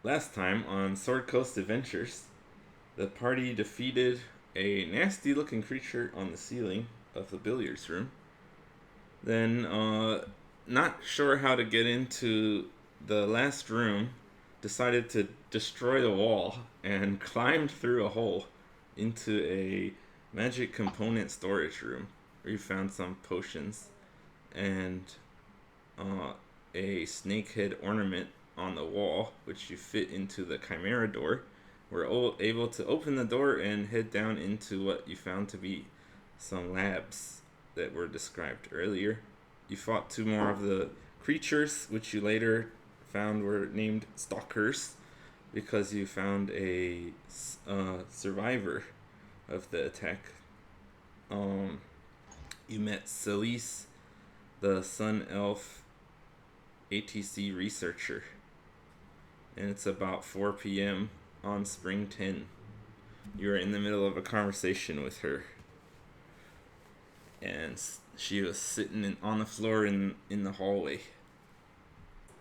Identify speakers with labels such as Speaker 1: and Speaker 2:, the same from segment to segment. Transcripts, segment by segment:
Speaker 1: Last time on Sword Coast Adventures, the party defeated a nasty looking creature on the ceiling of the billiards room. Then, not sure how to get into the last room, decided to destroy the wall and climbed through a hole into a magic component storage room where you found some potions and uh, a snakehead ornament on the wall, which you fit into the Chimera door. We're able to open the door and head down into what you found to be some labs that were described earlier. You fought two more of the creatures, which you later found were named Stalkers because you found a survivor of the attack. Um, you met Celes, the Sun Elf ATC researcher, and it's about 4 p.m. on Spring 10. You are in the middle of a conversation with her, and she was sitting on the floor in the hallway.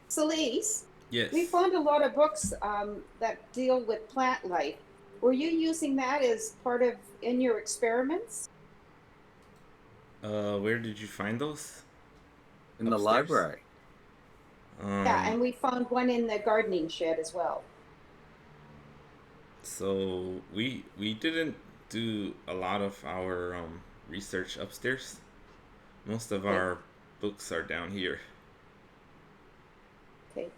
Speaker 2: Celes,
Speaker 1: Yes.
Speaker 2: we found a lot of books that deal with plant life. Were you using that as part of in your experiments?
Speaker 1: Where did you find those?
Speaker 3: In the
Speaker 1: Upstairs?
Speaker 3: library.
Speaker 2: Yeah, and we found one in the gardening shed as well.
Speaker 1: So we didn't do a lot of our research upstairs. Most of
Speaker 2: Okay.
Speaker 1: our books are down here.
Speaker 2: Okay.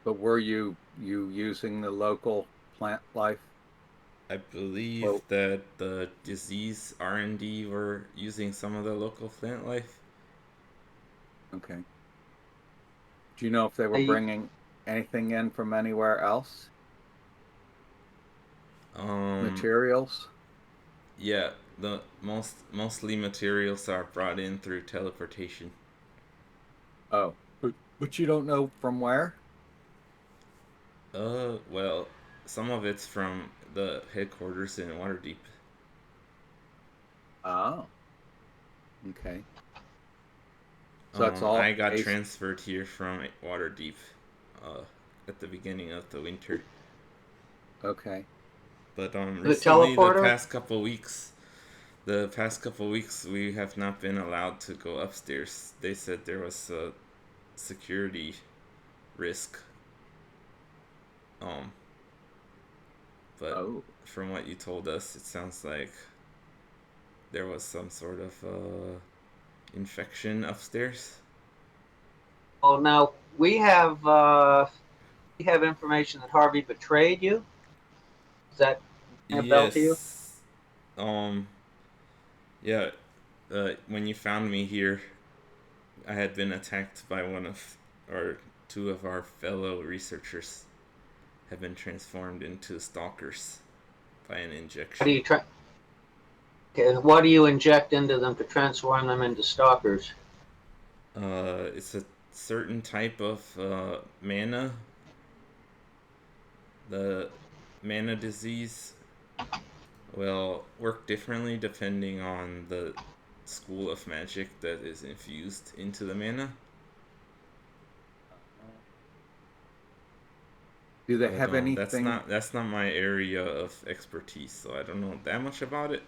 Speaker 3: But were you using the local plant life?
Speaker 1: I believe that the disease R&D were using some of the local plant life.
Speaker 3: Okay. Do you know if they were bringing anything in from anywhere else? Materials?
Speaker 1: Yeah, the mostly materials are brought in through teleportation.
Speaker 3: Oh, but you don't know from where?
Speaker 1: Well, some of it's from the headquarters in Waterdeep.
Speaker 3: Oh. Okay. So that's all.
Speaker 1: I got transferred here from Waterdeep at the beginning of the winter.
Speaker 3: Okay.
Speaker 1: But recently, the past couple weeks, we have not been allowed to go upstairs. They said there was a security risk. But from what you told us, it sounds like there was some sort of infection upstairs.
Speaker 4: Oh, now we have information that Harvey betrayed you. Is that a bell to you?
Speaker 1: Yeah. When you found me here, I had been attacked by two of our fellow researchers. Have been transformed into stalkers by an injection.
Speaker 4: What do you inject into them to transform them into stalkers?
Speaker 1: It's a certain type of mana. The mana disease will work differently depending on the school of magic that is infused into the mana.
Speaker 3: Do they have anything?
Speaker 1: That's not my area of expertise, so I don't know that much about it.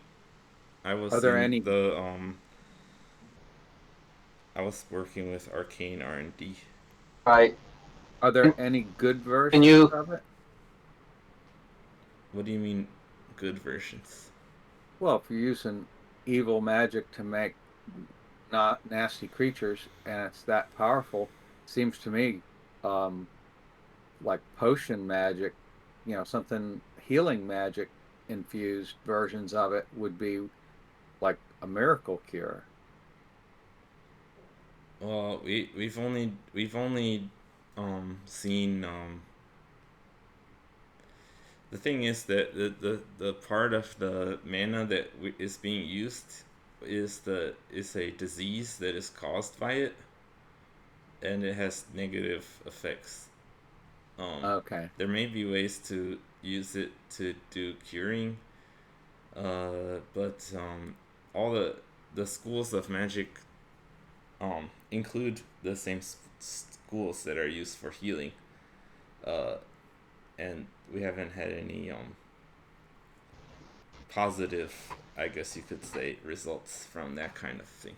Speaker 1: I was working with arcane R&D.
Speaker 4: Right.
Speaker 3: Are there any good versions of it?
Speaker 1: What do you mean, good versions?
Speaker 3: Well, if you're using evil magic to make not nasty creatures, and it's that powerful, seems to me like potion magic, something healing magic infused versions of it would be like a miracle cure.
Speaker 1: Well, we've only seen the thing is that the part of the mana that is being used is a disease that is caused by it, and it has negative effects.
Speaker 3: Okay.
Speaker 1: There may be ways to use it to do curing, but all the schools of magic include the same schools that are used for healing, and we haven't had any positive, I guess you could say, results from that kind of thing.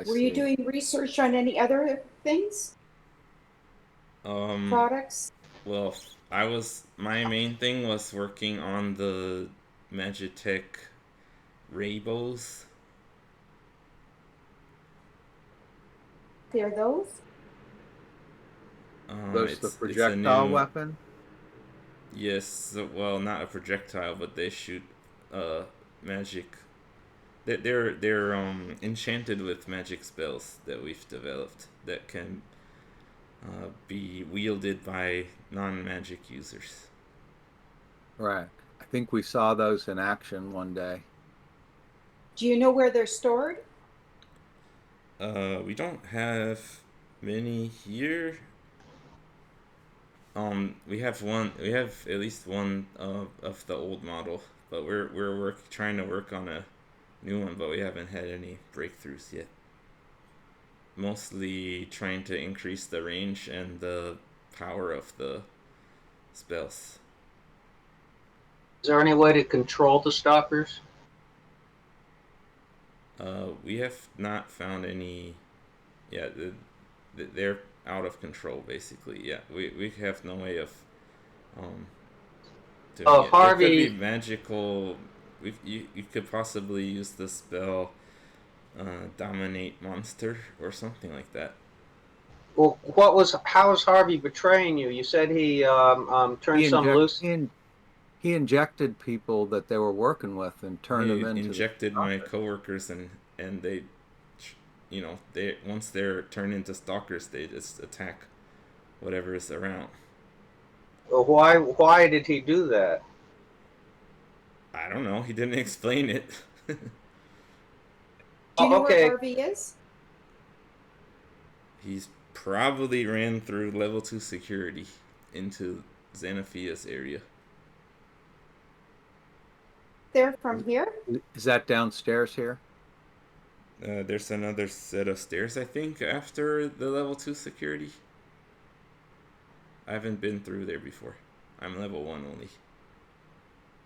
Speaker 2: Were you doing research on any other things? Products?
Speaker 1: Well, my main thing was working on the Magitek Rainbows.
Speaker 2: They're those?
Speaker 3: Those the projectile weapon?
Speaker 1: Yes, well, not a projectile, but they shoot magic. They're enchanted with magic spells that we've developed that can be wielded by non-magic users.
Speaker 3: Right. I think we saw those in action one day.
Speaker 2: Do you know where they're stored?
Speaker 1: We don't have many here. We have at least one of the old model, but we're trying to work on a new one, but we haven't had any breakthroughs yet. Mostly trying to increase the range and the power of the spells.
Speaker 4: Is there any way to control the Stalkers?
Speaker 1: We have not found any. Yeah, they're out of control basically. Yeah, we have no way of doing it.
Speaker 4: Harvey,
Speaker 1: There could be magical. You could possibly use the spell dominate monster or something like that.
Speaker 4: Well, how is Harvey betraying you? You said he turned some loose.
Speaker 3: He injected people that they were working with and turned them into.
Speaker 1: He injected my coworkers and they, once they're turned into stalkers, they just attack whatever is around.
Speaker 4: Well, why did he do that?
Speaker 1: I don't know. He didn't explain it.
Speaker 2: Do you know where Harvey is?
Speaker 1: He's probably ran through level 2 security into Xanophia's area.
Speaker 2: They're from here?
Speaker 3: Is that downstairs here?
Speaker 1: There's another set of stairs, I think, after the level 2 security. I haven't been through there before. I'm level 1 only.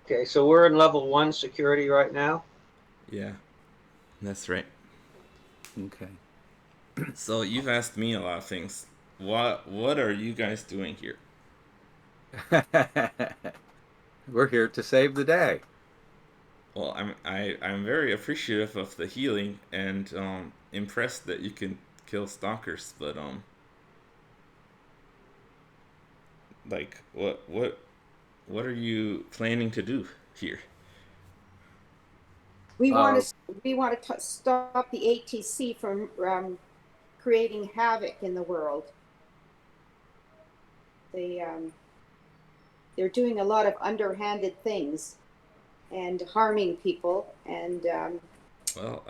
Speaker 4: Okay, so we're in level 1 security right now?
Speaker 1: Yeah, that's right.
Speaker 3: Okay.
Speaker 1: So you've asked me a lot of things. What are you guys doing here?
Speaker 3: We're here to save the day.
Speaker 1: Well, I'm very appreciative of the healing and impressed that you can kill stalkers, but like what are you planning to do here?
Speaker 2: We want to stop the ATC from creating havoc in the world. They're doing a lot of underhanded things and harming people, and
Speaker 1: well,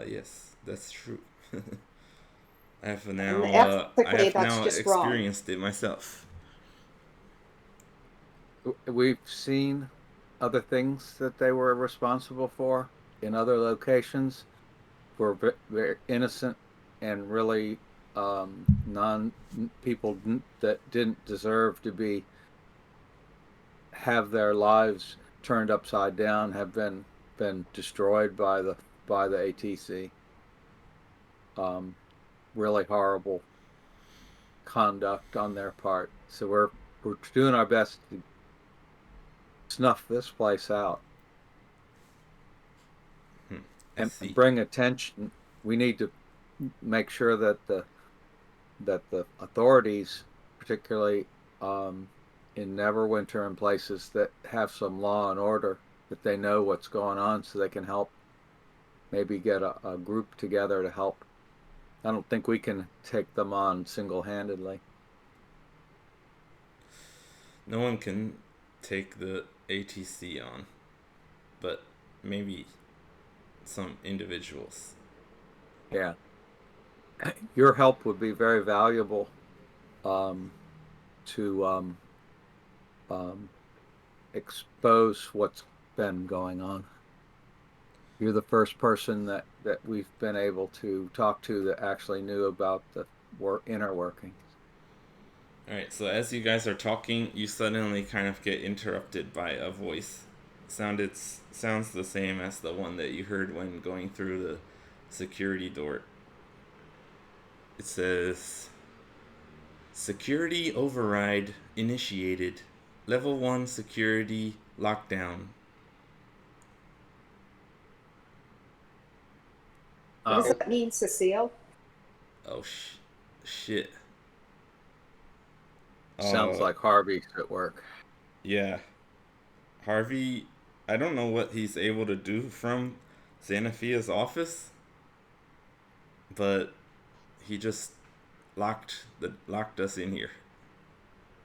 Speaker 1: yes, that's true. I have now experienced it myself.
Speaker 3: We've seen other things that they were responsible for in other locations, were very innocent and really people that didn't deserve to have their lives turned upside down, have been destroyed by the ATC. Really horrible conduct on their part. So we're doing our best to snuff this place out and bring attention. We need to make sure that the authorities, particularly in Neverwinter and places that have some law and order, that they know what's going on so they can help, maybe get a group together to help. I don't think we can take them on single-handedly.
Speaker 1: No one can take the ATC on, but maybe some individuals.
Speaker 3: Yeah. Your help would be very valuable to expose what's been going on. You're the first person that we've been able to talk to that actually knew about the inner workings.
Speaker 1: Alright, so as you guys are talking, you suddenly kind of get interrupted by a voice. Sounds the same as the one that you heard when going through the security door. It says, "Security override initiated. Level 1 security lockdown."
Speaker 2: What does
Speaker 3: Oh,
Speaker 2: that mean, Cecile?
Speaker 1: Oh, shit.
Speaker 3: sounds like Harvey's at work.
Speaker 1: Yeah. Harvey, I don't know what he's able to do from Xanafia's office, but he just locked us in here.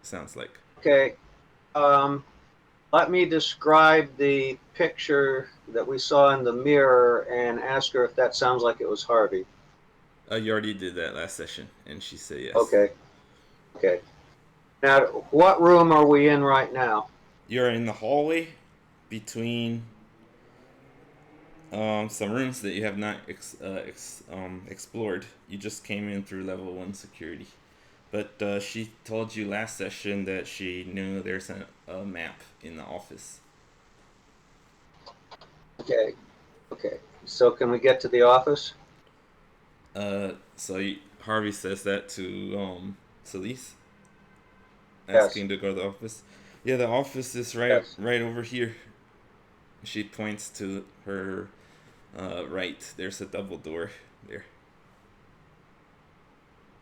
Speaker 1: Sounds like.
Speaker 4: Okay. Let me describe the picture that we saw in the mirror and ask her if that sounds like it was Harvey.
Speaker 1: You already did that last session, and she said yes.
Speaker 4: Okay. Okay. Now, what room are we in right now?
Speaker 1: You're in the hallway between some rooms that you have not explored. You just came in through level 1 security. But she told you last session that she knew there's a map in the office.
Speaker 4: Okay. Okay. So can we get to the office?
Speaker 1: Harvey says that to Celes,
Speaker 4: Yes.
Speaker 1: asking to go to the office. Yeah, the office is right over here. She points to her right. There's a double door there.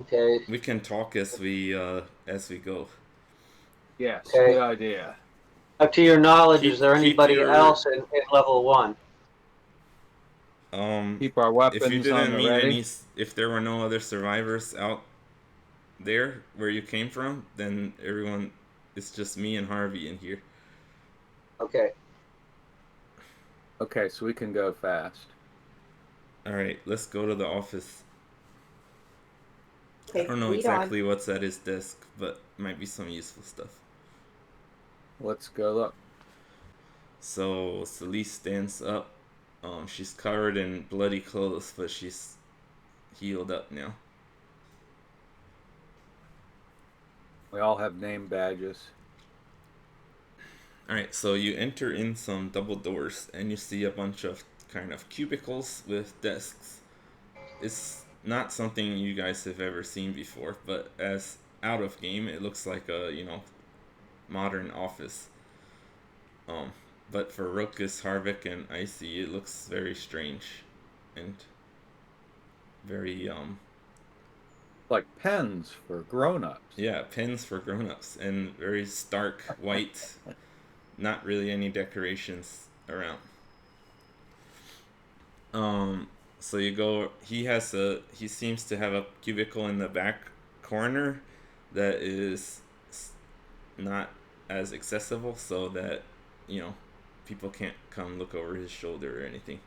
Speaker 4: Okay.
Speaker 1: We can talk as we go.
Speaker 3: Yes,
Speaker 4: Okay.
Speaker 3: good idea.
Speaker 4: To your knowledge,
Speaker 1: Keep-
Speaker 4: is there
Speaker 1: keep
Speaker 4: anybody
Speaker 1: your-
Speaker 4: else in level 1?
Speaker 3: Keep our weapons
Speaker 1: If you
Speaker 3: on
Speaker 1: didn't
Speaker 3: the
Speaker 1: meet
Speaker 3: ready.
Speaker 1: if there were no other survivors out there where you came from, then everyone, it's just me and Harvey in here.
Speaker 4: Okay.
Speaker 3: Okay, so we can go fast.
Speaker 1: All right, let's go to the office.
Speaker 2: Okay,
Speaker 1: I don't know
Speaker 2: lead
Speaker 1: exactly what's at his desk, but might be some useful stuff.
Speaker 3: Let's go look.
Speaker 1: So Celes stands up. She's covered in bloody clothes, but she's healed up now.
Speaker 3: We all have name badges.
Speaker 1: Alright, so you enter in some double doors and you see a bunch of kind of cubicles with desks. It's not something you guys have ever seen before, but as out of game, it looks like a, modern office. But for Ruckus, Harvick, and Icy, it looks very strange and very,
Speaker 3: Like pens for grown-ups.
Speaker 1: yeah, pens for grown-ups and very stark white, not really any decorations around. So you go, he seems to have a cubicle in the back corner that is not as accessible, so that, people can't come look over his shoulder or anything.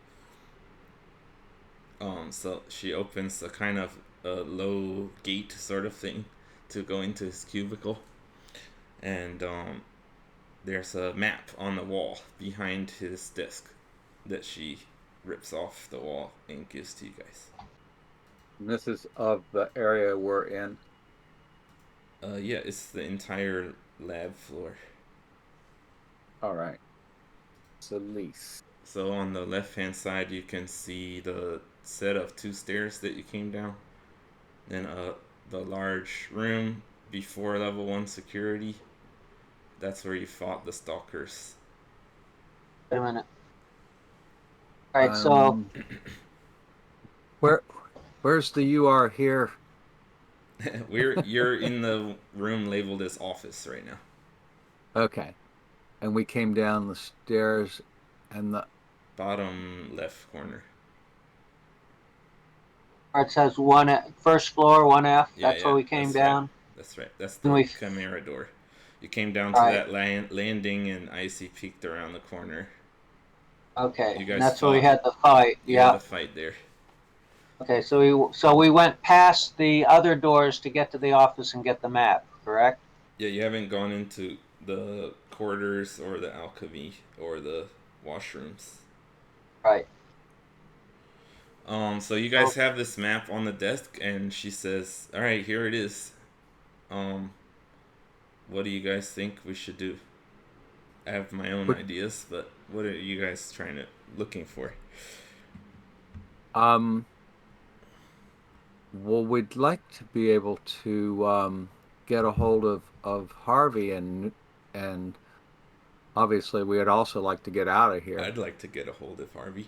Speaker 1: So she opens a kind of a low gate sort of thing to go into his cubicle, and there's a map on the wall behind his desk that she rips off the wall and gives to you guys.
Speaker 3: And this is of the area we're in.
Speaker 1: Yeah, it's the entire lab floor.
Speaker 3: All right. Celes.
Speaker 1: So on the left-hand side, you can see the set of 2 stairs that you came down. Then the large room before level 1 security. That's where you fought the Stalkers.
Speaker 4: Wait a minute. All right, so
Speaker 3: Where's the you are here?
Speaker 1: You're in the room labeled as office right now.
Speaker 3: Okay. And we came down the stairs and the
Speaker 1: Bottom left corner.
Speaker 4: it says first floor, 1F.
Speaker 1: Yeah,
Speaker 4: That's where we came down.
Speaker 1: Right. That's right. That's
Speaker 4: And
Speaker 1: the
Speaker 4: we-
Speaker 1: Chimera door. You came down to that landing, and Icy peeked around the corner.
Speaker 4: Okay,
Speaker 1: You guys
Speaker 4: and that's where we
Speaker 1: fought.
Speaker 4: had the fight.
Speaker 1: You
Speaker 4: Yeah.
Speaker 1: had a fight there.
Speaker 4: Okay, so we went past the other doors to get to the office and get the map, correct?
Speaker 1: Yeah, you haven't gone into the corridors or the alchemy or the washrooms.
Speaker 4: Right.
Speaker 1: So you guys have this map on the desk, and she says, "All right, here it is. what do you guys think we should do? I have my own ideas, but what are you guys looking for?
Speaker 3: Well, we'd like to be able to get a hold of Harvey, and obviously we'd also like to get out of here.
Speaker 1: I'd like to get a hold of Harvey.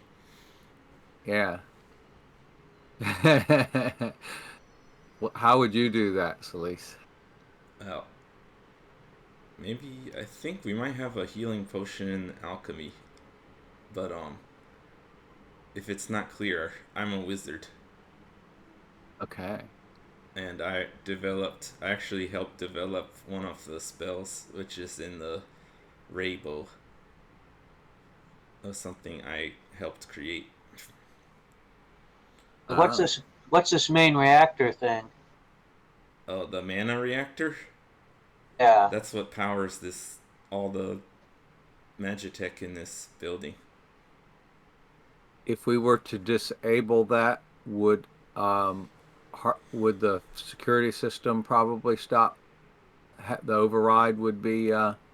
Speaker 3: Yeah. How would you do that, Celes?
Speaker 1: Well, maybe I think we might have a healing potion in Alchemy, but if it's not clear, I'm a wizard.
Speaker 3: Okay.
Speaker 1: And I actually helped develop one of the spells, which is in the rainbow. It was something I helped create.
Speaker 4: What's this? What's this main reactor thing?
Speaker 1: Oh, the mana reactor?
Speaker 4: Yeah.
Speaker 1: That's what powers all the Magitek in this building.
Speaker 3: If we were to disable that, would the security system probably stop? The override would be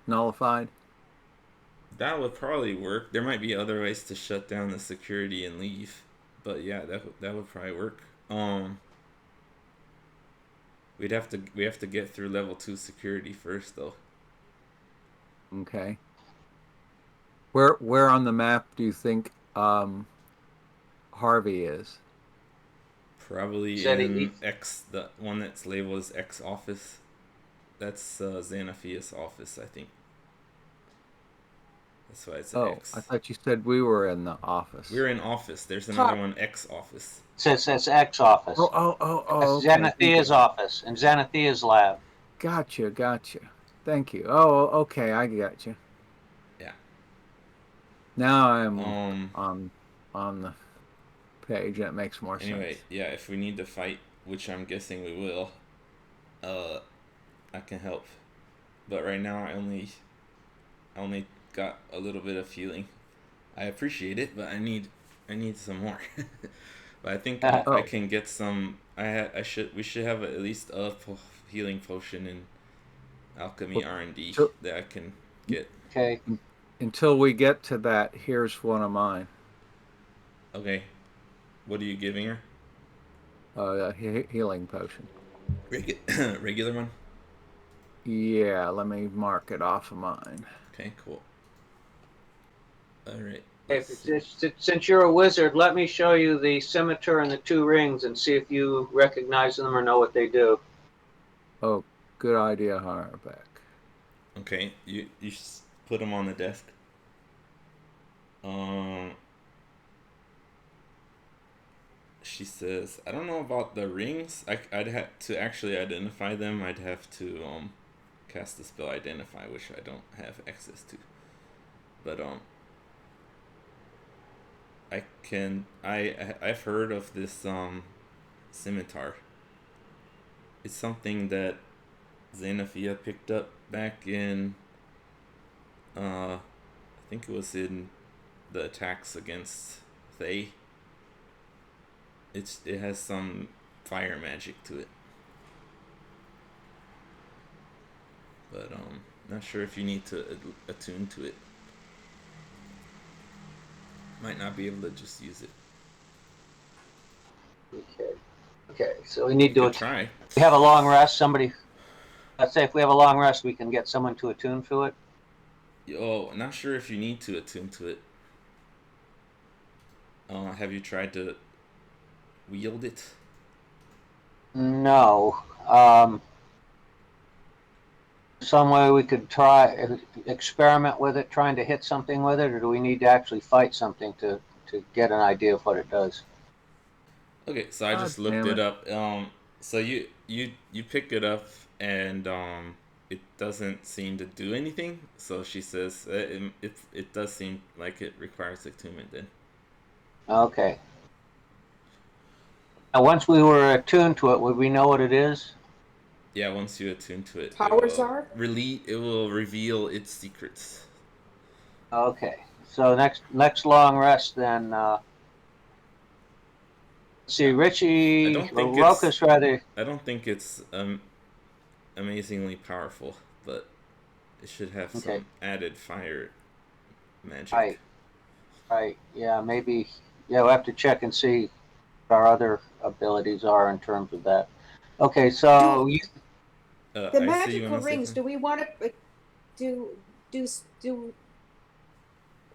Speaker 3: nullified?
Speaker 1: That would probably work. There might be other ways to shut down the security and leave, but yeah, that would probably work. We have to get through level 2 security first, though.
Speaker 3: Okay. Where on the map do you think Harvey is?
Speaker 1: Probably in X, the one that's labeled as X office. That's Xanaphia's office, I think. That's why it's X.
Speaker 3: I thought you said we were in the office.
Speaker 1: We're in office. There's another one, X office.
Speaker 4: It says X office.
Speaker 3: Oh.
Speaker 4: That's Xanathia's office and Xanathia's lab.
Speaker 3: Gotcha. Thank you. Oh, okay, I got you.
Speaker 1: Yeah.
Speaker 3: Now I'm on the page. That makes more sense.
Speaker 1: Anyway, yeah, if we need to fight, which I'm guessing we will, I can help. But right now, I only got a little bit of healing. I appreciate it, but I need some more. But I think I can get some. We should have at least a healing potion in Alchemy R&D that I can get.
Speaker 4: Okay.
Speaker 3: Until we get to that, here's one of mine.
Speaker 1: Okay. What are you giving her?
Speaker 3: A healing potion.
Speaker 1: Regular one?
Speaker 3: Yeah, let me mark it off of mine.
Speaker 1: Okay, cool. Alright.
Speaker 4: Since you're a wizard, let me show you the scimitar and the 2 rings and see if you recognize them or know what they do.
Speaker 3: Oh, good idea, Harvec.
Speaker 1: Okay, you put them on the desk. She says, I don't know about the rings. I'd have to actually identify them. I'd have to cast the spell Identify, which I don't have access to. But I've heard of this scimitar. It's something that Xanaphia picked up back in I think it was in the attacks against Thay. It has some fire magic to it. But not sure if you need to attune to it. Might not be able to just use it.
Speaker 4: Okay. So we need to
Speaker 1: try.
Speaker 4: We have a long rest. Let's say if we have a long rest, we can get someone to attune to it.
Speaker 1: Oh, not sure if you need to attune to it. Have you tried to wield it?
Speaker 4: No. Some way we could experiment with it, trying to hit something with it, or do we need to actually fight something to get an idea of what it does?
Speaker 1: Okay, so I just looked it up. So you pick it up and it doesn't seem to do anything. So she says it does seem like it requires attunement then.
Speaker 4: Okay. Now, once we were attuned to it, would we know what it is?
Speaker 1: Yeah, once you attune to it, it will reveal its secrets.
Speaker 4: Okay, so next long rest then. See, Richie, Rokas rather.
Speaker 1: I don't think it's amazingly powerful. but it should have
Speaker 4: Okay.
Speaker 1: some added fire magic.
Speaker 4: Right. Right. Yeah. Maybe. Yeah. We'll have to check and see what our other abilities are in terms of that. Okay. So
Speaker 2: Do
Speaker 4: you.
Speaker 2: the
Speaker 1: I see you
Speaker 2: magical
Speaker 1: want to say
Speaker 2: rings?
Speaker 1: something?
Speaker 2: Do we want to do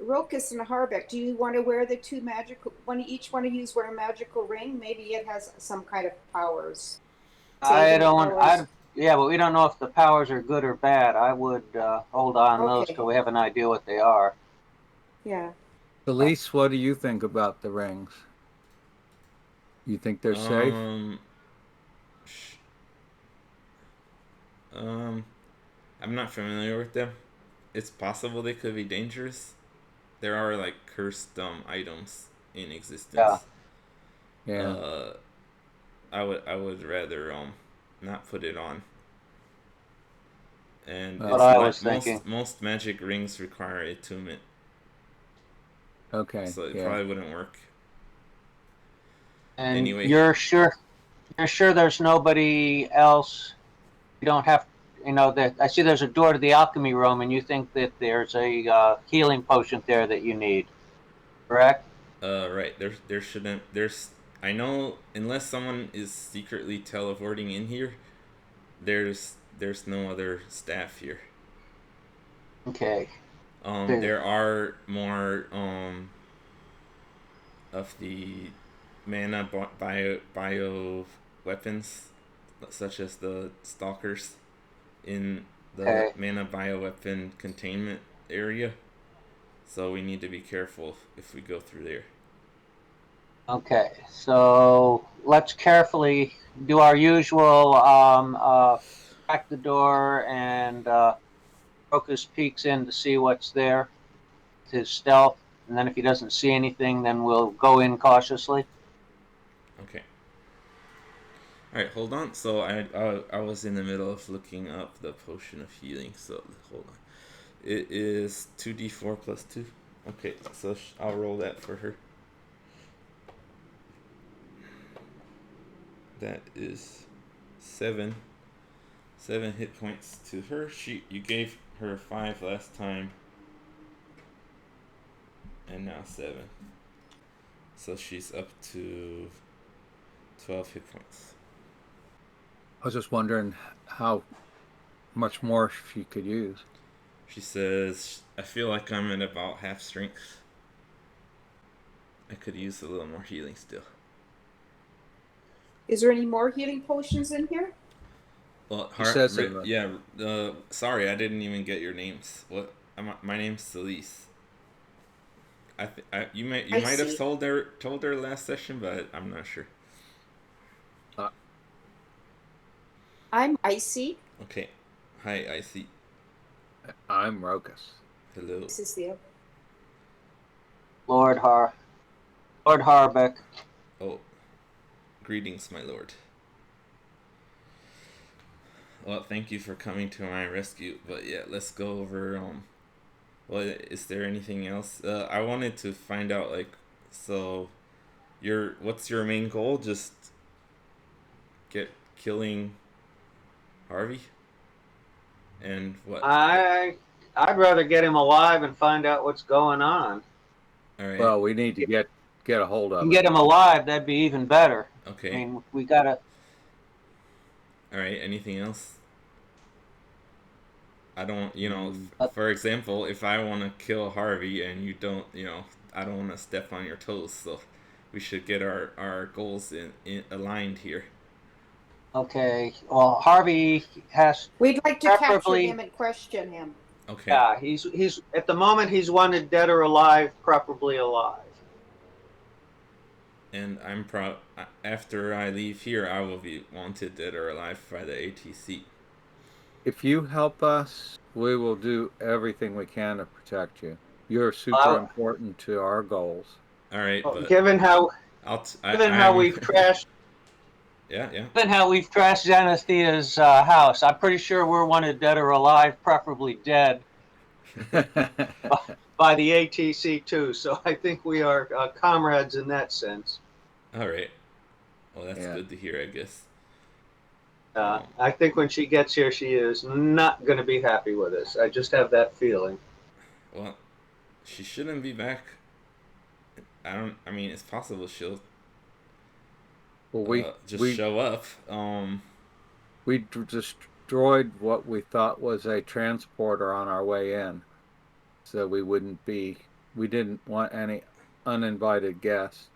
Speaker 2: Rokus and Harvec? Do you want to wear the two magical? Each one of you wear a magical ring. Maybe it has some kind of powers.
Speaker 4: I
Speaker 2: Saving
Speaker 4: don't.
Speaker 2: powers.
Speaker 4: Yeah, but we don't know if the powers are good or bad. I would hold on those
Speaker 2: Okay.
Speaker 4: till we have an idea what they are.
Speaker 2: Yeah.
Speaker 3: Celes, what do you think about the rings? You think they're safe?
Speaker 1: sh- I'm not familiar with them. It's possible they could be dangerous. There are like cursed items in existence.
Speaker 3: Yeah.
Speaker 1: I would rather not put it on. And
Speaker 3: What
Speaker 1: it's
Speaker 4: I
Speaker 1: not
Speaker 4: was thinking.
Speaker 1: most magic rings require attunement,
Speaker 3: Okay.
Speaker 1: so it
Speaker 3: Yeah.
Speaker 1: probably wouldn't work.
Speaker 4: And
Speaker 1: Anyway.
Speaker 4: you're sure there's nobody else. You don't have. You know that I see there's a door to the alchemy room, and you think that there's a healing potion there that you need, correct?
Speaker 1: Right. There shouldn't. I know unless someone is secretly teleporting in here, there's no other staff here.
Speaker 4: Okay.
Speaker 1: There are more of the mana bio weapons, such as the Stalkers, in the
Speaker 4: Okay.
Speaker 1: mana bio weapon containment area. So we need to be careful if we go through there.
Speaker 4: Okay, so let's carefully do our usual crack the door and Crocus peeks in to see what's there, his stealth, and then if he doesn't see anything, then we'll go in cautiously.
Speaker 1: Okay. Alright, hold on. So I was in the middle of looking up the potion of healing, so hold on. It is 2d4 plus 2. Okay, so I'll roll that for her. That is 7 hit points to her. You gave her 5 last time, and now 7. So she's up to 12 hit points.
Speaker 3: I was just wondering how much more she could use.
Speaker 1: She says, I feel like I'm at about half strength. I could use a little more healing still.
Speaker 2: Is there any more healing potions in here?
Speaker 1: Well, sorry, I didn't even get your names. My name's Celes. You might have told her last session, but I'm not sure.
Speaker 2: I'm Icy.
Speaker 1: Okay, hi Icy.
Speaker 3: I'm Rokus.
Speaker 1: Hello.
Speaker 2: This is the
Speaker 4: Lord Harbeck.
Speaker 1: Oh, greetings, my lord. Well, thank you for coming to my rescue. But yeah, let's go over. Well, is there anything else? I wanted to find out, like, so, what's your main goal? Just killing Harvey? And what?
Speaker 4: I'd rather get him alive and find out what's going on.
Speaker 1: All right.
Speaker 3: Well, we need to get a hold of him.
Speaker 4: Get him alive, that'd be even better.
Speaker 1: Okay.
Speaker 4: I mean, we gotta.
Speaker 1: All right. Anything else? I don't, for example, if I want to kill Harvey and you don't, I don't want to step on your toes, so we should get our goals in aligned here.
Speaker 4: Okay. Well, Harvey has.
Speaker 2: We'd like to capture him and question him.
Speaker 1: Okay.
Speaker 4: Yeah, he's at the moment he's wanted dead or alive, preferably alive.
Speaker 1: And I'm after I leave here, I will be wanted dead or alive by the ATC.
Speaker 3: If you help us, we will do everything we can to protect you. You're super important to our goals.
Speaker 1: All right, but
Speaker 4: given how we've trashed.
Speaker 1: Yeah.
Speaker 4: Given how we've trashed Xanathea's house, I'm pretty sure we're wanted dead or alive, preferably dead, by the ATC too. So I think we are comrades in that sense.
Speaker 1: All right. Well, that's good to hear, I guess.
Speaker 4: I think when she gets here, she is not going to be happy with us. I just have that feeling.
Speaker 1: Well, she shouldn't be back. I mean, it's possible she'll
Speaker 3: Well,
Speaker 1: just show up.
Speaker 3: We destroyed what we thought was a transporter on our way in, so we didn't want any uninvited guests.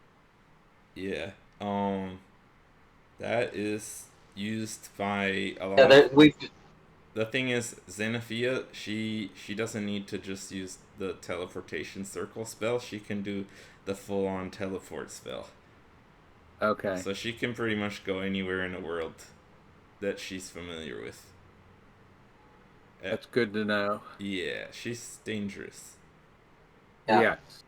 Speaker 1: Yeah. That is used by a lot. The thing is, Xenophia, she doesn't need to just use the teleportation circle spell. She can do the full-on teleport spell.
Speaker 3: Okay.
Speaker 1: So she can pretty much go anywhere in the world that she's familiar with.
Speaker 3: That's good to know.
Speaker 1: Yeah, she's dangerous.
Speaker 4: Yeah.
Speaker 3: Yes.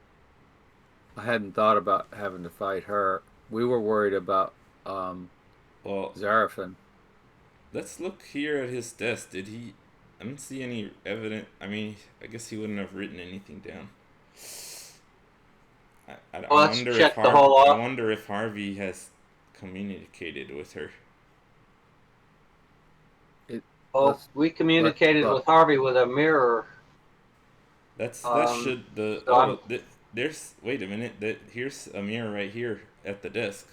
Speaker 3: I hadn't thought about having to fight her. We were worried about Zarafin.
Speaker 1: Let's look here at his desk. Did he... I don't see any evidence. I mean, I guess he wouldn't have written anything down. I wonder if Harvey has communicated with her.
Speaker 4: We communicated with Harvey with a mirror.
Speaker 1: There's wait a minute. Here's a mirror right here at the desk.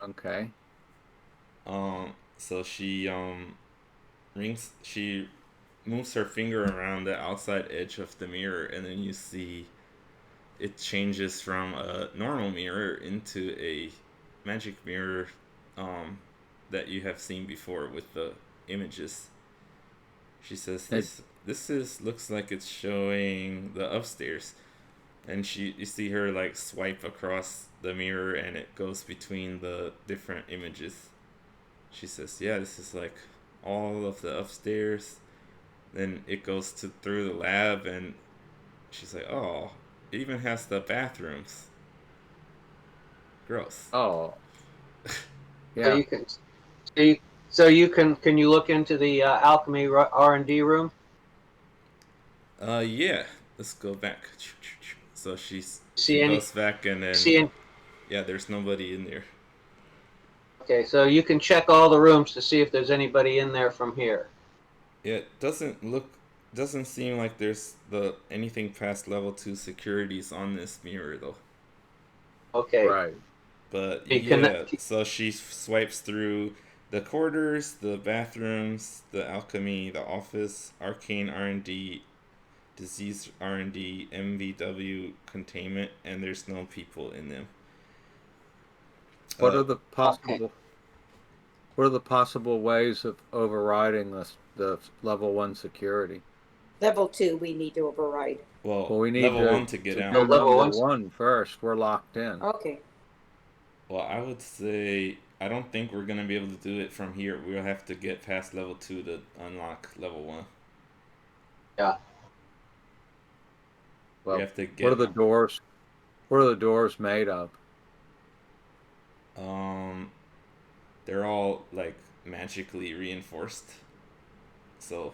Speaker 3: Okay.
Speaker 1: So she moves her finger around the outside edge of the mirror, and then you see it changes from a normal mirror into a magic mirror that you have seen before with the images. She says this looks like it's showing the upstairs, and you see her like swipe across the mirror, and it goes between the different images. She says, yeah, this is like all of the upstairs. Then it goes through the lab, and she's like, oh, it even has the bathrooms. Gross.
Speaker 3: Oh. Yeah.
Speaker 4: Can you look into the alchemy R&D room?
Speaker 1: Yeah. Let's go back. So she goes back, and then yeah, there's nobody in there.
Speaker 4: Okay, so you can check all the rooms to see if there's anybody in there from here.
Speaker 1: It doesn't seem like there's anything past level 2 securities on this mirror though.
Speaker 4: Okay.
Speaker 3: Right.
Speaker 1: But so she swipes through the quarters, the bathrooms, the alchemy, the office, arcane R&D, disease R&D, MVW, containment, and there's no people in them.
Speaker 3: What are the possible ways of overriding the level 1 security?
Speaker 2: Level 2 we need to override.
Speaker 1: Well we need level 1 to get out.
Speaker 3: Level 1 first. We're locked in.
Speaker 2: Okay.
Speaker 1: Well, I would say I don't think we're gonna be able to do it from here. We'll have to get past level 2 to unlock level 1.
Speaker 4: Yeah.
Speaker 1: Well, we have to get.
Speaker 3: What are the doors made of?
Speaker 1: They're all like magically reinforced. So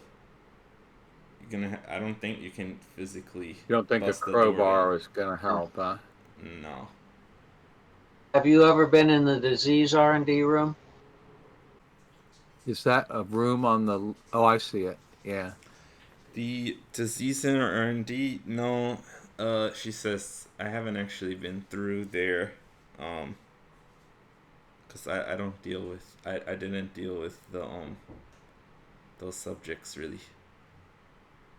Speaker 1: I don't think you can physically.
Speaker 3: You don't think a crowbar is gonna help, huh?
Speaker 1: No.
Speaker 4: Have you ever been in the disease R&D room?
Speaker 3: Is that a room on the... Oh, I see it. Yeah.
Speaker 1: The disease center R&D? No. She says, I haven't actually been through there. Because I don't deal with... I didn't deal with the those subjects, really.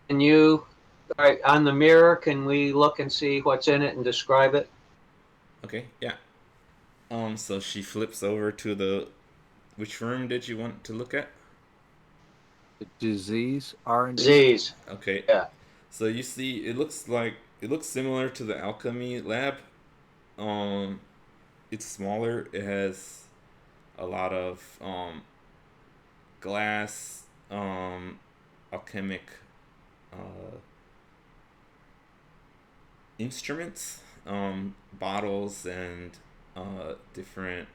Speaker 4: Can you... Alright, on the mirror, can we look and see what's in it and describe it?
Speaker 1: Okay, yeah. So she flips over to which room did you want to look at?
Speaker 3: The disease R&D?
Speaker 4: Disease.
Speaker 1: Okay.
Speaker 4: Yeah.
Speaker 1: So you see, it looks similar to the alchemy lab. It's smaller. It has a lot of glass, alchemic instruments, bottles, and different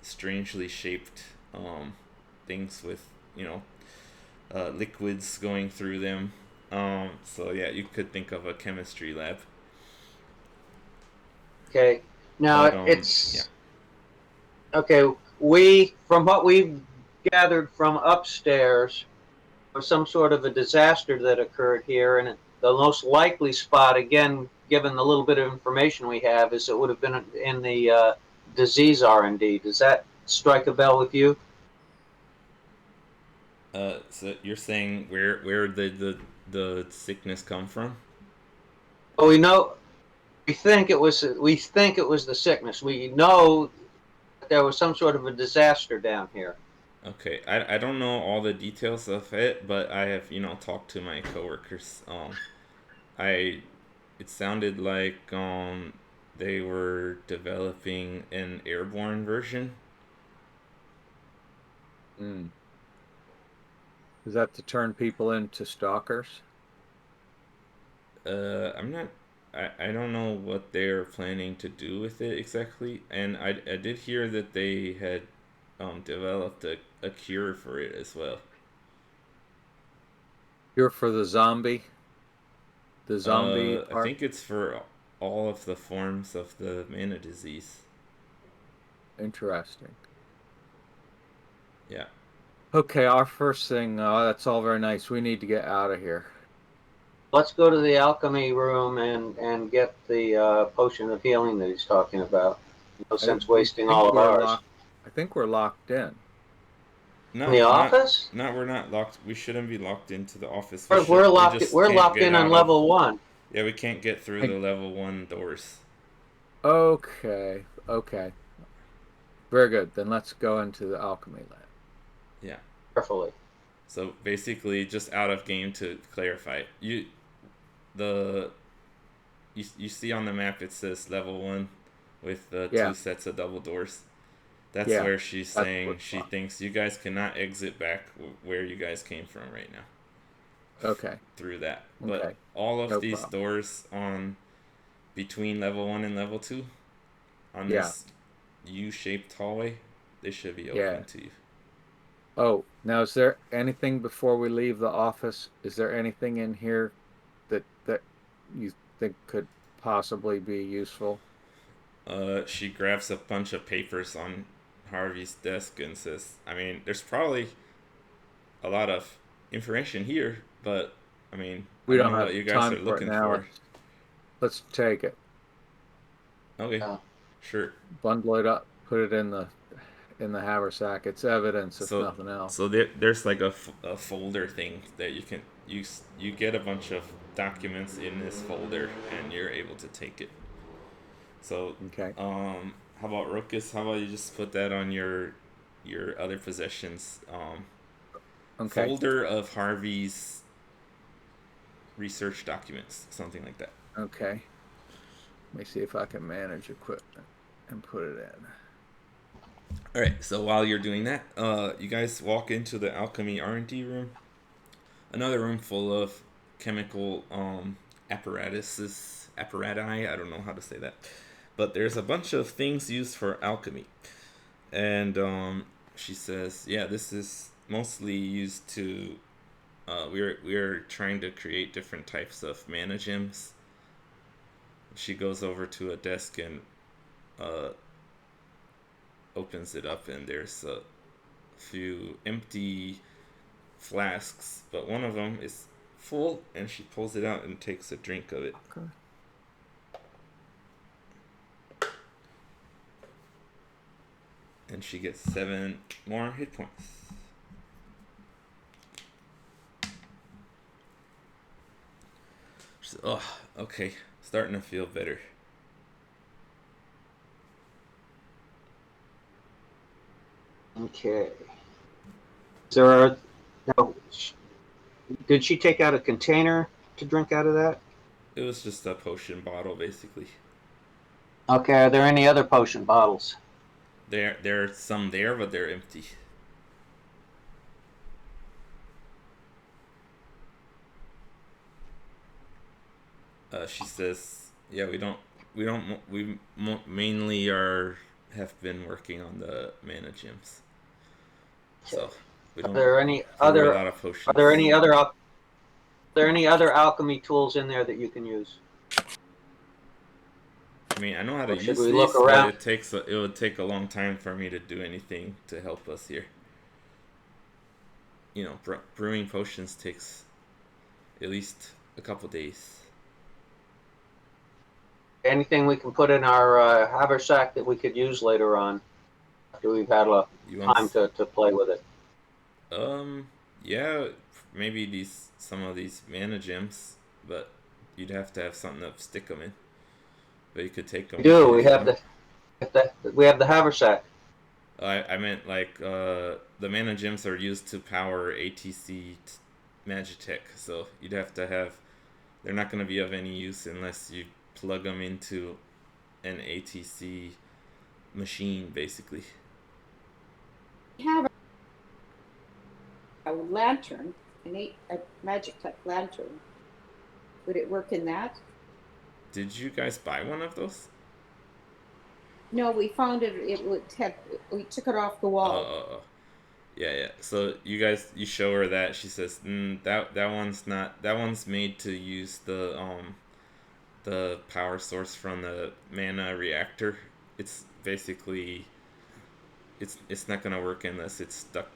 Speaker 1: strangely shaped things with liquids going through them. So yeah, you could think of a chemistry lab.
Speaker 4: Okay. Now
Speaker 1: But,
Speaker 4: it's
Speaker 1: yeah.
Speaker 4: okay. from what we've gathered from upstairs, there was some sort of a disaster that occurred here, and the most likely spot, again, given the little bit of information we have, is it would have been in the disease R&D. Does that strike a bell with you?
Speaker 1: So you're saying where the sickness come from?
Speaker 4: Well, we think it was the sickness. We know that there was some sort of a disaster down here.
Speaker 1: Okay, I don't know all the details of it, but I have talked to my coworkers. I it sounded like they were developing an airborne version.
Speaker 3: Mm. Is that to turn people into stalkers?
Speaker 1: I'm not. I don't know what they're planning to do with it exactly, and I did hear that they had developed a cure for it as well.
Speaker 3: You're for the zombie? The zombie
Speaker 1: I
Speaker 3: part?
Speaker 1: think it's for all of the forms of the mana disease.
Speaker 3: Interesting.
Speaker 1: Yeah.
Speaker 3: Okay, our first thing, that's all very nice. We need to get out of here.
Speaker 4: Let's go to the alchemy room and get the potion of healing that he's talking about. No sense wasting all of ours.
Speaker 3: I think we're locked in.
Speaker 4: In the office?
Speaker 1: No, we're not locked. We shouldn't be locked into the office.
Speaker 4: We're locked in on level 1.
Speaker 1: Yeah, we can't get through the level 1 doors.
Speaker 3: Okay. Very good. Then let's go into the alchemy lab.
Speaker 1: Yeah.
Speaker 4: Carefully.
Speaker 1: So basically, just out of game to clarify, you see on the map it says level 1 with the 2 sets of double doors. That's where she's saying she thinks you guys cannot exit back where you guys came from right now.
Speaker 3: Okay.
Speaker 1: Through that. But all of these doors on between level 1 and level 2 on this U-shaped hallway, they should be open to you.
Speaker 3: Oh, now is there anything before we leave the office? Is there anything in here that you think could possibly be useful?
Speaker 1: She grabs a bunch of papers on Harvey's desk and says, I mean, there's probably a lot of information here, but I mean,
Speaker 3: we don't
Speaker 1: know
Speaker 3: have
Speaker 1: what you guys are looking for.
Speaker 3: Let's take it.
Speaker 1: Okay, sure.
Speaker 3: Bundle it up, put it in the haversack. It's evidence, if nothing else.
Speaker 1: So there's like a folder thing that you can use. You get a bunch of documents in this folder, and you're able to take it. So
Speaker 3: okay.
Speaker 1: How about Ruckus? How about you just put that on your other possessions?
Speaker 3: Okay.
Speaker 1: Folder of Harvey's research documents, something like that.
Speaker 3: Okay. Let me see if I can manage equipment and put it in.
Speaker 1: All right. So while you're doing that, you guys walk into the alchemy R&D room. Another room full of chemical apparati. I don't know how to say that. But there's a bunch of things used for alchemy. And she says, yeah, this is mostly used to... we're trying to create different types of mana gems. She goes over to a desk and opens it up, and there's a few empty flasks, but one of them is full, and she pulls it out and takes a drink of it.
Speaker 3: Okay.
Speaker 1: And she gets 7 more hit points. She says, oh, okay. Starting to feel better.
Speaker 4: Okay. Did she take out a container to drink out of that?
Speaker 1: It was just a potion bottle, basically.
Speaker 4: Okay, are there any other potion bottles?
Speaker 1: There are some there, but they're empty. She says, "Yeah, we mainly have been working on the mana gems. So we don't.
Speaker 4: Are there any other? Are there any other alchemy tools in there that you can use?
Speaker 1: I mean, I know how to
Speaker 4: Or should
Speaker 1: use
Speaker 4: we
Speaker 1: these,
Speaker 4: look
Speaker 1: but
Speaker 4: around?
Speaker 1: it would take a long time for me to do anything to help us here. You know, brewing potions takes at least a couple days.
Speaker 4: Anything we can put in our haversack that we could use later on after we've had a
Speaker 1: You want
Speaker 4: time to play with it?
Speaker 1: Yeah, maybe some of these mana gems, but you'd have to have something to stick them in. But you could take them
Speaker 4: We do.
Speaker 1: with you if you want.
Speaker 4: We have the haversack.
Speaker 1: I meant like the mana gems are used to power ATC Magitek, so you'd have to have. They're not going to be of any use unless you plug them into an ATC machine, basically.
Speaker 2: We have a lantern, a Magitek lantern. Would it work in that?
Speaker 1: Did you guys buy one of those?
Speaker 2: No, we found it. We took it off the wall.
Speaker 1: Yeah. So you show her that. She says, that one's not. That one's made to use the power source from the mana reactor. It's basically, it's not gonna work unless it's stuck,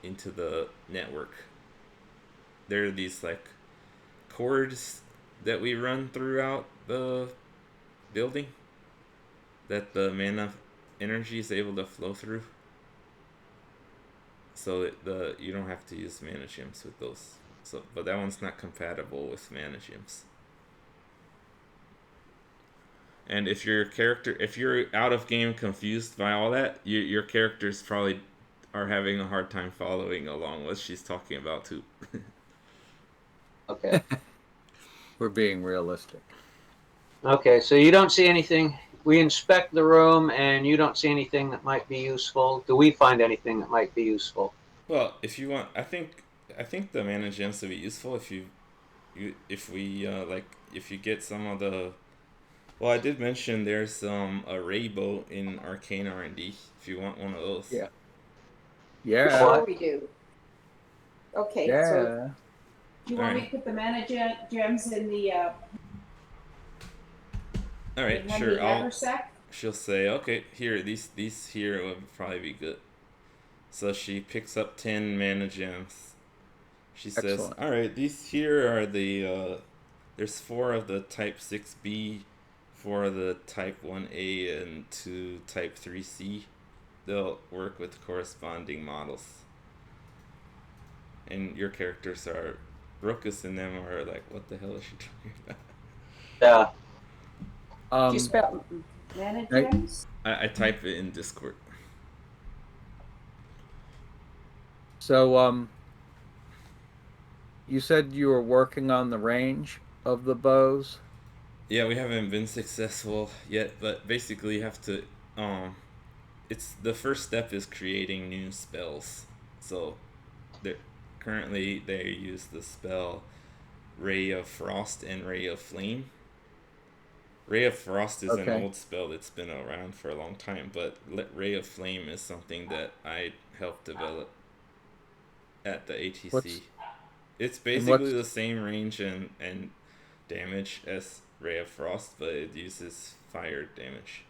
Speaker 1: into the network. There are these like cords that we run throughout the building that the mana energy is able to flow through. So you don't have to use mana gems with those. So, but that one's not compatible with mana gems. And if you're out of game confused by all that, your characters probably are having a hard time following along what she's talking about too.
Speaker 4: Okay.
Speaker 3: We're being realistic.
Speaker 4: Okay, so you don't see anything. We inspect the room, and you don't see anything that might be useful. Do we find anything that might be useful?
Speaker 1: Well, if you want, I think the mana gems would be useful if you get some of the. Well, I did mention there's a rainbow in Arcane R&D. If you want one of those.
Speaker 3: Yeah.
Speaker 2: Sure we do. Okay,
Speaker 3: Yeah.
Speaker 2: so do you want me to put the mana gems in the
Speaker 1: all right,
Speaker 2: in
Speaker 1: sure.
Speaker 2: the haversack?
Speaker 1: She'll say, okay, here, these here would probably be good. So she picks up 10 mana gems. She says,
Speaker 3: Excellent.
Speaker 1: all right, these here are the there's 4 of the type 6B, 4 of the type 1A, and 2 type 3C. They'll work with corresponding models. And your characters are, Rokus and them are like, what the hell is she talking about?
Speaker 4: Yeah.
Speaker 2: Do you spell mana gems?
Speaker 1: I type it in Discord.
Speaker 3: So, you said you were working on the range of the bows?
Speaker 1: Yeah, we haven't been successful yet, but basically you have to, it's the first step is creating new spells. So, currently they use the spell Ray of Frost and Ray of Flame. Ray of Frost is an old spell that's been around for a long time, but Ray of Flame is something that I helped develop at the ATC. It's basically the same range and damage as Ray of Frost, but it uses fire damage.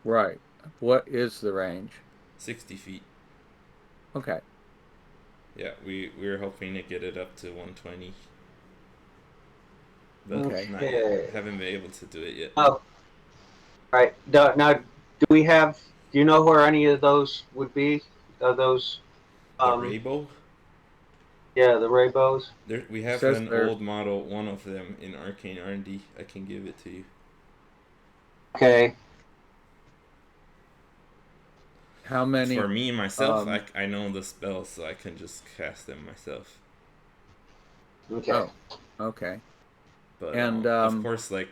Speaker 3: Right. What is the range?
Speaker 1: 60 feet.
Speaker 3: Okay.
Speaker 1: Yeah, we're hoping to get it up to 120. But haven't been able to do it yet.
Speaker 4: Oh. Right. Now, do you know where any of those would be? Are those...
Speaker 1: the rainbow?
Speaker 4: Yeah, the rainbows.
Speaker 1: We have an old model, one of them in Arcane R&D. I can give it to you.
Speaker 4: Okay.
Speaker 3: How many?
Speaker 1: For me, myself, I know the spells, so I can just cast them myself.
Speaker 4: Okay.
Speaker 3: Oh, okay.
Speaker 1: But, of course, like,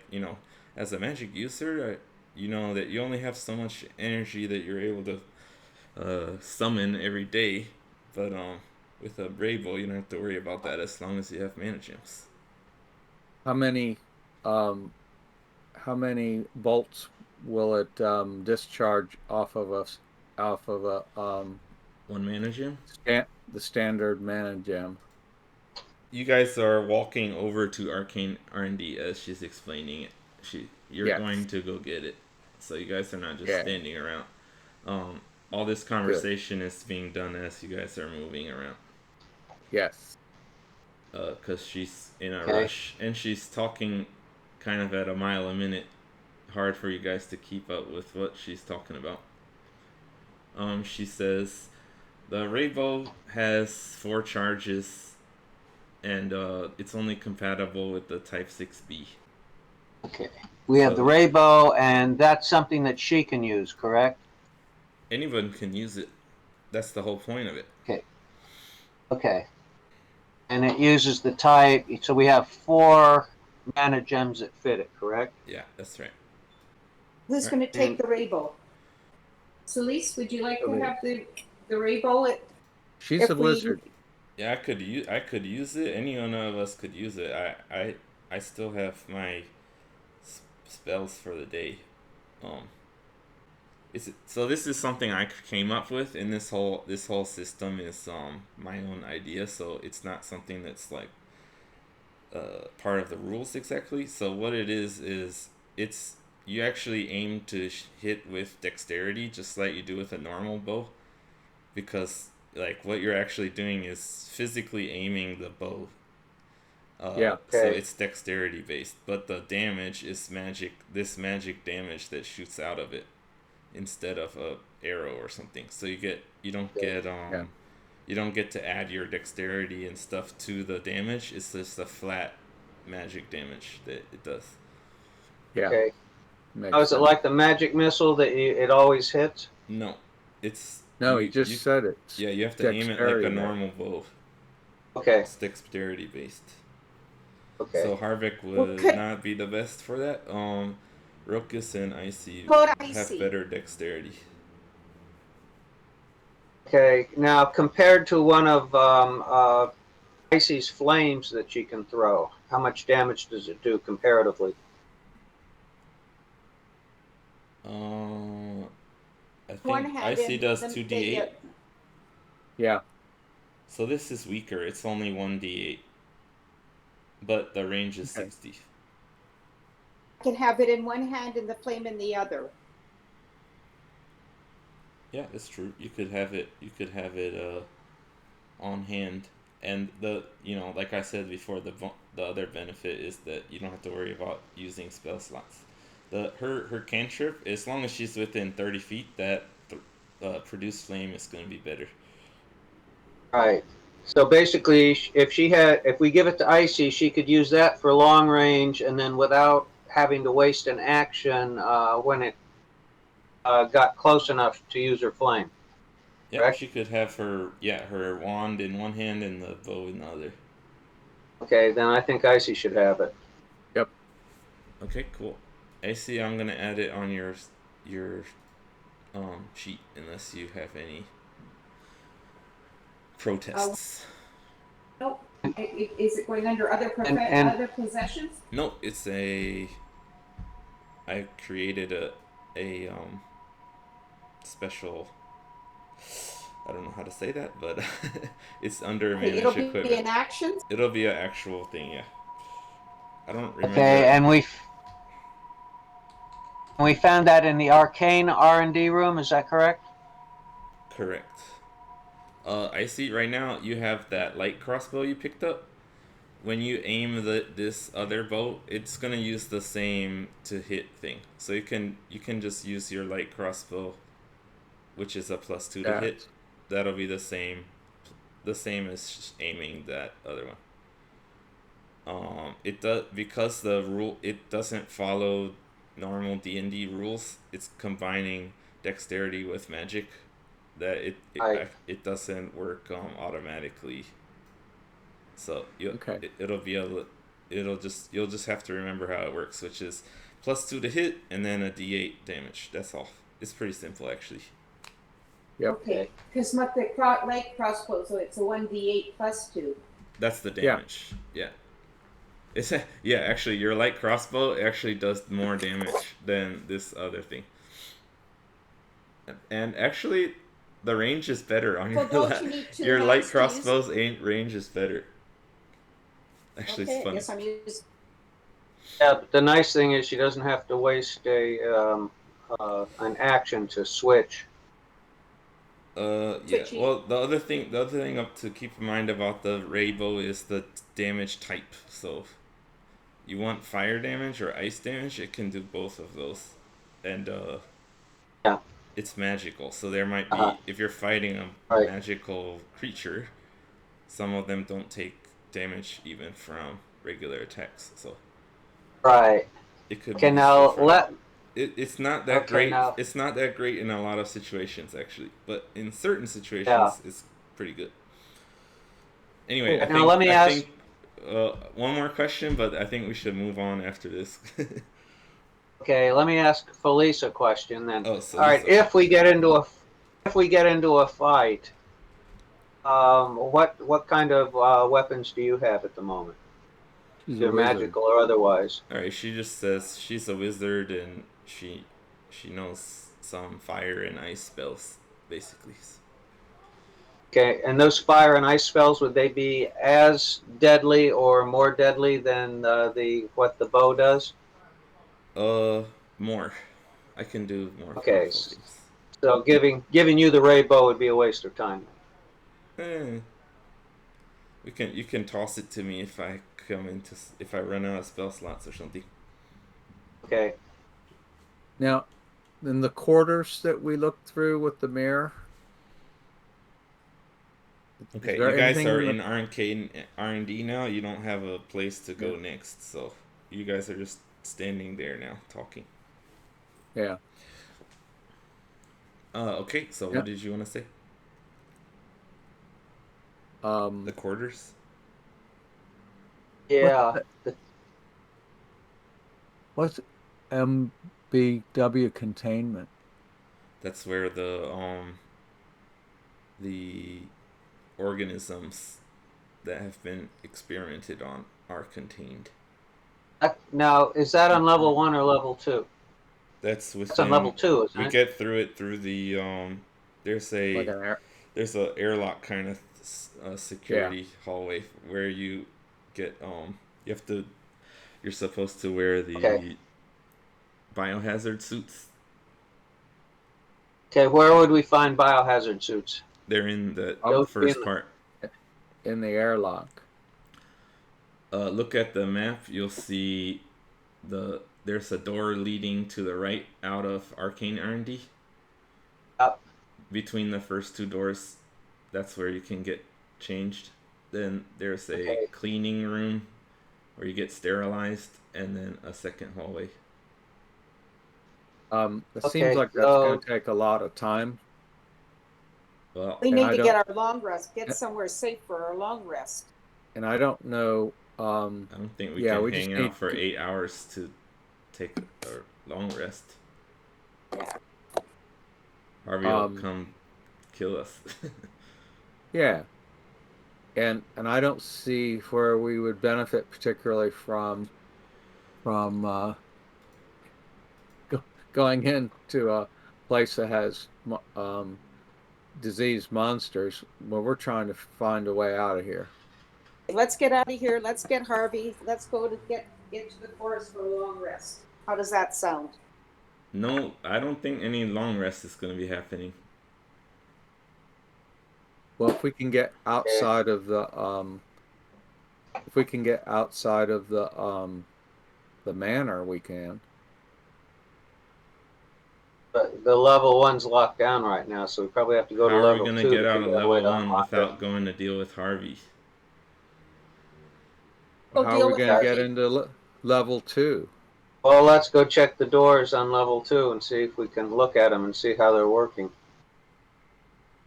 Speaker 1: as a magic user, you know that you only have so much energy that you're able to summon every day. But, with a rainbow, you don't have to worry about that as long as you have mana gems.
Speaker 3: How many bolts will it discharge off of a
Speaker 1: one mana gem?
Speaker 3: The standard mana gem.
Speaker 1: You guys are walking over to Arcane R&D as she's explaining it. You're
Speaker 3: Yes.
Speaker 1: going to go get it. So you guys are not just
Speaker 3: Yeah.
Speaker 1: standing around. All this conversation is being done as you guys are moving around.
Speaker 3: Yes.
Speaker 1: Because she's in a
Speaker 4: Okay.
Speaker 1: rush and she's talking kind of at a mile a minute. Hard for you guys to keep up with what she's talking about. She says the Rainbow has 4 charges, and it's only compatible with the Type 6B.
Speaker 4: Okay. We have
Speaker 1: So-
Speaker 4: the Rainbow, and that's something that she can use, correct?
Speaker 1: Anyone can use it. That's the whole point of it.
Speaker 4: Okay. And it uses the type, so we have 4 mana gems that fit it, correct?
Speaker 1: Yeah, that's right.
Speaker 2: Who's going to take the rainbow? Celes, would you like to have the rainbow?
Speaker 3: She's a wizard.
Speaker 1: Yeah, I could use it. Any one of us could use it. I still have my spells for the day. So this is something I came up with, and this whole system is my own idea. So it's not something that's like part of the rules exactly. So what it is it's you actually aim to hit with dexterity, just like you do with a normal bow, because like what you're actually doing is physically aiming the bow.
Speaker 3: Yeah.
Speaker 1: So
Speaker 4: Okay.
Speaker 1: it's dexterity based, but the damage is magic. This magic damage that shoots out of it, instead of a arrow or something. So you don't get to add your dexterity and stuff to the damage. It's just a flat magic damage that it does.
Speaker 3: Yeah.
Speaker 4: Okay.
Speaker 3: Makes
Speaker 4: How is it
Speaker 3: sense.
Speaker 4: like the magic missile that it always hits?
Speaker 1: No, it's
Speaker 3: No, he just said it.
Speaker 1: Yeah, you have to aim it like a
Speaker 3: Dexterity,
Speaker 1: normal bow.
Speaker 4: Okay.
Speaker 1: It's dexterity based.
Speaker 4: Okay.
Speaker 1: So Harvick would
Speaker 2: Okay.
Speaker 1: not be the best for that. Rokus and Icy
Speaker 2: Code
Speaker 1: have
Speaker 2: Icy.
Speaker 1: better dexterity.
Speaker 4: Okay. Now, compared to one of Icy's flames that she can throw, how much damage does it do comparatively?
Speaker 1: I
Speaker 2: One
Speaker 1: think
Speaker 2: hand
Speaker 1: Icy
Speaker 2: in
Speaker 1: does
Speaker 2: the-
Speaker 1: 2d8.
Speaker 3: Yeah.
Speaker 1: So this is weaker. It's only 1d8. But the range is
Speaker 3: Okay.
Speaker 1: 60.
Speaker 2: I can have it in one hand and the flame in the other.
Speaker 1: Yeah, it's true. You could have it on hand, and like I said before, the other benefit is that you don't have to worry about using spell slots. Her cantrip, as long as she's within 30 feet, that produce flame is going to be better.
Speaker 4: Right. So basically, if we give it to Icy, she could use that for long range, and then without having to waste an action when it got close enough to use her flame.
Speaker 1: Yeah,
Speaker 4: Correct?
Speaker 1: she could have her wand in one hand and the bow in the other.
Speaker 4: Okay, then I think Icy should have it.
Speaker 3: Yep.
Speaker 1: Okay, cool. AC, I'm gonna add it on your sheet unless you have any protests.
Speaker 2: Nope. Is it going under other
Speaker 4: And-
Speaker 2: other possessions?
Speaker 1: No, it's I created a special. I don't know how to say that, but it's under
Speaker 2: Okay,
Speaker 1: manage
Speaker 2: it'll be
Speaker 1: equipment.
Speaker 2: an action.
Speaker 1: It'll be an actual thing, yeah. I don't remember.
Speaker 4: Okay, and we found that in the arcane R&D room. Is that correct?
Speaker 1: Correct. I see right now you have that light crossbow you picked up. When you aim this other bow, it's gonna use the same to hit thing. So you can just use your light crossbow, which is a +2 to hit. That'll be the same as aiming that other one. It does, because it doesn't follow normal D&D rules. It's combining dexterity with magic. That it doesn't work automatically. So you'll just have to remember how it works, which is +2 to hit and then a D8 damage. That's all. It's pretty simple actually.
Speaker 3: Yep.
Speaker 2: Okay, because with the light crossbow, so it's a 1d8 +2.
Speaker 1: That's the damage. Yeah. It's actually your light crossbow actually does more damage than this other thing. And actually, the range is better on
Speaker 2: So don't you need two
Speaker 1: your light
Speaker 2: hands to use-
Speaker 1: crossbow's range is better. Actually,
Speaker 2: Okay,
Speaker 1: it's funny.
Speaker 2: yes, I'm using.
Speaker 4: Yeah, but the nice thing is she doesn't have to waste an action to switch.
Speaker 1: Yeah.
Speaker 2: Switchy.
Speaker 1: Well, the other thing up to keep in mind about the rainbow is the damage type. So, you want fire damage or ice damage? It can do both of those, and
Speaker 4: Yeah.
Speaker 1: it's magical. So there might
Speaker 4: Uh-huh.
Speaker 1: be, if you're fighting a
Speaker 4: Right.
Speaker 1: magical creature, some of them don't take damage even from regular attacks. So
Speaker 4: Right.
Speaker 1: it could be
Speaker 4: Okay.
Speaker 1: useful
Speaker 4: Now
Speaker 1: for that. It's not that
Speaker 4: Okay.
Speaker 1: great.
Speaker 4: Now.
Speaker 1: It's not that great in a lot of situations, actually. But in certain
Speaker 4: Yeah.
Speaker 1: situations, it's pretty good. Anyway,
Speaker 3: Cool.
Speaker 4: Now let me ask.
Speaker 1: one more question, but I think we should move on after this.
Speaker 4: Okay, let me ask Felice a question then.
Speaker 1: Oh, so
Speaker 4: All right,
Speaker 1: Lisa.
Speaker 4: if we get into a fight, what kind of weapons do you have at the moment?
Speaker 3: She's a
Speaker 4: Either
Speaker 3: wizard.
Speaker 4: magical or otherwise.
Speaker 1: All right, she just says she's a wizard and she knows some fire and ice spells, basically.
Speaker 4: Okay, and those fire and ice spells, would they be as deadly or more deadly than what the bow does?
Speaker 1: More. I can do more
Speaker 4: Okay,
Speaker 1: powerful things.
Speaker 4: so giving you the ray bow would be a waste of time.
Speaker 1: Eh, you can toss it to me if I run out of spell slots or something.
Speaker 4: Okay.
Speaker 3: Now, in the quarters that we looked through with the mirror.
Speaker 1: Okay, you guys are in R&D now. You don't have a place to go next, so you guys are just standing there now talking.
Speaker 3: Yeah.
Speaker 1: Okay, so what did you want to say? The quarters?
Speaker 4: Yeah.
Speaker 3: What's MBW containment?
Speaker 1: That's where the organisms that have been experimented on are contained.
Speaker 4: Now, is that on level 1 or level 2?
Speaker 1: That's within.
Speaker 4: That's on level 2, isn't
Speaker 1: we
Speaker 4: it?
Speaker 1: get through it through the There's
Speaker 3: Like an
Speaker 1: there's a airlock kind of security hallway where you get you have to you're supposed to wear the biohazard suits.
Speaker 4: Okay, where would we find biohazard suits?
Speaker 1: They're in the
Speaker 3: Those
Speaker 1: first part.
Speaker 3: in the airlock.
Speaker 1: Look at the map. You'll see there's a door leading to the right out of Arcane R&D.
Speaker 4: Yep.
Speaker 1: Between the first two doors, that's where you can get changed. Then there's a cleaning room where you get sterilized, and then a second hallway.
Speaker 3: It seems like that's going to take a lot of time.
Speaker 1: Well,
Speaker 2: We need to get our long rest, get somewhere safe for our long rest.
Speaker 3: And I don't know.
Speaker 1: I don't think we can hang out for 8 hours to take a long rest.
Speaker 2: Yeah.
Speaker 1: Harvey will come kill us.
Speaker 3: Yeah. And I don't see where we would benefit particularly from going into a place that has diseased monsters when we're trying to find a way out of here.
Speaker 2: Let's get out of here. Let's get Harvey. Let's go to get into the forest for a long rest. How does that sound?
Speaker 1: No, I don't think any long rest is going to be happening.
Speaker 3: Well, if we can get outside of the manor, we can.
Speaker 4: But the level 1's locked down right now, so we probably have to go to level 2.
Speaker 1: How are we going to get out of level 1 without going to deal with Harvey?
Speaker 3: How are we going to get into level 2?
Speaker 4: Well, let's go check the doors on level 2 and see if we can look at them and see how they're working.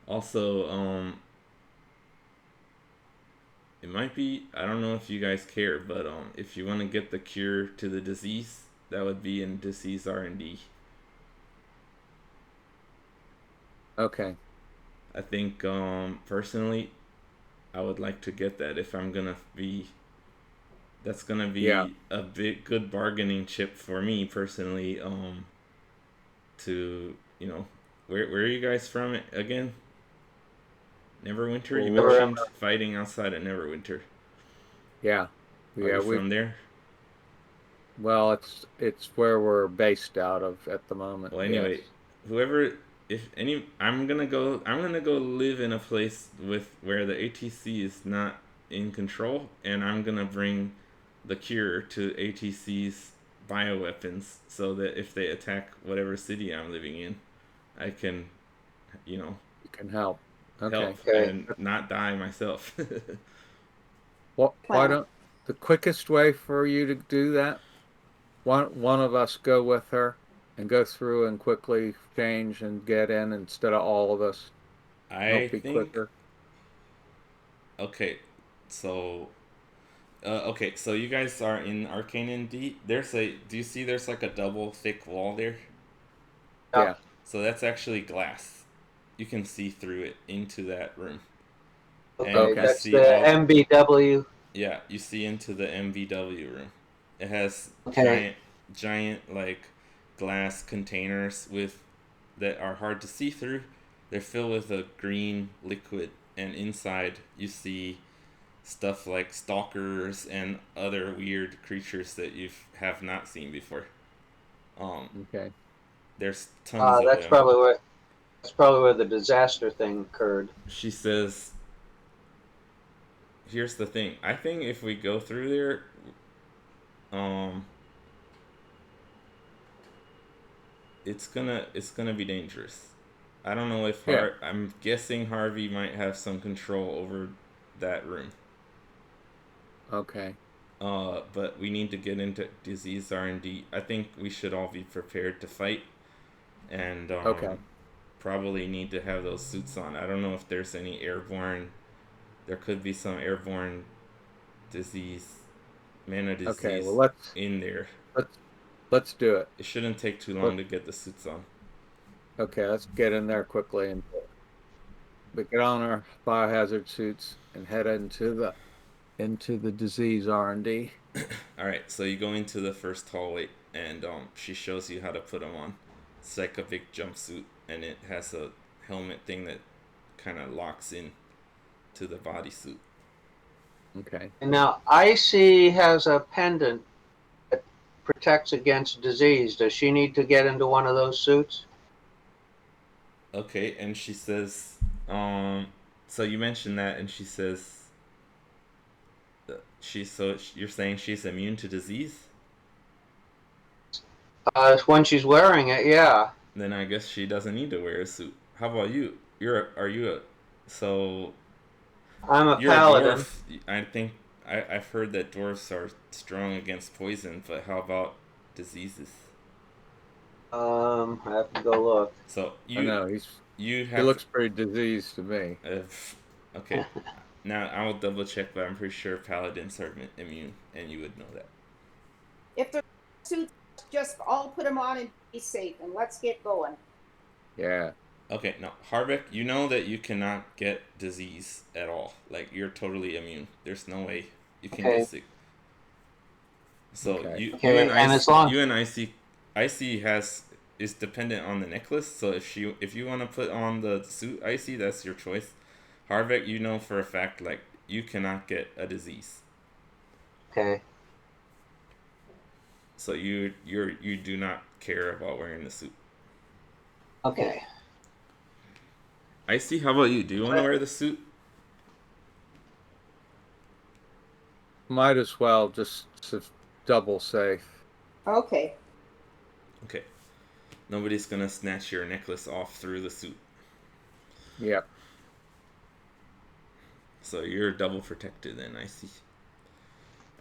Speaker 1: Also, it might be, I don't know if you guys care, but if you want to get the cure to the disease, that would be in disease R&D.
Speaker 3: Okay.
Speaker 1: I think personally, I would like to get that if I'm gonna be. That's gonna be a big good bargaining chip for me personally. To where are you guys from again? Neverwinter. You mentioned fighting outside of Neverwinter.
Speaker 3: Yeah.
Speaker 1: Are you from there?
Speaker 3: Well, it's where we're based out of at the moment.
Speaker 1: Well,
Speaker 3: Yes.
Speaker 1: anyway, whoever, if any, I'm gonna go. I'm gonna go live in a place with where the ATC is not in control, and I'm gonna bring the cure to ATC's bioweapons, so that if they attack whatever city I'm living in, I can, you know,
Speaker 3: You can help. Okay.
Speaker 1: help
Speaker 4: Okay.
Speaker 1: and not die myself.
Speaker 3: Well, why
Speaker 2: Plan.
Speaker 3: don't the quickest way for you to do that? One of us go with her and go through and quickly change and get in instead of all of us. Help
Speaker 1: I
Speaker 3: be
Speaker 1: think.
Speaker 3: quicker.
Speaker 1: Okay, so okay, so you guys are in Arcane and D. Do you see there's like a double thick wall there?
Speaker 4: Yeah.
Speaker 3: Yeah.
Speaker 1: So that's actually glass. You can see through it into that room. And
Speaker 4: Okay,
Speaker 1: you
Speaker 3: Okay.
Speaker 4: that's
Speaker 1: see
Speaker 4: the
Speaker 1: all,
Speaker 4: MBW.
Speaker 1: yeah, you see into the MVW room. It has
Speaker 4: Okay.
Speaker 1: giant like glass containers with that are hard to see through. They're filled with a green liquid, and inside you see stuff like stalkers and other weird creatures that you have not seen before. Um,
Speaker 3: Okay.
Speaker 1: there's tons of
Speaker 4: That's
Speaker 1: them.
Speaker 4: probably where the disaster thing occurred.
Speaker 1: She says, "Here's the thing. I think if we go through there, um, it's gonna be dangerous. I don't know if
Speaker 3: Yeah.
Speaker 1: I'm guessing Harvey might have some control over that room.
Speaker 3: Okay.
Speaker 1: But we need to get into disease R&D. I think we should all be prepared to fight, and
Speaker 3: Okay.
Speaker 1: probably need to have those suits on. I don't know if there's any airborne. There could be some airborne disease, mana
Speaker 3: Okay. Well,
Speaker 1: disease in there.
Speaker 3: let's let's do it.
Speaker 1: It shouldn't take too
Speaker 3: Let,
Speaker 1: long to get the suits on.
Speaker 3: okay. Let's get in there quickly and we get on our biohazard suits and head into the disease R&D.
Speaker 1: All right, so you go into the first hallway, and she shows you how to put them on. It's like a big jumpsuit, and it has a helmet thing that kind of locks in to the bodysuit.
Speaker 3: Okay.
Speaker 4: And now Icy has a pendant that protects against disease. Does she need to get into one of those suits?
Speaker 1: Okay, and she says, so you mentioned that, and she says, you're saying she's immune to disease?
Speaker 4: When she's wearing it, yeah.
Speaker 1: Then I guess she doesn't need to wear a suit. How about you? Are you a, so
Speaker 4: I'm a
Speaker 1: you're a
Speaker 4: paladin.
Speaker 1: dwarf. I think I've heard that dwarves are strong against poison, but how about diseases?
Speaker 4: I have to go look.
Speaker 1: So
Speaker 3: I know
Speaker 1: you
Speaker 3: he
Speaker 1: have
Speaker 3: looks pretty diseased to me.
Speaker 1: okay. Now I'll double check, but I'm pretty sure paladins are immune, and you would know that.
Speaker 2: If they're suits, just all put them on and be safe, and let's get going.
Speaker 3: Yeah.
Speaker 1: Okay, no, Harvick, you know that you cannot get disease at all. Like you're totally immune. There's no way you can
Speaker 4: Okay.
Speaker 1: get sick. So
Speaker 3: Okay.
Speaker 1: you
Speaker 4: Okay,
Speaker 1: and
Speaker 4: and
Speaker 1: I
Speaker 4: as long
Speaker 1: you and IC is dependent on the necklace. So if you want to put on the suit IC, that's your choice. Harvick, you know for a fact like you cannot get a disease.
Speaker 4: okay.
Speaker 1: So you do not care about wearing the suit.
Speaker 4: Okay.
Speaker 1: IC, how about you? Do you want to wear the suit?
Speaker 3: Might as well just to double safe.
Speaker 2: Okay.
Speaker 1: Okay. Nobody's gonna snatch your necklace off through the suit.
Speaker 3: Yep.
Speaker 1: So you're double protected then, I see.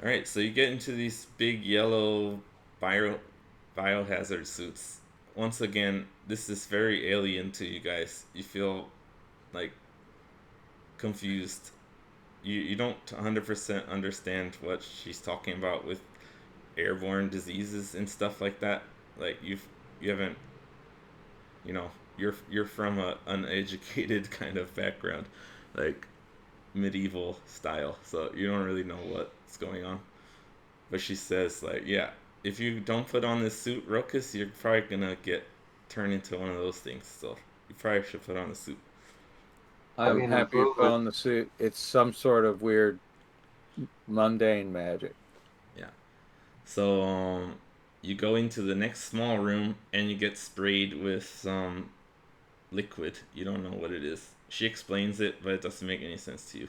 Speaker 1: Alright, so you get into these big yellow biohazard suits. Once again, this is very alien to you guys. You feel like confused. You don't 100% understand what she's talking about with airborne diseases and stuff like that. Like you haven't, you know, you're from a uneducated kind of background, like medieval style, so you don't really know what's going on. But she says like, yeah, if you don't put on this suit, Rokus, you're probably gonna get turned into one of those things. So you probably should put on the suit.
Speaker 3: I'm
Speaker 4: An
Speaker 3: happy to put
Speaker 4: improvement.
Speaker 3: on the suit. It's some sort of weird mundane magic.
Speaker 1: Yeah. So you go into the next small room and you get sprayed with some liquid. You don't know what it is. She explains it, but it doesn't make any sense to you.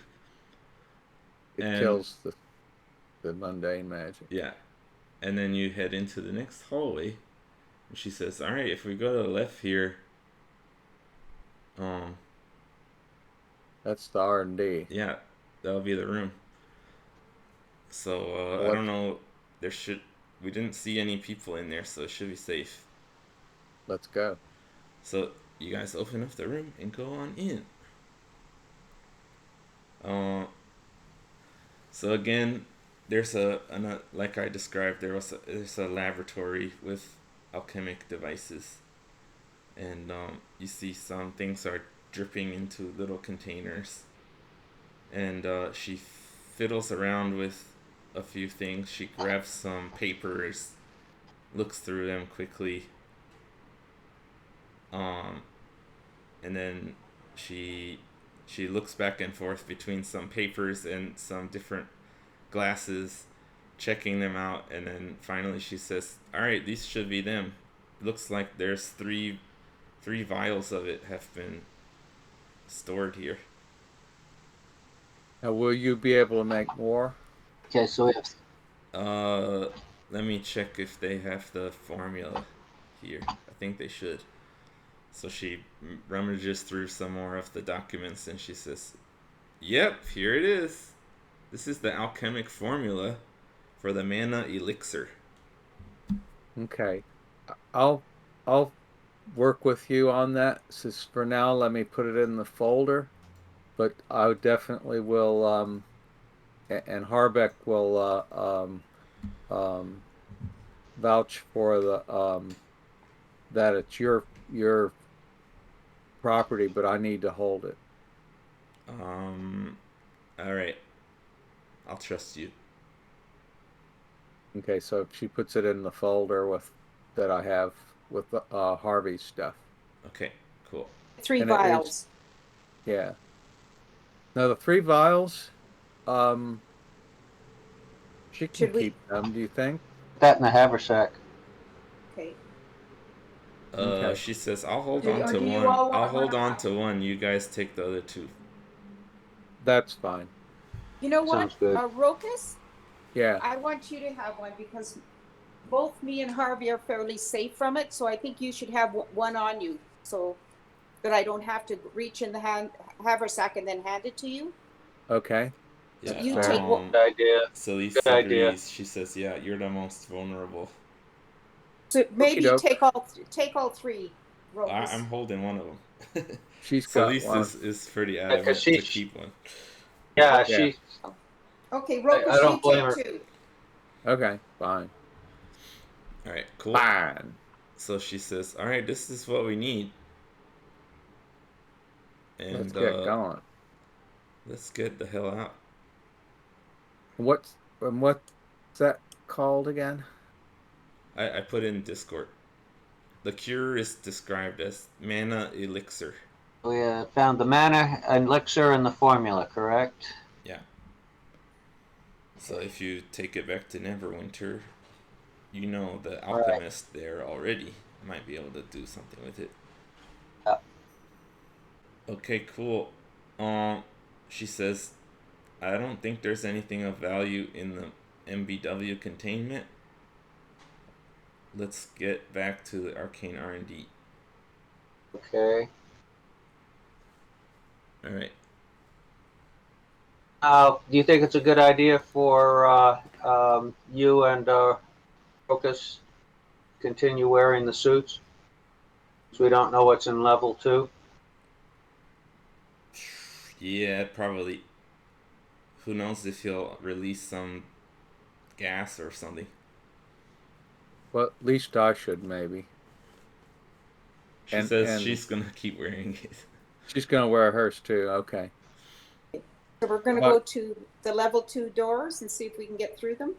Speaker 3: It
Speaker 1: And
Speaker 3: kills the mundane magic.
Speaker 1: yeah, and then you head into the next hallway. And she says, "All right, if we go to the left here, um,
Speaker 3: That's the R&D.
Speaker 1: yeah, that'll be the room." So I
Speaker 3: What?
Speaker 1: don't know. We didn't see any people in there, so it should be safe.
Speaker 3: Let's go.
Speaker 1: So you guys open up the room and go on in. So again, there's like I described, there's a laboratory with alchemic devices, and you see some things are dripping into little containers, and she fiddles around with a few things. She grabs some papers, looks through them quickly, and then she looks back and forth between some papers and some different glasses, checking them out, and then finally she says, "All right, these should be them. Looks like there's three vials of it have been stored here."
Speaker 3: Now, will you be able to make more?
Speaker 4: Okay, so we have
Speaker 1: Let me check if they have the formula here. I think they should. So she rummages through some more of the documents and she says, "Yep, here it is. This is the alchemic formula for the mana elixir."
Speaker 3: Okay. I'll work with you on that. Since for now, let me put it in the folder. But I definitely will, and Harvec will vouch for that it's your property, but I need to hold it.
Speaker 1: All right. I'll trust you.
Speaker 3: Okay, so she puts it in the folder that I have with Harvey's stuff.
Speaker 1: Okay, cool.
Speaker 2: 3
Speaker 3: And it
Speaker 2: vials.
Speaker 3: Yeah. Now the 3 vials, she can
Speaker 2: Should we-
Speaker 3: keep them. Do you think?
Speaker 4: that in the haversack.
Speaker 2: Okay.
Speaker 3: Okay.
Speaker 1: She says, "I'll hold
Speaker 2: Do-
Speaker 1: on
Speaker 2: or
Speaker 1: to
Speaker 2: do you
Speaker 1: one.
Speaker 2: all want
Speaker 1: I'll hold
Speaker 2: one?
Speaker 1: on to one. You guys take the other 2."
Speaker 3: That's fine.
Speaker 2: You know what,
Speaker 4: Sounds good.
Speaker 2: Rokas?
Speaker 3: Yeah.
Speaker 2: I want you to have one because both me and Harvey are fairly safe from it. So I think you should have one on you, so that I don't have to reach in the haversack and then hand it to you.
Speaker 3: Okay.
Speaker 1: Yeah.
Speaker 2: You take one.
Speaker 4: Good idea.
Speaker 1: Celes
Speaker 4: Good idea.
Speaker 1: agrees. She says, "Yeah, you're the most vulnerable."
Speaker 2: So maybe
Speaker 3: Okey-doke.
Speaker 2: take all 3, Rokas.
Speaker 1: I'm holding one of them.
Speaker 3: She's got
Speaker 1: Celes
Speaker 3: one.
Speaker 1: is pretty
Speaker 4: 'cause
Speaker 1: adamant to
Speaker 4: she's-
Speaker 1: keep one.
Speaker 4: Yeah,
Speaker 3: Yeah.
Speaker 4: she.
Speaker 2: Okay, Rokas,
Speaker 4: I don't
Speaker 2: you
Speaker 4: blame
Speaker 2: take
Speaker 4: her.
Speaker 2: 2.
Speaker 3: Okay, fine.
Speaker 1: All right, cool.
Speaker 3: Fine.
Speaker 1: So she says, "All right, this is what we need." And
Speaker 3: Let's get going.
Speaker 1: let's get the hell out.
Speaker 3: What's that called again?
Speaker 1: I put in Discord. The cure is described as mana elixir.
Speaker 4: We found the mana elixir in the formula, correct?
Speaker 1: Yeah. So if you take it back to Neverwinter, you know the alchemist there already might be able to do something with it.
Speaker 4: Yeah.
Speaker 1: Okay, cool. She says, "I don't think there's anything of value in the MBW containment. Let's get back to the arcane R&D."
Speaker 4: Okay.
Speaker 1: All right.
Speaker 4: Do you think it's a good idea for you and Focus continue wearing the suits? So we don't know what's in level 2.
Speaker 1: Yeah, probably. Who knows if he'll release some gas or something.
Speaker 3: Well, at least I should maybe.
Speaker 1: She says she's gonna keep wearing it.
Speaker 3: She's gonna wear hers too. Okay.
Speaker 2: So we're going to go to the level 2 doors and see if we can get through them.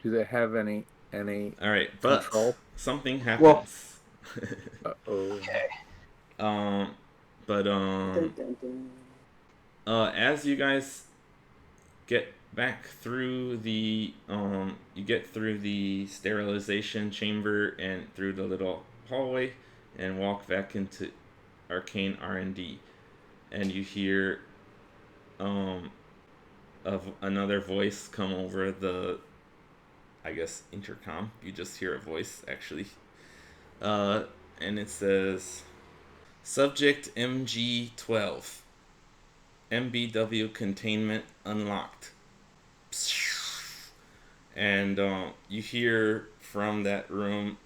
Speaker 3: Do they have any
Speaker 1: All right, but
Speaker 3: control?
Speaker 1: something happens.
Speaker 3: Uh-oh.
Speaker 4: Okay.
Speaker 1: But
Speaker 2: Dun, dun, dun.
Speaker 1: as you guys get back through the you get through the sterilization chamber and through the little hallway and walk back into arcane R&D, and you hear of another voice come over the, I guess, intercom. You just hear a voice actually, and it says, "Subject MG12, MBW containment unlocked." And you hear from that room,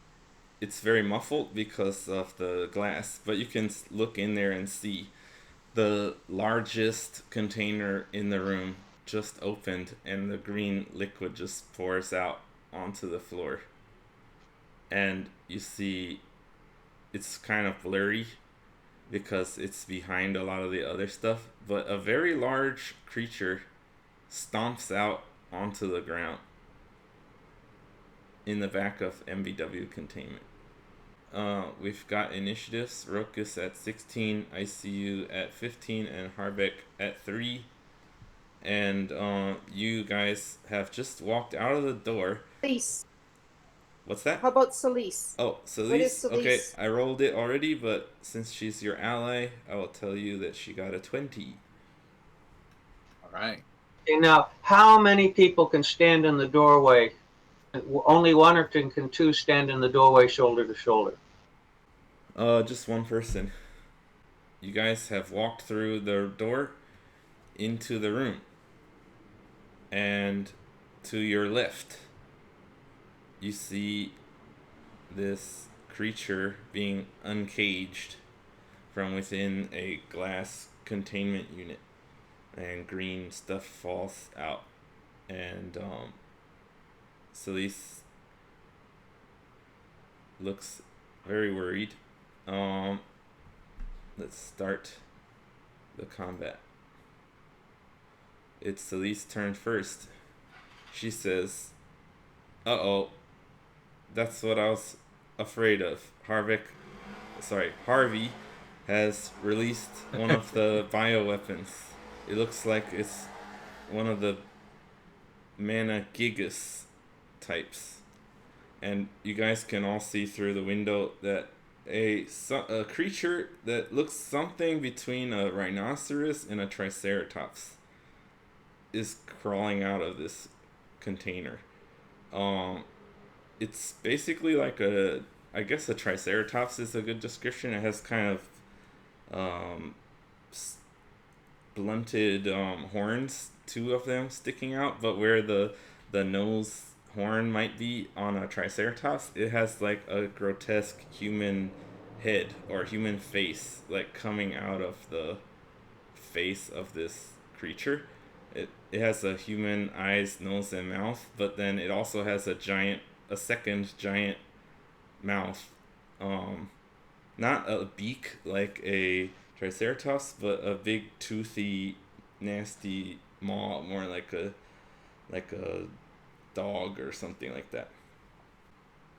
Speaker 1: it's very muffled because of the glass, but you can look in there and see the largest container in the room just opened, and the green liquid just pours out onto the floor. And you see it's kind of blurry because it's behind a lot of the other stuff, but a very large creature stomps out onto the ground in the back of MBW containment. We've got initiatives: Rokus at 16, ICU at 15, and Harvec at 3. And you guys have just walked out of the door.
Speaker 2: Celes.
Speaker 1: What's that?
Speaker 2: How about Celes?
Speaker 1: Oh, Celes?
Speaker 2: What is Celes?
Speaker 1: Okay, I rolled it already, but since she's your ally, I will tell you that she got a 20.
Speaker 3: All right.
Speaker 4: Okay, now, how many people can stand in the doorway? Only one, or can two stand in the doorway shoulder to shoulder?
Speaker 1: Just one person. You guys have walked through the door into the room. And to your left, you see this creature being uncaged from within a glass containment unit. And green stuff falls out. And Celes looks very worried. Let's start the combat. It's Celes' turn first. She says, "Uh-oh, that's what I was afraid of. Harvey has released one of the bioweapons. It looks like it's one of the mana Gigas types." And you guys can all see through the window that a creature that looks something between a rhinoceros and a triceratops is crawling out of this container. It's basically like I guess a triceratops is a good description. It has kind of blunted horns, 2 of them sticking out, but where the nose horn might be on a triceratops, it has like a grotesque human head or human face like coming out of the face of this creature. It has a human eyes, nose, and mouth, but then it also has a second giant mouth. Not a beak like a triceratops, but a big toothy, nasty maw, more like a dog or something like that.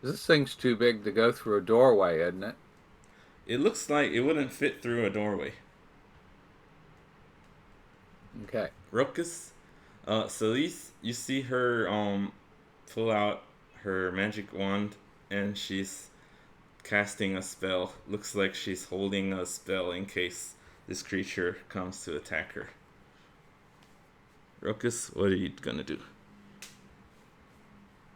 Speaker 3: This thing's too big to go through a doorway, isn't it?
Speaker 1: It looks like it wouldn't fit through a doorway.
Speaker 3: Okay.
Speaker 1: Rokus, Celes, you see her pull out her magic wand, and she's casting a spell. Looks like she's holding a spell in case this creature comes to attack her. Rokus, what are you gonna do?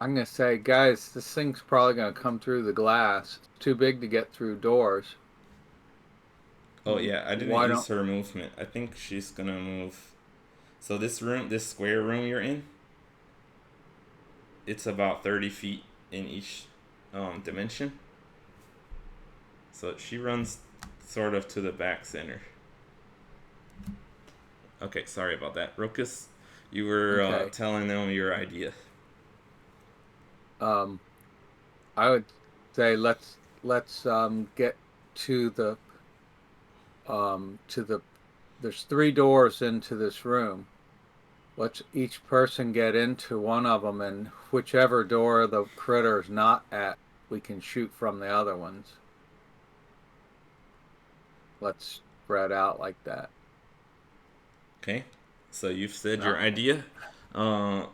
Speaker 3: I'm going to say, guys, this thing's probably going to come through the glass. It's too big to get through doors.
Speaker 1: Oh yeah, I didn't use her movement. I think she's gonna move. So this square room you're in, it's about 30 feet in each dimension. So she runs sort of to the back center. Okay, sorry about that. Rokus, you were telling them your idea.
Speaker 3: I would say let's get to the there's 3 doors into this room. Let's each person get into one of them, and whichever door the critter's not at, we can shoot from the other ones. Let's spread out like that.
Speaker 1: Okay, so you've said your idea. Uh,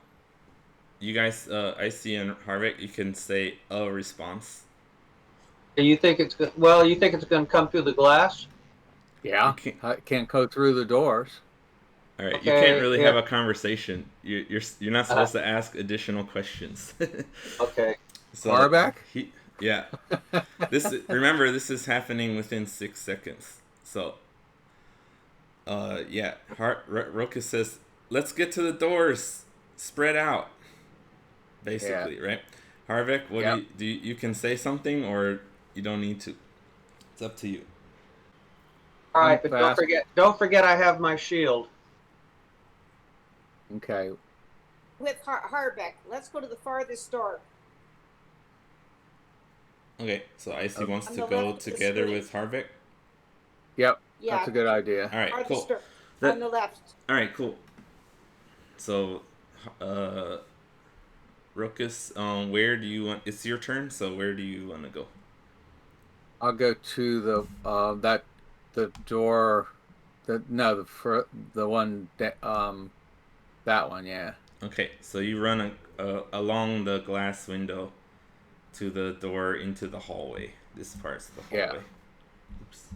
Speaker 1: you guys, Icy and Harvick, you can say a response.
Speaker 4: You think it's good? Well, you think it's going to come through the glass?
Speaker 3: Yeah, I can't go through the doors.
Speaker 1: All right, you can't
Speaker 4: Okay.
Speaker 1: really have
Speaker 4: Yeah.
Speaker 1: a conversation. You're not supposed to ask additional questions.
Speaker 4: Okay.
Speaker 1: So
Speaker 3: Harback?
Speaker 1: yeah. Remember, this is happening within 6 seconds. So yeah, Rokus says, "Let's get to the doors. Spread out." Basically,
Speaker 3: Yeah.
Speaker 1: right? Harvick, what
Speaker 3: Yep.
Speaker 1: do you can say something or you don't need to? It's up to you.
Speaker 4: All right,
Speaker 3: I'm
Speaker 4: but
Speaker 3: fast.
Speaker 4: don't forget I have my shield.
Speaker 3: Okay.
Speaker 2: With Harbeck, let's go to the farthest door.
Speaker 1: Okay, so Icy wants
Speaker 2: On
Speaker 1: to
Speaker 2: the
Speaker 1: go
Speaker 2: left of the
Speaker 1: together
Speaker 2: screen.
Speaker 1: with Harvick.
Speaker 3: Yep.
Speaker 2: Yeah.
Speaker 3: That's a good idea.
Speaker 1: All right,
Speaker 2: Farthest
Speaker 1: cool.
Speaker 2: door. On the left.
Speaker 1: All right, cool. So, Rokus, where do you want? It's your turn. So where do you want to go?
Speaker 3: I'll go to the door. The one that that one. Yeah.
Speaker 1: Okay, so you run along the glass window to the door into the hallway. This part's the hallway.
Speaker 3: Yeah.
Speaker 1: Oops.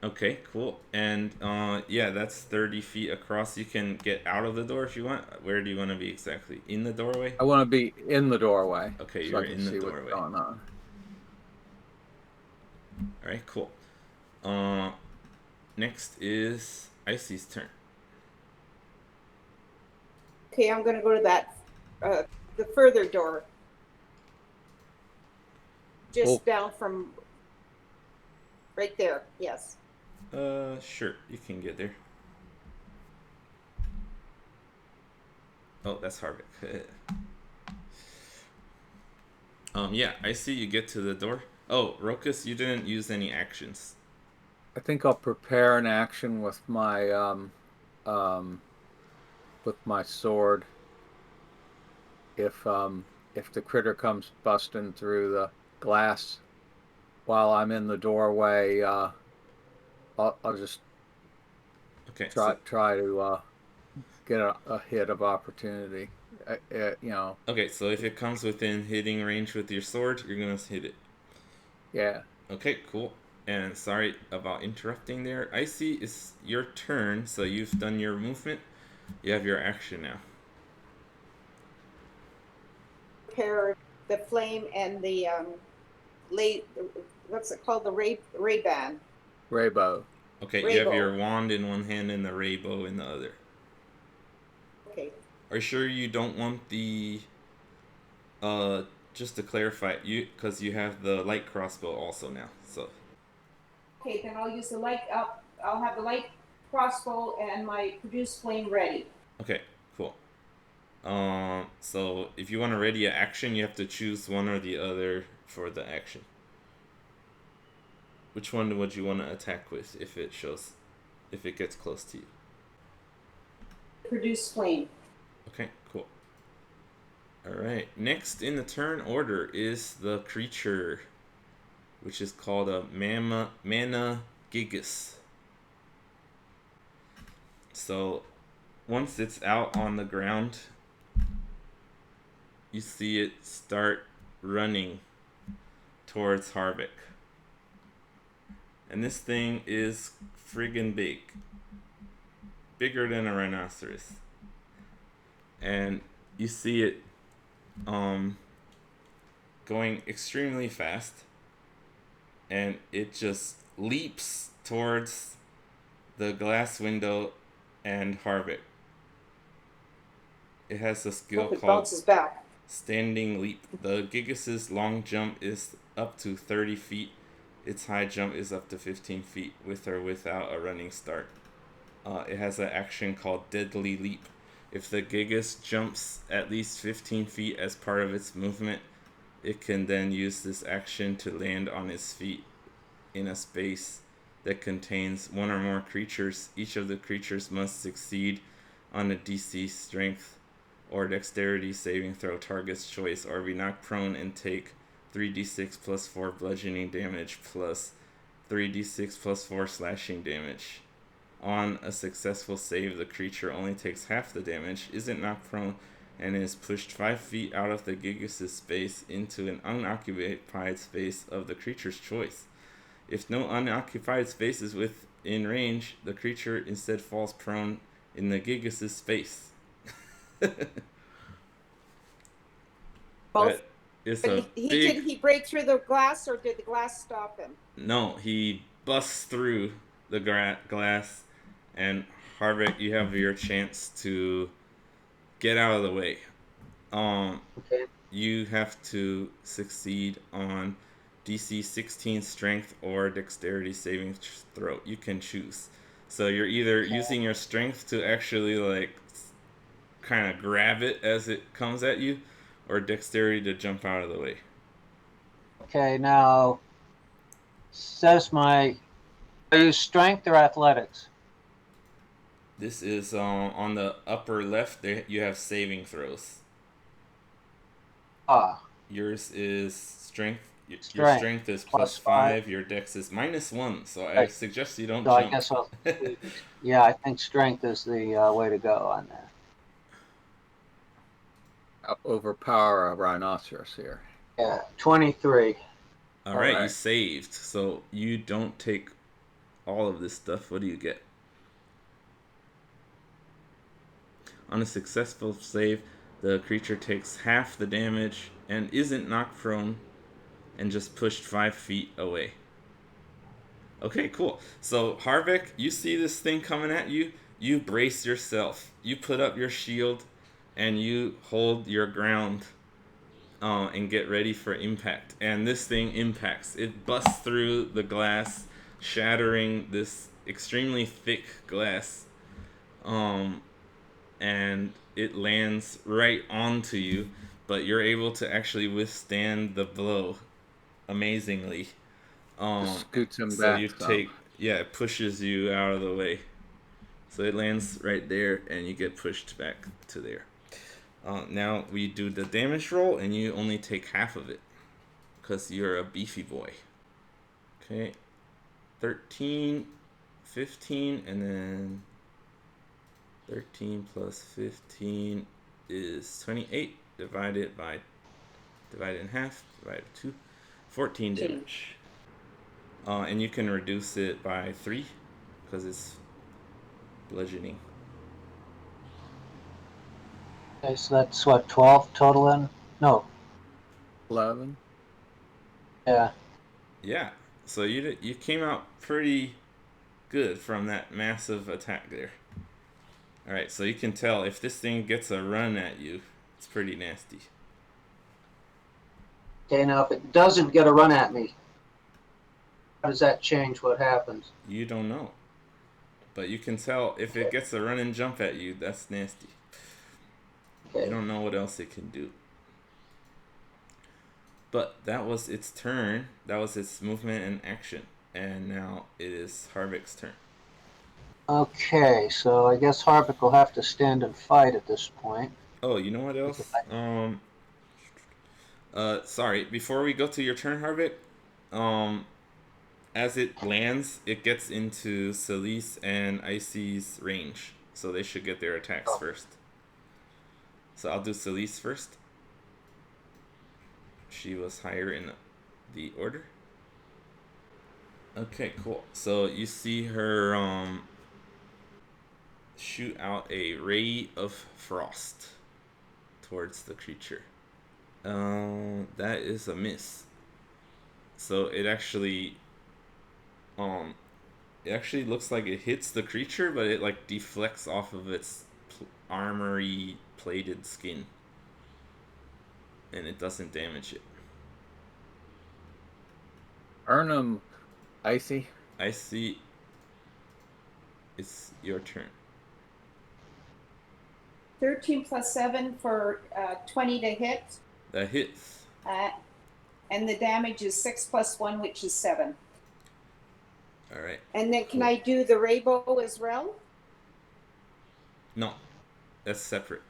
Speaker 1: Okay, cool. And yeah, that's 30 feet across. You can get out of the door if you want. Where do you want to be exactly? In the doorway?
Speaker 3: I want to be in the doorway.
Speaker 1: Okay,
Speaker 3: so
Speaker 1: you're
Speaker 3: I can
Speaker 1: in the
Speaker 3: see
Speaker 1: doorway.
Speaker 3: what's going on.
Speaker 1: All right, cool. Next is Icy's turn.
Speaker 2: Okay, I'm going to go to that, the further door. Just down from right there. Yes.
Speaker 1: Sure, you can get there. Oh, that's Harvick. Yeah, I see you get to the door. Oh, Rokus, you didn't use any actions.
Speaker 3: I think I'll prepare an action with my sword. If the critter comes busting through the glass while I'm in the doorway, I'll just try to get a hit of opportunity.
Speaker 1: Okay, so if it comes within hitting range with your sword, you're gonna hit it.
Speaker 3: Yeah.
Speaker 1: Okay, cool. And sorry about interrupting there. Icy, it's your turn, so you've done your movement. You have your action now.
Speaker 2: Prepare the flame and the what's it called? The Ray-Ban.
Speaker 3: Raybow.
Speaker 1: Okay,
Speaker 2: Rainbow.
Speaker 1: you have your wand in one hand and the rainbow in the other.
Speaker 2: Okay.
Speaker 1: Are you sure you don't want the just to clarify, because you have the light crossbow also now, so.
Speaker 2: Okay, then I'll use the light. I'll have the light crossbow and my produce flame ready.
Speaker 1: Okay, cool. So if you want to ready an action, you have to choose one or the other for the action. Which one would you want to attack with if it gets close to you?
Speaker 2: Produce flame.
Speaker 1: Okay, cool. Alright, next in the turn order is the creature, which is called a Mana Gigas. So, once it's out on the ground, you see it start running towards Harvick. And this thing is friggin' big. Bigger than a rhinoceros. And you see it going extremely fast, and it just leaps towards the glass window and Harvick. It has a skill called Standing Leap. The Gigas' long jump is up to 30 feet. Its high jump is up to 15 feet with or without a running start. It has an action called Deadly Leap. If the Gigas jumps at least 15 feet as part of its movement, it can then use this action to land on its feet in a space that contains one or more creatures. Each of the creatures must succeed on a DC strength or dexterity saving throw target's choice, or be knocked prone and take 3d6 plus 4 bludgeoning damage plus 3d6 plus 4 slashing damage. On a successful save, the creature only takes half the damage, isn't knocked prone, and is pushed 5 feet out of the Gigas' space into an unoccupied space of the creature's choice. If no unoccupied space is within range, the creature instead falls prone in the Gigas' space.
Speaker 2: Both.
Speaker 1: That is
Speaker 2: But
Speaker 1: a
Speaker 2: he
Speaker 1: big...
Speaker 2: did he break through the glass, or did the glass stop him?
Speaker 1: No, he busts through the glass, and Harvick, you have your chance to get out of the way.
Speaker 4: Okay.
Speaker 1: You have to succeed on DC 16 strength or dexterity saving throw. You can choose. So you're either using your strength to actually like kind of grab it as it comes at you, or dexterity to jump out of the way.
Speaker 4: Okay, now says I use strength or athletics?
Speaker 1: This is on the upper left. There you have saving throws.
Speaker 4: Ah,
Speaker 1: Yours is strength. Your
Speaker 4: Strength.
Speaker 1: strength is
Speaker 4: Plus
Speaker 1: +5. Your dex is -1. So I
Speaker 4: Right.
Speaker 1: suggest you don't
Speaker 4: so I
Speaker 1: jump.
Speaker 4: guess yeah, I think strength is the way to go on that.
Speaker 3: Overpower a rhinoceros here.
Speaker 4: Yeah, 23.
Speaker 1: All right, you
Speaker 3: Alright.
Speaker 1: saved. So you don't take all of this stuff. What do you get? On a successful save, the creature takes half the damage and isn't knocked prone and just pushed 5 feet away. Okay, cool. So, Harvick, you see this thing coming at you. You brace yourself. You put up your shield and you hold your ground and get ready for impact. And this thing impacts. It busts through the glass, shattering this extremely thick glass. And it lands right onto you, but you're able to actually withstand the blow amazingly.
Speaker 3: Just scoots him
Speaker 1: So
Speaker 3: back
Speaker 1: you
Speaker 3: some.
Speaker 1: take, yeah, it pushes you out of the way. So it lands right there, and you get pushed back to there. Now we do the damage roll, and you only take half of it, because you're a beefy boy. Okay, 13, 15, and then 13 plus 15 is 28. Divided in half, divided by 2. 14 damage. And you can reduce it by 3 because it's bludgeoning.
Speaker 4: Okay, so that's what, 12 total then? No.
Speaker 3: 11.
Speaker 4: Yeah.
Speaker 1: Yeah. So you came out pretty good from that massive attack there. All right, so you can tell if this thing gets a run at you, it's pretty nasty.
Speaker 4: Okay, now if it doesn't get a run at me, how does that change what happens?
Speaker 1: You don't know. But you can tell if it gets a run and jump at you, that's nasty.
Speaker 4: Okay.
Speaker 1: You don't know what else it can do. But that was its turn. That was its movement and action. And now it is Harvick's turn.
Speaker 4: Okay, so I guess Harvick will have to stand and fight at this point.
Speaker 1: Oh, you know what else? Sorry, before we go to your turn, Harvick, as it lands, it gets into Celes and Icy's range. So they should get their attacks first. So I'll do Celes first. She was higher in the order. Okay, cool. So you see her shoot out a ray of frost towards the creature. That is a miss. So it actually looks like it hits the creature, but it like deflects off of its armory plated skin, and it doesn't damage it.
Speaker 3: Earn Icy.
Speaker 1: Icy, it's your turn.
Speaker 2: 13 plus 7 for 20 to hit.
Speaker 1: That hits.
Speaker 2: And the damage is 6 plus 1, which is 7.
Speaker 1: All right.
Speaker 2: And then can I do the rainbow as well?
Speaker 1: No, that's separate.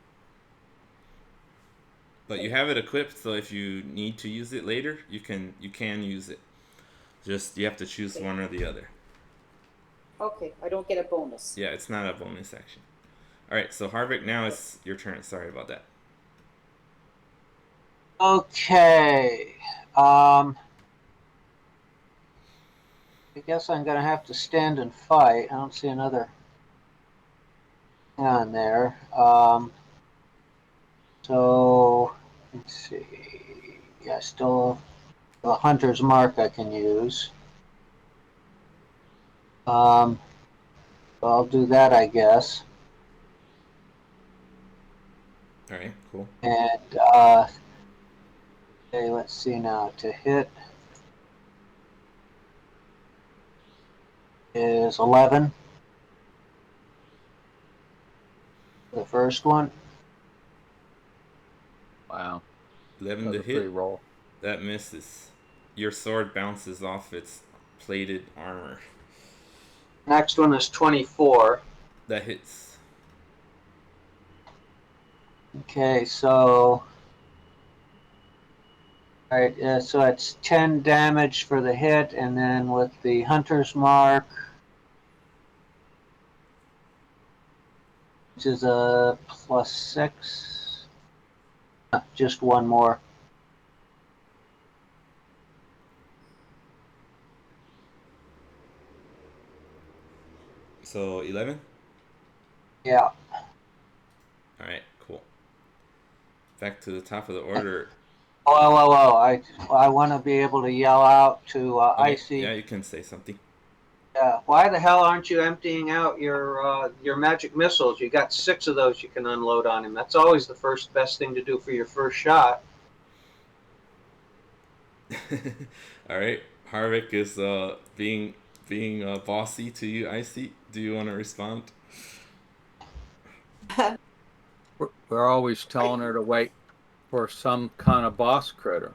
Speaker 1: But you have it equipped, so if you need to use it later, you can use it. Just you have to choose one or the other.
Speaker 2: Okay, I don't get a bonus.
Speaker 1: Yeah, it's not a bonus action. All right, so Harvick, now it's your turn. Sorry about that.
Speaker 4: Okay. I guess I'm going to have to stand and fight. I don't see another on there. So, let's see. Yeah, still a hunter's mark I can use. So I'll do that, I guess.
Speaker 1: All right, cool.
Speaker 4: And, okay, let's see now. To hit is 11. The first one.
Speaker 3: Wow.
Speaker 1: 11
Speaker 3: That
Speaker 1: to
Speaker 3: was a pretty
Speaker 1: hit.
Speaker 3: roll.
Speaker 1: That misses. Your sword bounces off its plated armor.
Speaker 4: Next one is 24.
Speaker 1: That hits.
Speaker 4: Okay, so all right, so it's 10 damage for the hit, and then with the hunter's mark, which is a +6, just one more.
Speaker 1: So 11?
Speaker 4: Yeah.
Speaker 1: All right, cool. Back to the top of the order.
Speaker 4: Oh, I want to be able to yell out to
Speaker 1: Okay,
Speaker 4: Icy.
Speaker 1: yeah, you can say something.
Speaker 4: Why the hell aren't you emptying out your magic missiles? You got 6 of those you can unload on him. That's always the first best thing to do for your first shot.
Speaker 1: All right, Harvick is being bossy to you, Icy. Do you want to respond?
Speaker 3: We're always telling her to wait for some kind of boss critter.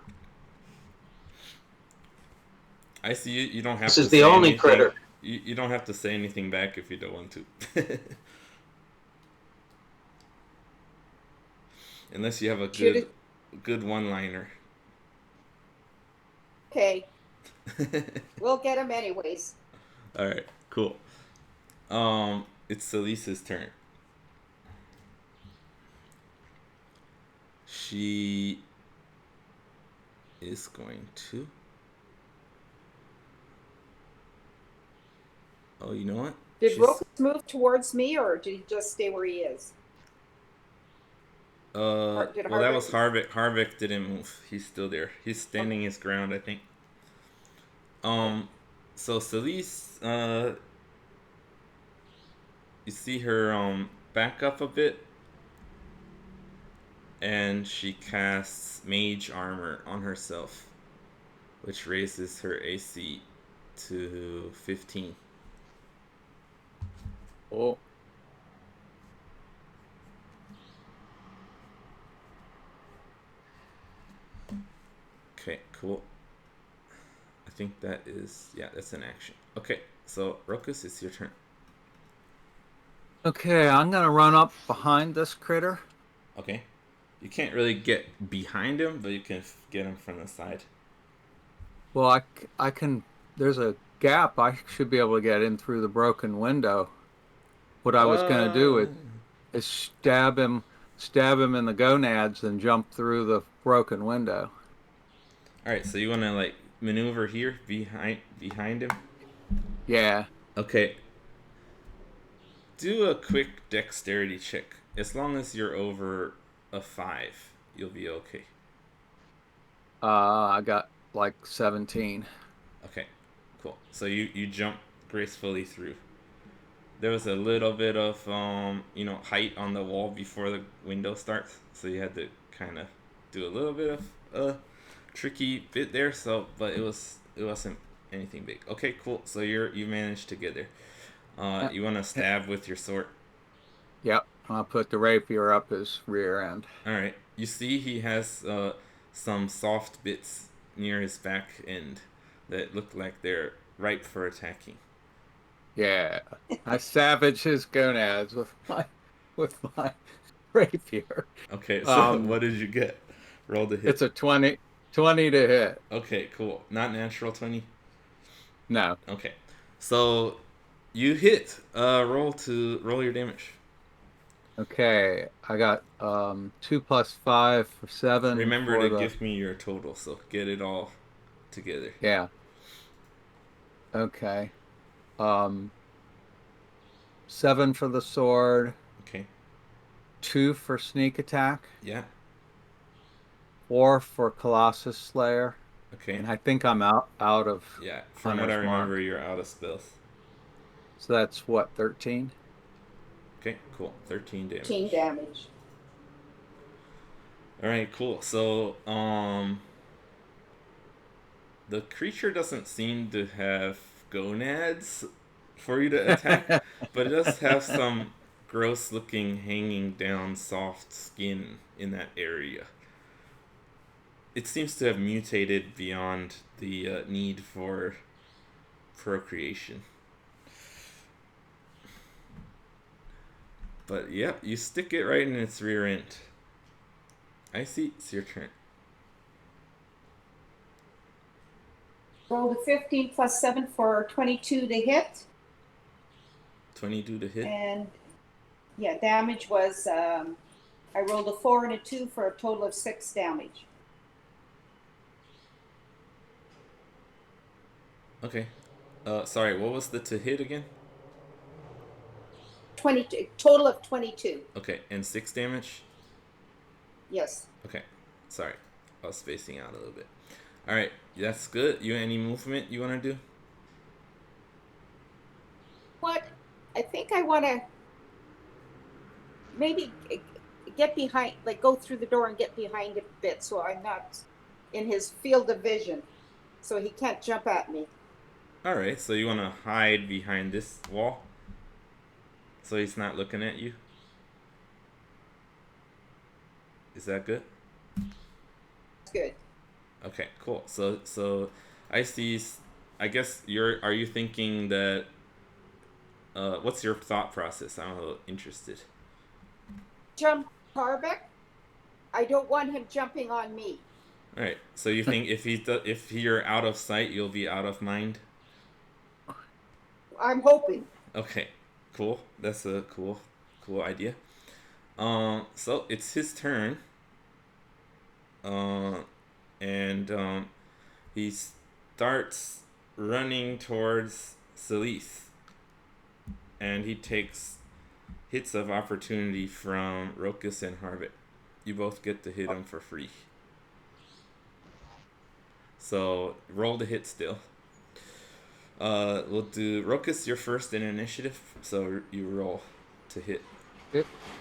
Speaker 1: Icy, you don't have
Speaker 4: This
Speaker 1: to
Speaker 4: is the
Speaker 1: say
Speaker 4: only
Speaker 1: anything.
Speaker 4: critter.
Speaker 1: You don't have to say anything back if you don't want to. Unless you have a good one-liner.
Speaker 2: Okay, we'll get him anyways.
Speaker 1: All right, cool. It's Celise's turn. She is going to. Oh, you know what?
Speaker 2: Did Rokas move towards me, or did he just stay where he is?
Speaker 1: Well, that
Speaker 2: Harvick-
Speaker 1: was Harvick. Harvick didn't move. He's still there. He's standing his ground, I think. So Celise, you see her back up a bit, and she casts Mage Armor on herself, which raises her AC to 15.
Speaker 3: Oh.
Speaker 1: Okay, cool. I think that is, yeah, that's an action. Okay, so Rokus, it's your turn.
Speaker 3: Okay, I'm gonna run up behind this critter.
Speaker 1: Okay. You can't really get behind him, but you can get him from the side.
Speaker 3: Well, I can. There's a gap. I should be able to get in through the broken window. What I was gonna do is stab him in the gonads and jump through the broken window.
Speaker 1: All right, so you want to like maneuver here behind him?
Speaker 3: Yeah.
Speaker 1: Okay. Do a quick dexterity check. As long as you're over a 5, you'll be okay.
Speaker 3: I got like 17.
Speaker 1: Okay, cool. So you jump gracefully through. There was a little bit of height on the wall before the window starts, so you had to kind of do a little bit of a tricky bit there. So, but it wasn't anything big. Okay, cool. So you managed to get there. You want to stab with your sword?
Speaker 3: Yep. I'll put the rapier up his rear end.
Speaker 1: All right. You see he has some soft bits near his back end that look like they're ripe for attacking.
Speaker 3: Yeah. I savage his gonads with my rapier.
Speaker 1: Okay, so what did you get? Roll the hit.
Speaker 3: It's a 20 to hit.
Speaker 1: Okay, cool. Not natural 20?
Speaker 3: No.
Speaker 1: Okay. So You hit. Roll your damage.
Speaker 3: Okay, I got 2 plus 5 for 7
Speaker 1: Remember
Speaker 3: for
Speaker 1: to
Speaker 3: the
Speaker 1: give me your total, so get it all together.
Speaker 3: yeah. Okay. Um 7 for the sword,
Speaker 1: Okay.
Speaker 3: 2 for sneak attack,
Speaker 1: Yeah.
Speaker 3: 4 for Colossus Slayer,
Speaker 1: Okay.
Speaker 3: and I think I'm out of
Speaker 1: Yeah. From what I
Speaker 3: Hunter's
Speaker 1: remember,
Speaker 3: Mark.
Speaker 1: you're out of spells.
Speaker 3: So that's what, 13?
Speaker 1: Okay. Cool. 13
Speaker 2: Team
Speaker 1: damage.
Speaker 2: damage.
Speaker 1: All right. Cool. So the creature doesn't seem to have gonads for you to attack, but it does have some gross looking hanging down soft skin in that area. It seems to have mutated beyond the need for procreation. But yep, you stick it right in its rear end. I see, it's your turn.
Speaker 2: Rolled a 15 plus 7 for 22 to hit.
Speaker 1: 22 to hit.
Speaker 2: And yeah, damage was, I rolled a 4 and a 2 for a total of 6 damage.
Speaker 1: Okay. Sorry, what was the to hit again?
Speaker 2: 22, total of 22.
Speaker 1: Okay, and 6 damage?
Speaker 2: Yes.
Speaker 1: Okay, sorry. I was spacing out a little bit. Alright, that's good. You any movement you want to do?
Speaker 2: What? I think I want to maybe get behind, like go through the door and get behind it a bit so I'm not in his field of vision so he can't jump at me.
Speaker 1: Alright, so you want to hide behind this wall? So he's not looking at you? Is that good?
Speaker 2: That's good.
Speaker 1: Okay, cool. So I see. I guess are you thinking that? What's your thought process? I'm a little interested.
Speaker 2: Jump Harvec. I don't want him jumping on me.
Speaker 1: All right. So you think if you're out of sight, you'll be out of mind?
Speaker 2: I'm hoping.
Speaker 1: Okay. Cool. That's a cool idea. So it's his turn. And he starts running towards Celes, and he takes hits of opportunity from Rokus and Harvey. You both get to hit him for free. So roll to hit still. We'll do Rokus. You're first in initiative, so you roll to hit.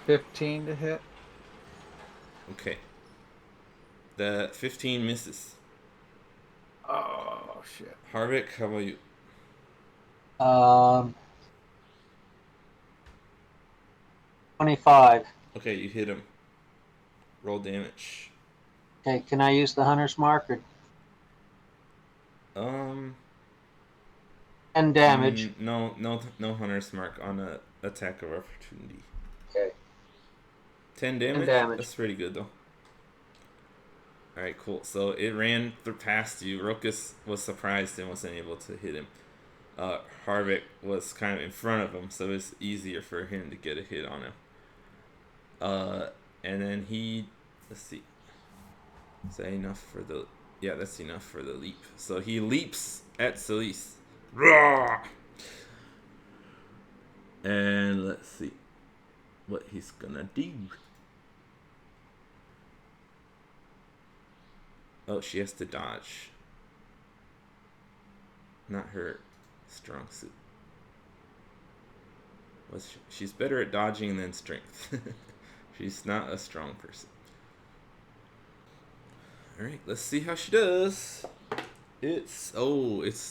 Speaker 3: 15 to hit.
Speaker 1: Okay. The 15 misses.
Speaker 3: Oh shit.
Speaker 1: Harvick, how about you?
Speaker 4: 25.
Speaker 1: Okay, you hit him. Roll damage.
Speaker 4: Okay, can I use the hunter's mark or 10 damage?
Speaker 1: No hunter's mark on a attack of opportunity.
Speaker 4: Okay.
Speaker 1: 10 damage?
Speaker 4: 10 damage.
Speaker 1: That's pretty good though. Alright, cool. So it ran past you. Rokus was surprised and wasn't able to hit him. Harvick was kind of in front of him, so it was easier for him to get a hit on him. And then let's see. Is that enough for the... Yeah, that's enough for the leap. So he leaps at Celes. And let's see what he's gonna do. Oh, she has to dodge. Not her strong suit. She's better at dodging than strength. She's not a strong person. Alright, let's see how she does. It's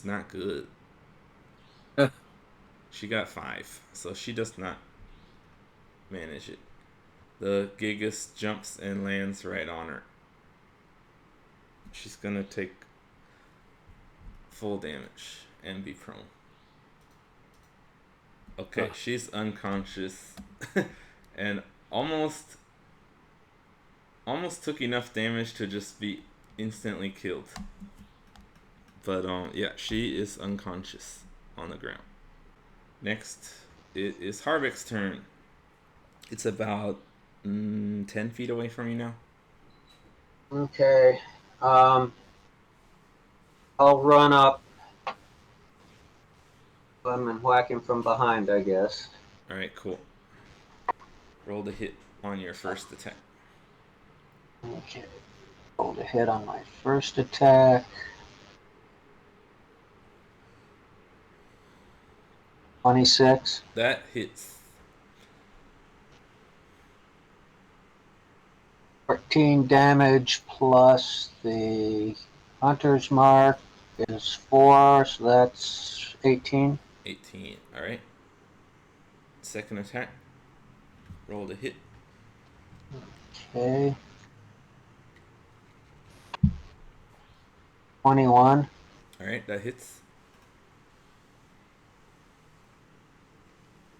Speaker 1: not good. She got 5, so she does not manage it. The Gigas jumps and lands right on her. She's gonna take full damage and be prone. Okay, she's unconscious and almost took enough damage to just be instantly killed. But yeah, she is unconscious on the ground. Next, it is Harvick's turn. It's about 10 feet away from you now.
Speaker 4: Okay. I'll run up and whack him from behind, I guess.
Speaker 1: Alright, cool. Roll the hit on your first attack.
Speaker 4: Okay. Roll to hit on my first attack. 26.
Speaker 1: That hits.
Speaker 4: 14 damage plus the hunter's mark is 4, so that's 18.
Speaker 1: 18. Alright. Second attack. Roll the hit.
Speaker 4: Okay. 21.
Speaker 1: Alright, that hits.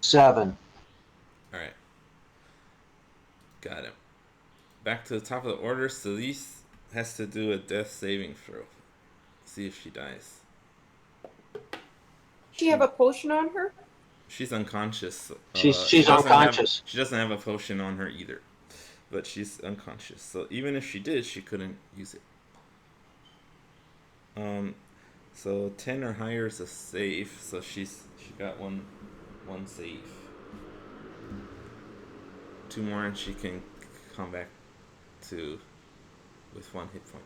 Speaker 4: 7.
Speaker 1: Alright. Got him. Back to the top of the order. Celes has to do a death saving throw. See if she dies.
Speaker 2: She have a potion on her?
Speaker 1: She's unconscious.
Speaker 4: She's
Speaker 1: she doesn't
Speaker 4: unconscious.
Speaker 1: She doesn't have a potion on her either. But she's unconscious. So even if she did, she couldn't use it. So 10 or higher is a save. So she got one save. 2 more and she can come back with 1 hit point.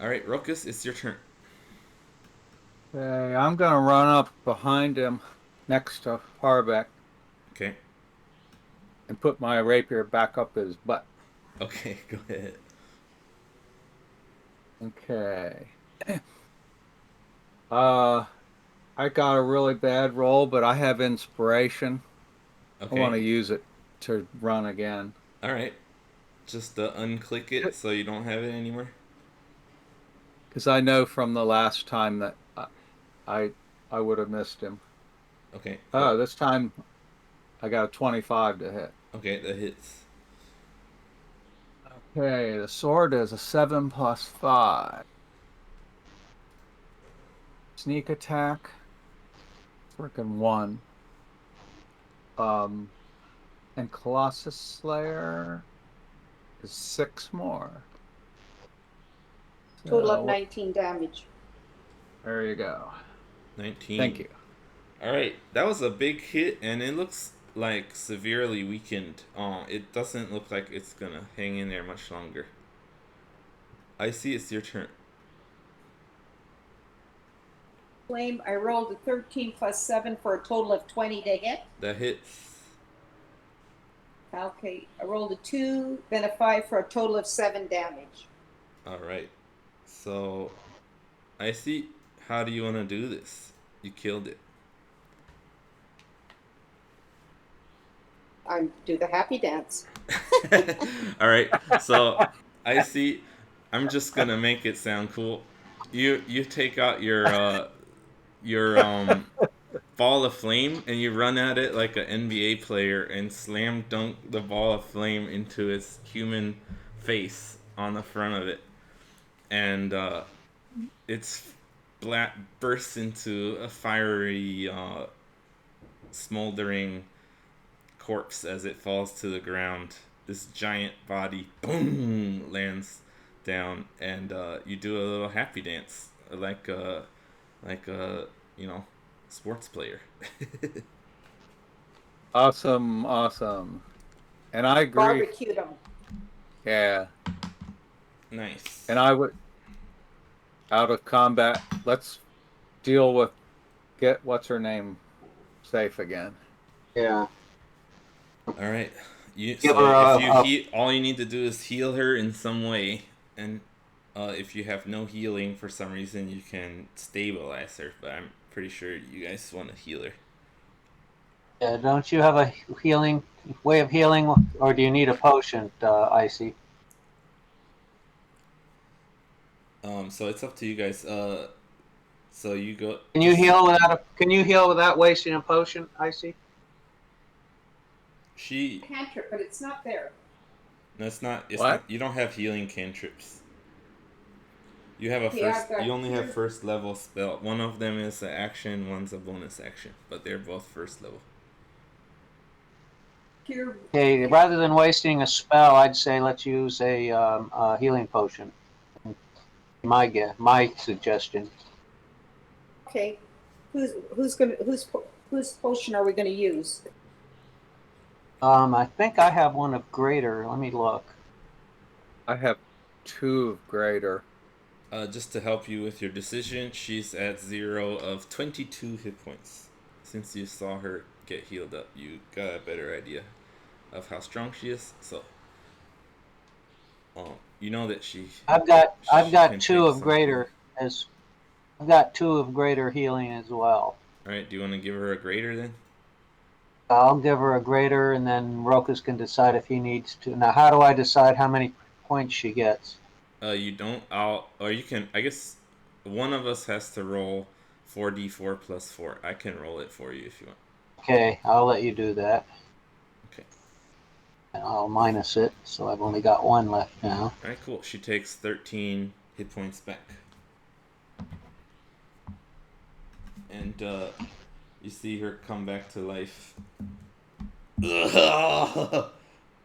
Speaker 1: Alright, Rokus, it's your turn.
Speaker 3: Okay, I'm gonna run up behind him next to Harvec
Speaker 1: Okay.
Speaker 3: and put my rapier back up his butt.
Speaker 1: Okay, go ahead.
Speaker 3: Okay. I got a really bad roll, but I have inspiration.
Speaker 1: Okay.
Speaker 3: I want to use it to run again.
Speaker 1: Alright. Just unclick it so you don't have it anymore.
Speaker 3: Because I know from the last time that I would have missed him.
Speaker 1: Okay.
Speaker 3: Oh, this time I got a 25 to hit.
Speaker 1: Okay, that hits.
Speaker 3: Okay, the sword is a 7 plus 5. Sneak attack. Frickin' 1. And Colossus Slayer is 6 more.
Speaker 2: Total of
Speaker 3: So,
Speaker 2: 19 damage.
Speaker 3: there you go.
Speaker 1: 19.
Speaker 3: Thank you.
Speaker 1: Alright, that was a big hit, and it looks like severely weakened. It doesn't look like it's gonna hang in there much longer. Icy, it's your turn.
Speaker 2: Flame, I rolled a 13 plus 7 for a total of 20 to hit.
Speaker 1: That hits.
Speaker 2: Okay, I rolled a 2, then a 5 for a total of 7 damage.
Speaker 1: Alright. So, Icy, how do you want to do this? You killed it.
Speaker 2: I do the happy dance.
Speaker 1: Alright, so Icy, I'm just gonna make it sound cool. You take out your ball of flame and you run at it like an NBA player and slam dunk the ball of flame into its human face on the front of it, and it's bursts into a fiery smoldering corpse as it falls to the ground. This giant body, boom, lands down, and you do a little happy dance, like a sports player.
Speaker 3: Awesome. And I agree.
Speaker 2: Barbecued them.
Speaker 3: Yeah.
Speaker 1: Nice.
Speaker 3: And I would, out of combat, let's get what's her name safe again.
Speaker 4: Yeah.
Speaker 1: All right.
Speaker 4: Give her
Speaker 1: All you need to do is heal her in some way, and if you have no healing for some reason, you can stabilize her. But I'm pretty sure you guys want to heal her.
Speaker 4: Yeah, don't you have a way of healing, or do you need a potion, Icy?
Speaker 1: So it's up to you guys. So you go.
Speaker 4: Can you heal without wasting a potion, Icy?
Speaker 2: Cantrip, but it's not there.
Speaker 1: No, it's not.
Speaker 3: What?
Speaker 1: You don't have healing cantrips. You have a
Speaker 2: Okay, I've
Speaker 1: first.
Speaker 2: got
Speaker 1: You only have
Speaker 2: two.
Speaker 1: first level spell. One of them is an action. One's a bonus action, but they're both first level.
Speaker 2: Cure.
Speaker 4: Okay, rather than wasting a spell, I'd say let's use a healing potion. My suggestion.
Speaker 2: Okay. Whose potion are we gonna use?
Speaker 4: I think I have one of greater. Let me look.
Speaker 3: I have 2 of greater.
Speaker 1: Just to help you with your decision, she's at 0 of 22 hit points. Since you saw her get healed up, you got a better idea of how strong she is. So, you know that
Speaker 4: I've got
Speaker 1: can
Speaker 4: 2
Speaker 1: take
Speaker 4: of
Speaker 1: some
Speaker 4: greater as I've got 2 of greater healing as well.
Speaker 1: All right, do you want to give her a greater then?
Speaker 4: I'll give her a greater, and then Rokas can decide if he needs to. Now, how do I decide how many points she gets?
Speaker 1: You don't. Or you can. I guess one of us has to roll 4d4 plus 4. I can roll it for you if you want.
Speaker 4: Okay, I'll let you do that.
Speaker 1: Okay.
Speaker 4: And I'll minus it, so I've only got 1 left now.
Speaker 1: All right, cool. She takes 13 hit points back. And you see her come back to life. Ugh.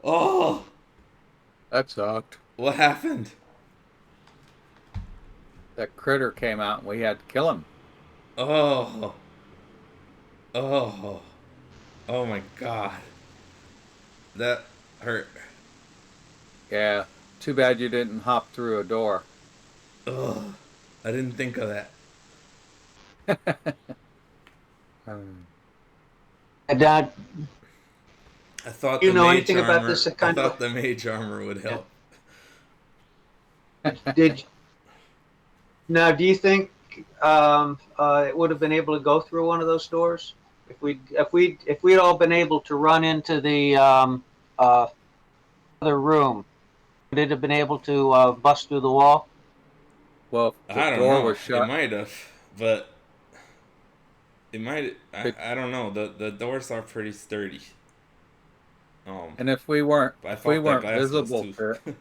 Speaker 1: Oh,
Speaker 3: That sucked.
Speaker 1: what happened?
Speaker 3: That critter came out and we had to kill him.
Speaker 1: Oh, oh, oh my God, that hurt.
Speaker 3: Yeah. Too bad you didn't hop through a door.
Speaker 1: Ugh, I didn't think of that.
Speaker 4: Dad,
Speaker 1: I thought
Speaker 4: you
Speaker 1: the
Speaker 4: know
Speaker 1: mage
Speaker 4: anything
Speaker 1: armor.
Speaker 4: about this?
Speaker 1: I thought the mage armor would help.
Speaker 4: Did now? Do you think it would have been able to go through one of those doors if we'd all been able to run into the other room? Would it have been able to bust through the wall?
Speaker 3: Well, if
Speaker 1: I
Speaker 3: the
Speaker 1: don't
Speaker 3: door
Speaker 1: know.
Speaker 3: was
Speaker 1: It
Speaker 3: shut.
Speaker 1: might have, but it might. I don't know. The doors are pretty sturdy.
Speaker 3: And if we weren't
Speaker 1: I thought that glass was
Speaker 3: visible
Speaker 1: too.
Speaker 3: to it,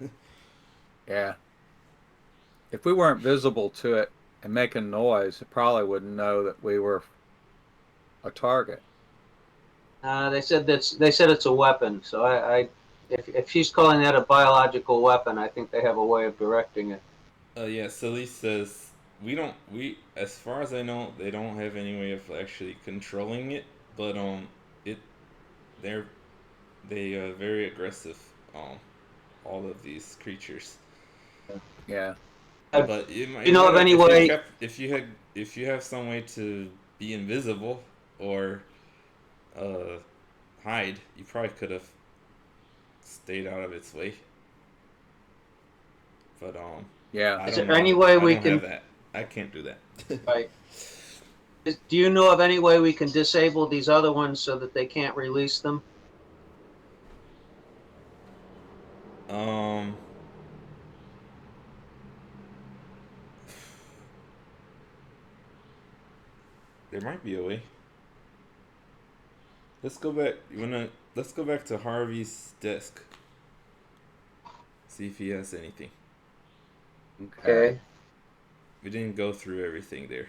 Speaker 3: yeah. If we weren't visible to it and making noise, it probably wouldn't know that we were a target.
Speaker 4: They said it's a weapon. So if she's calling that a biological weapon, I think they have a way of directing it.
Speaker 1: Yeah. Celes says we as far as I know they don't have any way of actually controlling it, but it they're very aggressive. All of these creatures.
Speaker 3: Yeah.
Speaker 1: But it might,
Speaker 4: You know of any
Speaker 1: if
Speaker 4: way?
Speaker 1: if you have some way to be invisible or hide, you probably could have stayed out of its way. But
Speaker 3: Yeah.
Speaker 1: I
Speaker 4: Is
Speaker 1: don't
Speaker 4: there
Speaker 1: know.
Speaker 4: any way
Speaker 1: I
Speaker 4: we
Speaker 1: don't
Speaker 4: can?
Speaker 1: have that. I can't do that.
Speaker 4: Right. Do you know of any way we can disable these other ones so that they can't release them?
Speaker 1: um. There might be a way. Let's go back. Let's go back to Harvey's desk. See if he has anything.
Speaker 4: Okay.
Speaker 1: We didn't go through everything there.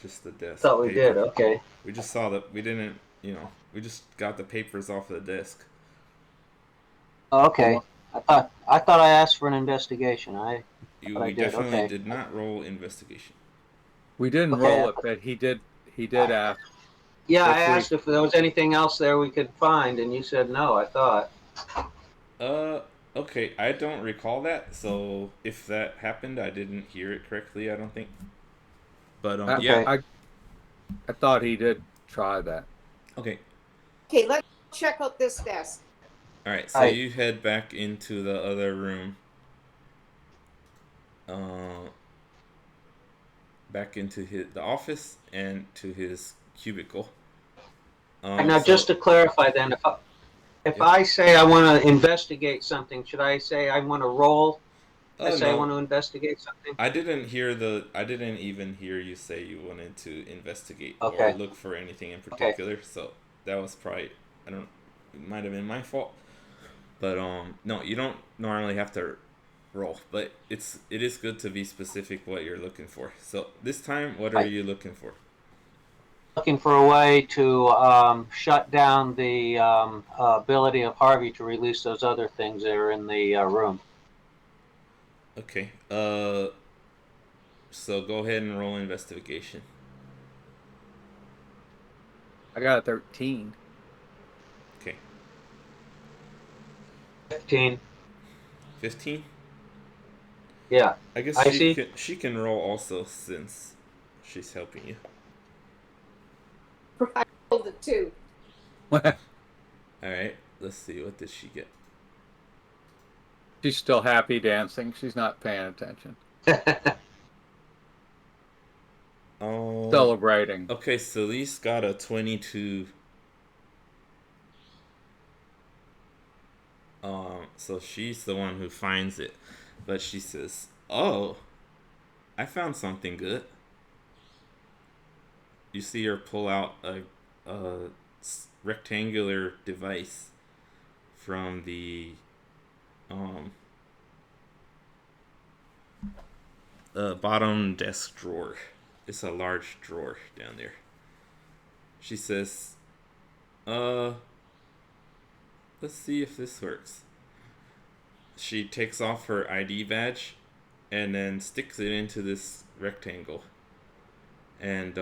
Speaker 1: Just the desk.
Speaker 4: Thought we
Speaker 1: paper.
Speaker 4: did. Okay.
Speaker 1: We just saw that we didn't. We just got the papers off the desk.
Speaker 4: Okay. I thought I asked for an investigation.
Speaker 1: We
Speaker 4: did,
Speaker 1: definitely
Speaker 4: okay.
Speaker 1: did not roll investigation.
Speaker 3: We didn't
Speaker 4: Okay.
Speaker 3: roll it, but he did ask.
Speaker 4: Yeah, I
Speaker 3: If we-
Speaker 4: asked if there was anything else there we could find, and you said no. I thought.
Speaker 1: Okay, I don't recall that, so if that happened, I didn't hear it correctly, I don't think. But,
Speaker 3: I,
Speaker 1: yeah.
Speaker 3: I thought he did try that.
Speaker 1: Okay.
Speaker 2: Okay, let's check out this desk.
Speaker 1: Alright, so
Speaker 4: Right.
Speaker 1: you head back into the other room. Back into the office and to his cubicle.
Speaker 4: Now, just to clarify, then, if I say I want to investigate something, should I say I want to roll? I say I want to investigate something.
Speaker 1: I didn't even hear you say you wanted to investigate or
Speaker 4: Okay.
Speaker 1: look for anything in particular. So that was probably it might have been my fault. But no, you don't normally have to roll, but it is good to be specific what you're looking for. So this time, what are
Speaker 4: Right.
Speaker 1: you looking for?
Speaker 4: Looking for a way to shut down the ability of Harvey to release those other things that are in the room.
Speaker 1: Okay. So go ahead and roll investigation.
Speaker 3: I got a 13.
Speaker 1: Okay.
Speaker 4: 15.
Speaker 1: 15.
Speaker 4: Yeah.
Speaker 1: I guess
Speaker 4: I see.
Speaker 1: she can roll also since she's helping you.
Speaker 2: I rolled a 2.
Speaker 1: All right. Let's see. What did she get?
Speaker 3: She's still happy dancing. She's not paying attention.
Speaker 1: Oh.
Speaker 3: Celebrating.
Speaker 1: Okay, Celes got a 22. So she's the one who finds it, but she says, "Oh, I found something good." You see her pull out a rectangular device from the bottom desk drawer. It's a large drawer down there. She says, let's see if this works." She takes off her ID badge and then sticks it into this rectangle. And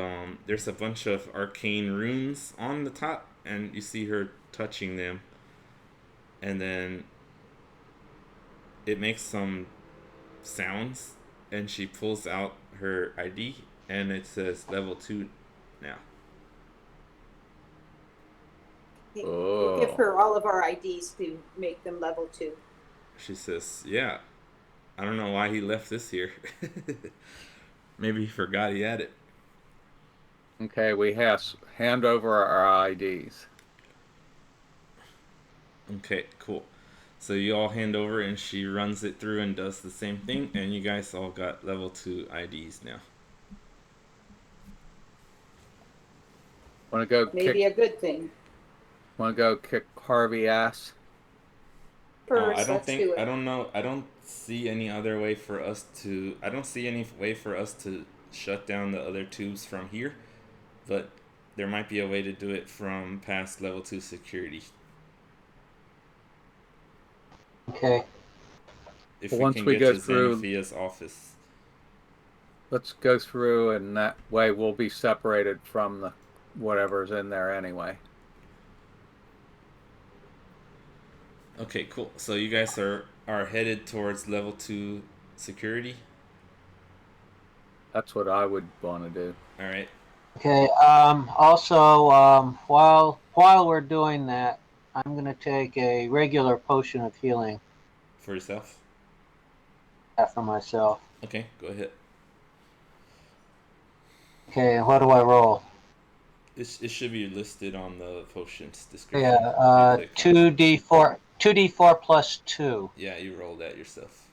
Speaker 1: there's a bunch of arcane runes on the top, and you see her touching them. And then it makes some sounds, and she pulls out her ID, and it says level 2 now.
Speaker 2: We'll give her all of our IDs to make them level 2.
Speaker 1: She says, "Yeah, I don't know why he left this here." Maybe he forgot he had it.
Speaker 3: Okay, we hand over our IDs.
Speaker 1: Okay, cool. So you all hand over, and she runs it through and does the same thing, and you guys all got level 2 IDs now.
Speaker 3: Want to go
Speaker 2: Maybe a good thing.
Speaker 3: Want to go kick Harvey ass?
Speaker 2: First,
Speaker 1: I don't
Speaker 2: let's
Speaker 1: think
Speaker 2: do it.
Speaker 1: I don't know. I don't see any other way for us to. I don't see any way for us to shut down the other tubes from here, but there might be a way to do it from past level 2 security.
Speaker 4: Okay.
Speaker 1: If
Speaker 3: Well,
Speaker 1: we
Speaker 3: once
Speaker 1: can
Speaker 3: we
Speaker 1: get
Speaker 3: go
Speaker 1: to
Speaker 3: through-
Speaker 1: Xenophia's office.
Speaker 3: Let's go through, and that way we'll be separated from the whatever's in there anyway.
Speaker 1: Okay, cool. So you guys are headed towards level 2 security.
Speaker 3: That's what I would want to do.
Speaker 1: All right.
Speaker 4: Okay. Also, while we're doing that, I'm gonna take a regular potion of healing
Speaker 1: For yourself.
Speaker 4: for myself.
Speaker 1: Okay, go ahead.
Speaker 4: Okay. And what do I roll?
Speaker 1: It should be listed on the potions description.
Speaker 4: Yeah.
Speaker 1: If you click on it.
Speaker 4: 2d4. 2d4 plus 2.
Speaker 1: Yeah, you roll that yourself.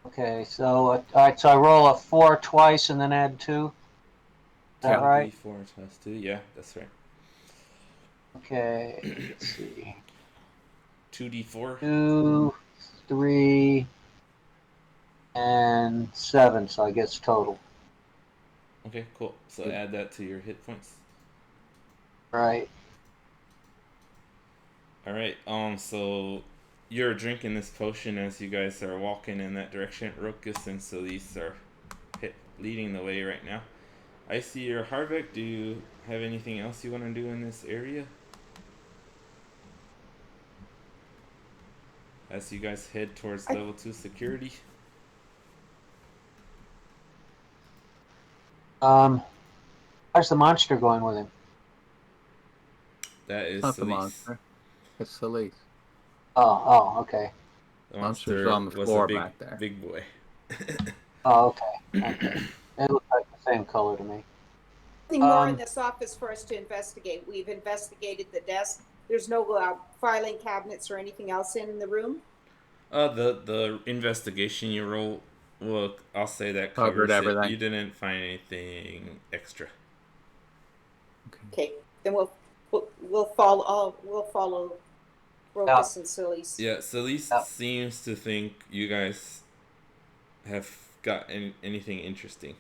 Speaker 4: Okay. So all right. So I roll a 4 twice and then add 2. Is that right?
Speaker 1: 4 plus 2. Yeah, that's right.
Speaker 4: Okay. Let's see.
Speaker 1: 2d4.
Speaker 4: 2, 3, and 7. So I guess total.
Speaker 1: Okay, cool. So add that to your hit points.
Speaker 4: Right.
Speaker 1: All right. So you're drinking this potion as you guys are walking in that direction. Rokus and Celes are leading the way right now. I see your Harvec. Do you have anything else you want to do in this area? As you guys head towards level 2 security.
Speaker 4: How's the monster going with him?
Speaker 1: That is
Speaker 3: It's not the
Speaker 1: Celes.
Speaker 3: monster. It's Celes.
Speaker 4: Oh, okay.
Speaker 1: The
Speaker 3: Monster's
Speaker 1: monster
Speaker 3: on the
Speaker 1: was
Speaker 3: floor
Speaker 1: a big,
Speaker 3: back there.
Speaker 1: big boy.
Speaker 4: Oh, okay. Okay. It looks like the same color to me.
Speaker 2: Nothing more in this office for us to investigate. We've investigated the desk. There's no filing cabinets or anything else in the room.
Speaker 1: The investigation you roll, well, I'll say that
Speaker 3: Covered
Speaker 1: covers
Speaker 3: everything.
Speaker 1: it. You didn't find anything extra.
Speaker 2: Okay, then we'll follow. We'll follow Rocus and Celes.
Speaker 1: Yeah, Celes
Speaker 4: Yeah.
Speaker 1: seems to think you guys have got anything interesting.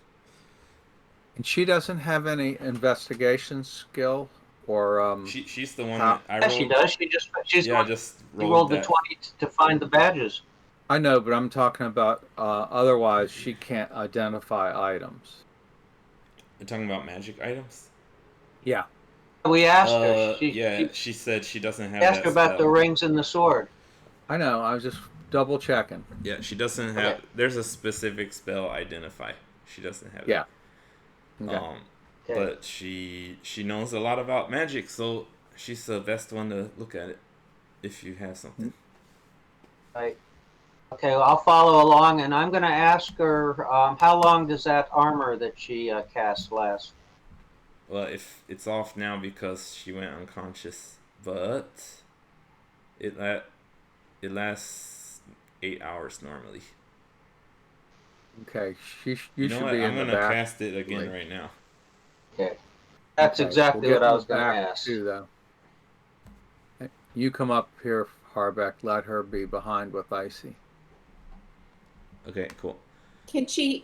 Speaker 3: And she doesn't have any investigation skill or
Speaker 1: She's the one
Speaker 3: how-
Speaker 1: that I
Speaker 4: Yes,
Speaker 1: rolled.
Speaker 4: she does. She's the
Speaker 1: Yeah, I
Speaker 4: one.
Speaker 1: just
Speaker 4: She
Speaker 1: rolled
Speaker 4: rolled the
Speaker 1: that.
Speaker 4: 20 to find the badges.
Speaker 3: I know, but I'm talking about otherwise she can't identify items.
Speaker 1: You're talking about magic items?
Speaker 3: Yeah.
Speaker 4: We asked her.
Speaker 1: Yeah, she said she doesn't have
Speaker 4: asked
Speaker 1: that
Speaker 4: her about the
Speaker 1: spell.
Speaker 4: rings and the sword.
Speaker 3: I know, I was just double checking.
Speaker 1: Yeah, she doesn't have.
Speaker 4: Okay.
Speaker 1: There's a specific spell identify. She doesn't have
Speaker 3: Yeah.
Speaker 1: that.
Speaker 3: Okay.
Speaker 4: Okay.
Speaker 1: But she knows a lot about magic, so she's the best one to look at it if you have something.
Speaker 4: Right. Okay, well, I'll follow along, and I'm going to ask her how long does that armor that she cast last?
Speaker 1: Well, if it's off now because she went unconscious, but it lasts 8 hours normally.
Speaker 3: Okay, you
Speaker 1: You know
Speaker 3: should
Speaker 1: what?
Speaker 3: be
Speaker 1: I'm
Speaker 3: in the
Speaker 1: gonna
Speaker 3: back.
Speaker 1: cast it again right now.
Speaker 4: Okay. That's
Speaker 3: Okay,
Speaker 4: exactly
Speaker 3: we'll
Speaker 4: what
Speaker 3: get
Speaker 4: I
Speaker 3: in
Speaker 4: was
Speaker 3: the
Speaker 4: going to
Speaker 3: back,
Speaker 4: ask.
Speaker 3: too, though. You come up here, Harvec. Let her be behind with Icy.
Speaker 1: Okay, cool.
Speaker 2: Can she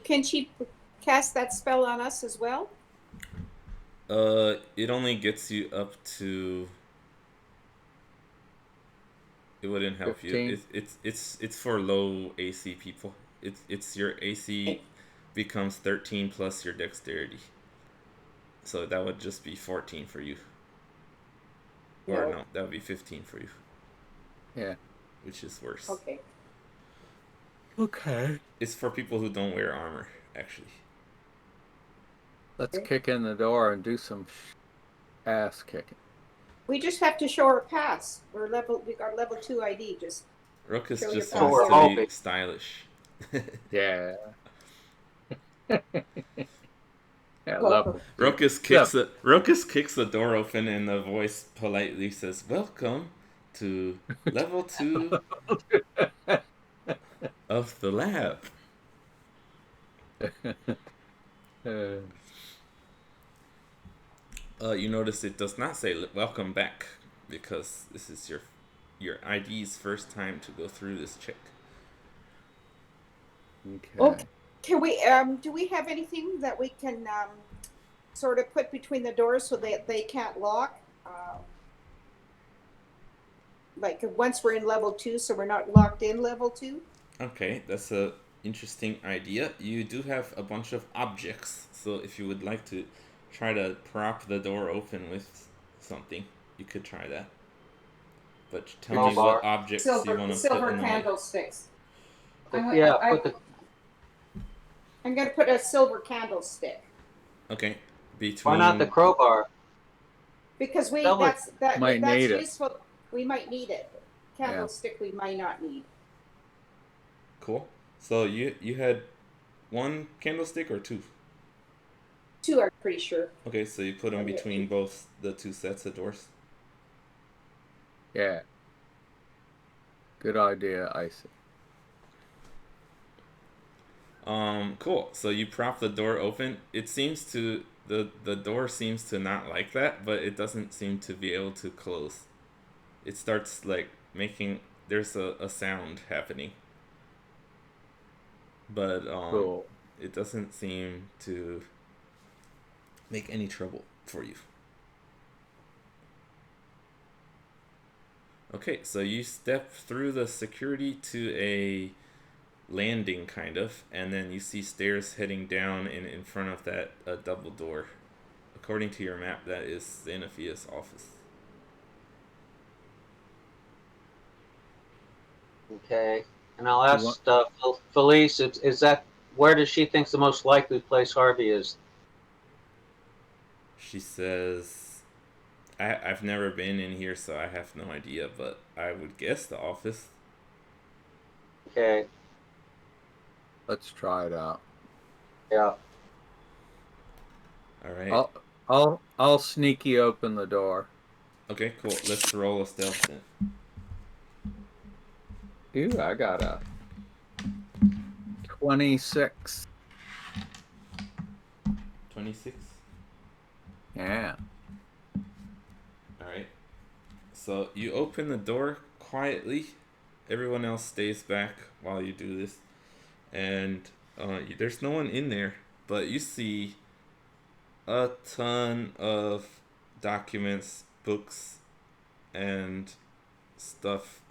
Speaker 2: cast that spell on us as well?
Speaker 1: It only gets you up to. It wouldn't help
Speaker 3: 15?
Speaker 1: you. It's for low AC people. It's your AC becomes 13 plus your dexterity. So that would just be 14 for you. Or no, that would be 15 for you.
Speaker 3: Yeah.
Speaker 1: Which is worse.
Speaker 2: Okay.
Speaker 3: Okay.
Speaker 1: It's for people who don't wear armor, actually.
Speaker 3: Let's kick in the door and do some ass kicking.
Speaker 2: We just have to show her pass. We got level 2 ID. Just
Speaker 1: Ruckus
Speaker 2: show
Speaker 1: just
Speaker 2: your
Speaker 1: wants
Speaker 2: pass.
Speaker 1: to be stylish.
Speaker 3: Yeah. Yeah, love it.
Speaker 1: Ruckus kicks the door open and the voice politely says, "Welcome to level 2 of the lab." You notice it does not say "Welcome back" because this is your ID's first time to go through this check.
Speaker 3: Okay.
Speaker 2: Can we do we have anything that we can sort of put between the doors so that they can't lock? Like once we're in level 2, so we're not locked in level 2.
Speaker 1: Okay, that's a interesting idea. You do have a bunch of objects, so if you would like to try to prop the door open with something, you could try that. But tell me what objects you want to put in the
Speaker 2: Silver
Speaker 1: way.
Speaker 2: candlesticks. I'm going to put a silver candlestick.
Speaker 1: Okay,
Speaker 4: Why not the crowbar?
Speaker 2: Because
Speaker 3: Might
Speaker 2: that's
Speaker 3: need it.
Speaker 2: useful. We might need it. Candlestick we might not need.
Speaker 1: Cool. So you had one candlestick or two?
Speaker 2: 2, I'm pretty sure.
Speaker 1: Okay, so you put them between both the two sets of doors.
Speaker 3: Yeah. Good idea, Icy.
Speaker 1: Cool. So you prop the door open. It seems to the door seems to not like that, but it doesn't seem to be able to close. It starts like making there's a sound happening. But
Speaker 3: Cool.
Speaker 1: it doesn't seem to make any trouble for you. Okay, so you step through the security to a landing kind of, and then you see stairs heading down, and in front of that a double door. According to your map, that is Xanophia's office.
Speaker 4: Okay, and I'll ask Felice, is that where does she think the most likely place Harvey is?
Speaker 1: She says, I've never been in here, so I have no idea, but I would guess the office.
Speaker 4: Okay.
Speaker 3: Let's try it out.
Speaker 4: Yeah.
Speaker 1: All right.
Speaker 3: I'll sneaky open the door.
Speaker 1: Okay, cool. Let's roll a stealth then.
Speaker 3: Ooh, I got a 26.
Speaker 1: 26.
Speaker 3: Yeah.
Speaker 1: All right. So you open the door quietly. Everyone else stays back while you do this. And there's no one in there, but you see a ton of documents, books, and stuff.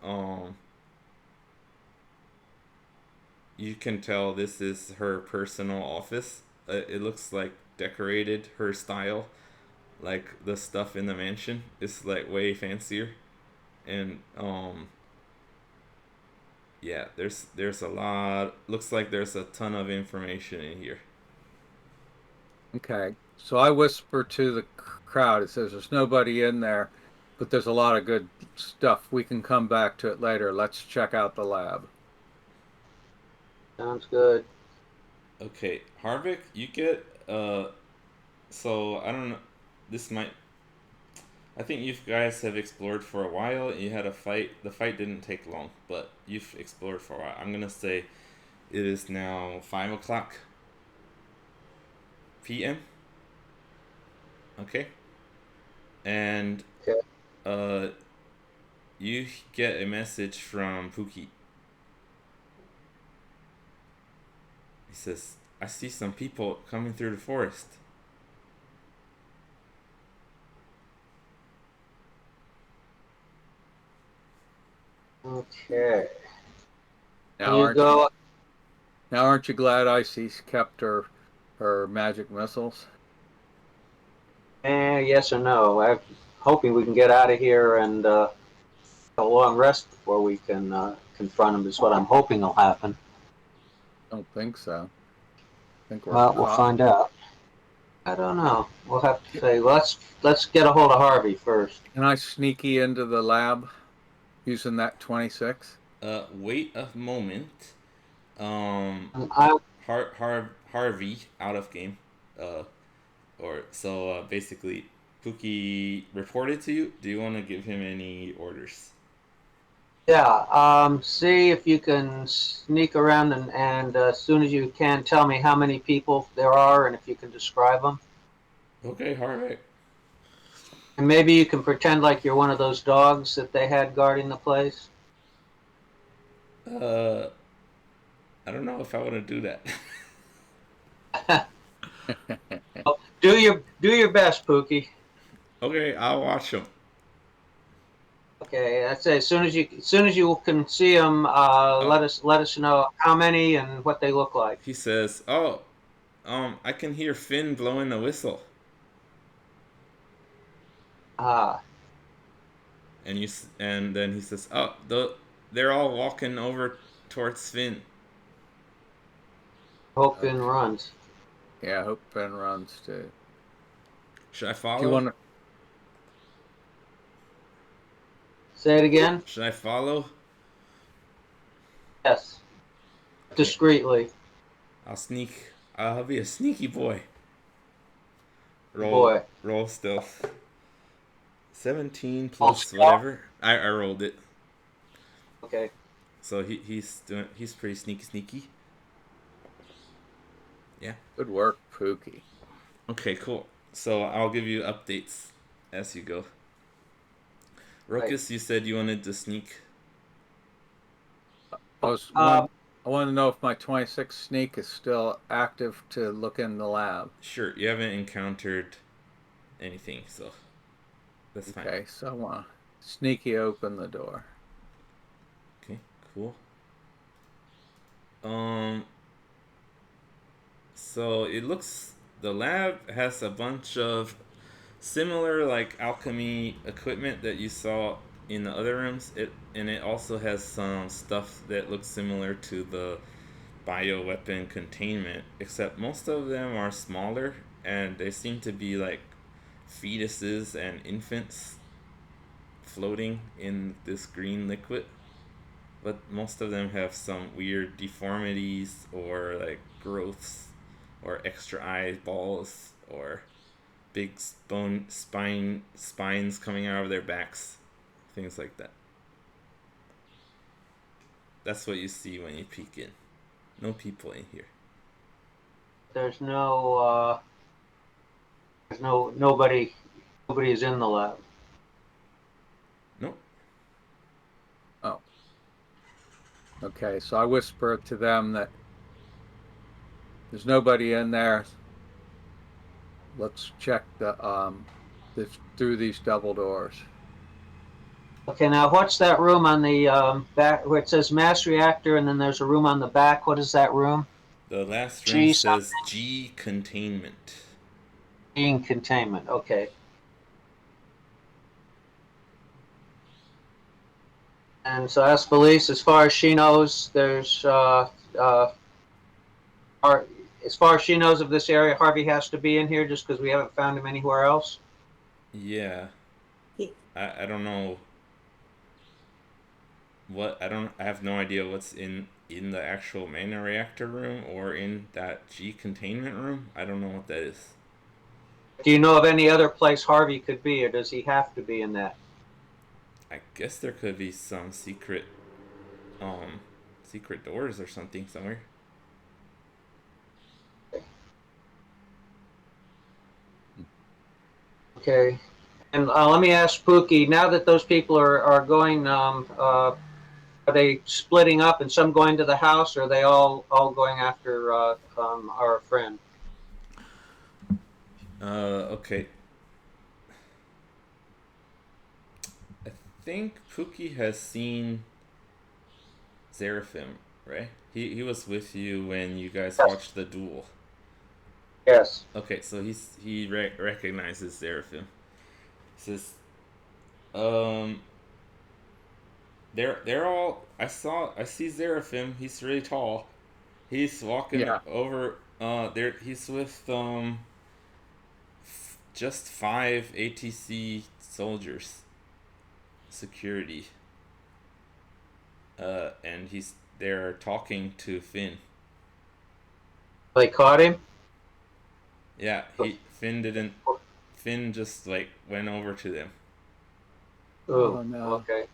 Speaker 1: You can tell this is her personal office. It looks like decorated her style, like the stuff in the mansion is like way fancier, and yeah, there's a lot. Looks like there's a ton of information in here.
Speaker 3: Okay. So I whisper to the crowd. It says there's nobody in there, but there's a lot of good stuff. We can come back to it later. Let's check out the lab.
Speaker 4: Sounds good.
Speaker 1: Okay, Harvick, you get so I don't know. This might. I think you guys have explored for a while. You had a fight. The fight didn't take long, but you've explored for a while. I'm gonna say it is now 5 o'clock p.m. Okay, and
Speaker 4: Okay.
Speaker 1: you get a message from Pookie. He says, "I see some people coming through the forest."
Speaker 4: Okay.
Speaker 3: Now,
Speaker 4: You go.
Speaker 3: aren't you glad Icy's kept her magic missiles?
Speaker 4: Yes or no? I'm hoping we can get out of here and a long rest before we can confront him. Is what I'm hoping will happen.
Speaker 3: Don't think so. I think we're
Speaker 4: Well, we'll
Speaker 3: caught.
Speaker 4: find out. I don't know. We'll have to say. Let's get a hold of Harvey first.
Speaker 3: Can I sneaky into the lab using that 26?
Speaker 1: Wait a moment.
Speaker 4: I
Speaker 1: Harvey out of game. Basically, Pookie reported to you. Do you want to give him any orders?
Speaker 4: Yeah. See if you can sneak around and as soon as you can, tell me how many people there are and if you can describe them.
Speaker 1: Okay, Harvey.
Speaker 4: And maybe you can pretend like you're one of those dogs that they had guarding the place.
Speaker 1: I don't know if I want to do that.
Speaker 4: Do your best, Pookie.
Speaker 1: Okay, I'll watch him.
Speaker 4: Okay, that's it. As soon as you can see them, let us know how many and what they look like.
Speaker 1: He says, "Oh, I can hear Finn blowing a whistle."
Speaker 4: Ah,
Speaker 1: And then he says, "Oh, they're all walking over towards Finn."
Speaker 4: hope Finn runs.
Speaker 3: Yeah, I hope Ben runs too.
Speaker 1: Should I
Speaker 3: Do
Speaker 1: follow?
Speaker 3: you want to?
Speaker 4: Say it again.
Speaker 1: Should I follow?
Speaker 4: Yes, discreetly.
Speaker 1: I'll sneak. I'll be a sneaky boy.
Speaker 4: Boy.
Speaker 1: Roll stealth. 17 plus
Speaker 4: stealth?
Speaker 1: whatever. I rolled it.
Speaker 4: Okay.
Speaker 1: So he's pretty sneaky. Yeah.
Speaker 3: Good work, Pookie.
Speaker 1: Okay, cool. So I'll give you updates as you go. Ruckus, you said you wanted to sneak.
Speaker 3: I want to know if my 26 sneak is still active to look in the lab.
Speaker 1: Sure, you haven't encountered anything, so that's fine.
Speaker 3: Okay, so I want to sneaky open the door.
Speaker 1: Okay, cool. So it looks the lab has a bunch of similar like alchemy equipment that you saw in the other rooms. It also has some stuff that looks similar to the bioweapon containment, except most of them are smaller and they seem to be like fetuses and infants floating in this green liquid. But most of them have some weird deformities or like growths or extra eyeballs or big spines coming out of their backs, things like that. That's what you see when you peek in. No people in here.
Speaker 4: There's nobody is in the lab.
Speaker 1: Nope.
Speaker 3: Okay, so I whisper to them that there's nobody in there. Let's check through these double doors.
Speaker 4: Okay, now what's that room on the back where it says mass reactor and then there's a room on the back? What is that room?
Speaker 1: The last room
Speaker 4: G
Speaker 1: says G Containment.
Speaker 4: something containment. Okay. And so as Felice, as far as she knows, there's as far as she knows of this area, Harvey has to be in here just because we haven't found him anywhere else.
Speaker 1: Yeah. I don't know I have no idea what's in the actual mana reactor room or in that G containment room. I don't know what that is.
Speaker 4: Do you know of any other place Harvey could be, or does he have to be in that?
Speaker 1: I guess there could be some secret doors or something somewhere.
Speaker 4: Okay. And let me ask Pookie, now that those people are going, are they splitting up and some going to the house, or are they all going after our friend?
Speaker 1: Okay. I think Pookie has seen Seraphim, right? He was with you when you guys watched the duel.
Speaker 4: Yes.
Speaker 1: Okay, so he recognizes Seraphim. He says, um, they're all. I see Seraphim. He's really tall. He's walking over. There. He's with just 5 ATC soldiers. Security. And they're talking to Finn.
Speaker 4: They caught him?
Speaker 1: Yeah, Finn just like went over to them.
Speaker 4: Oh no. Okay.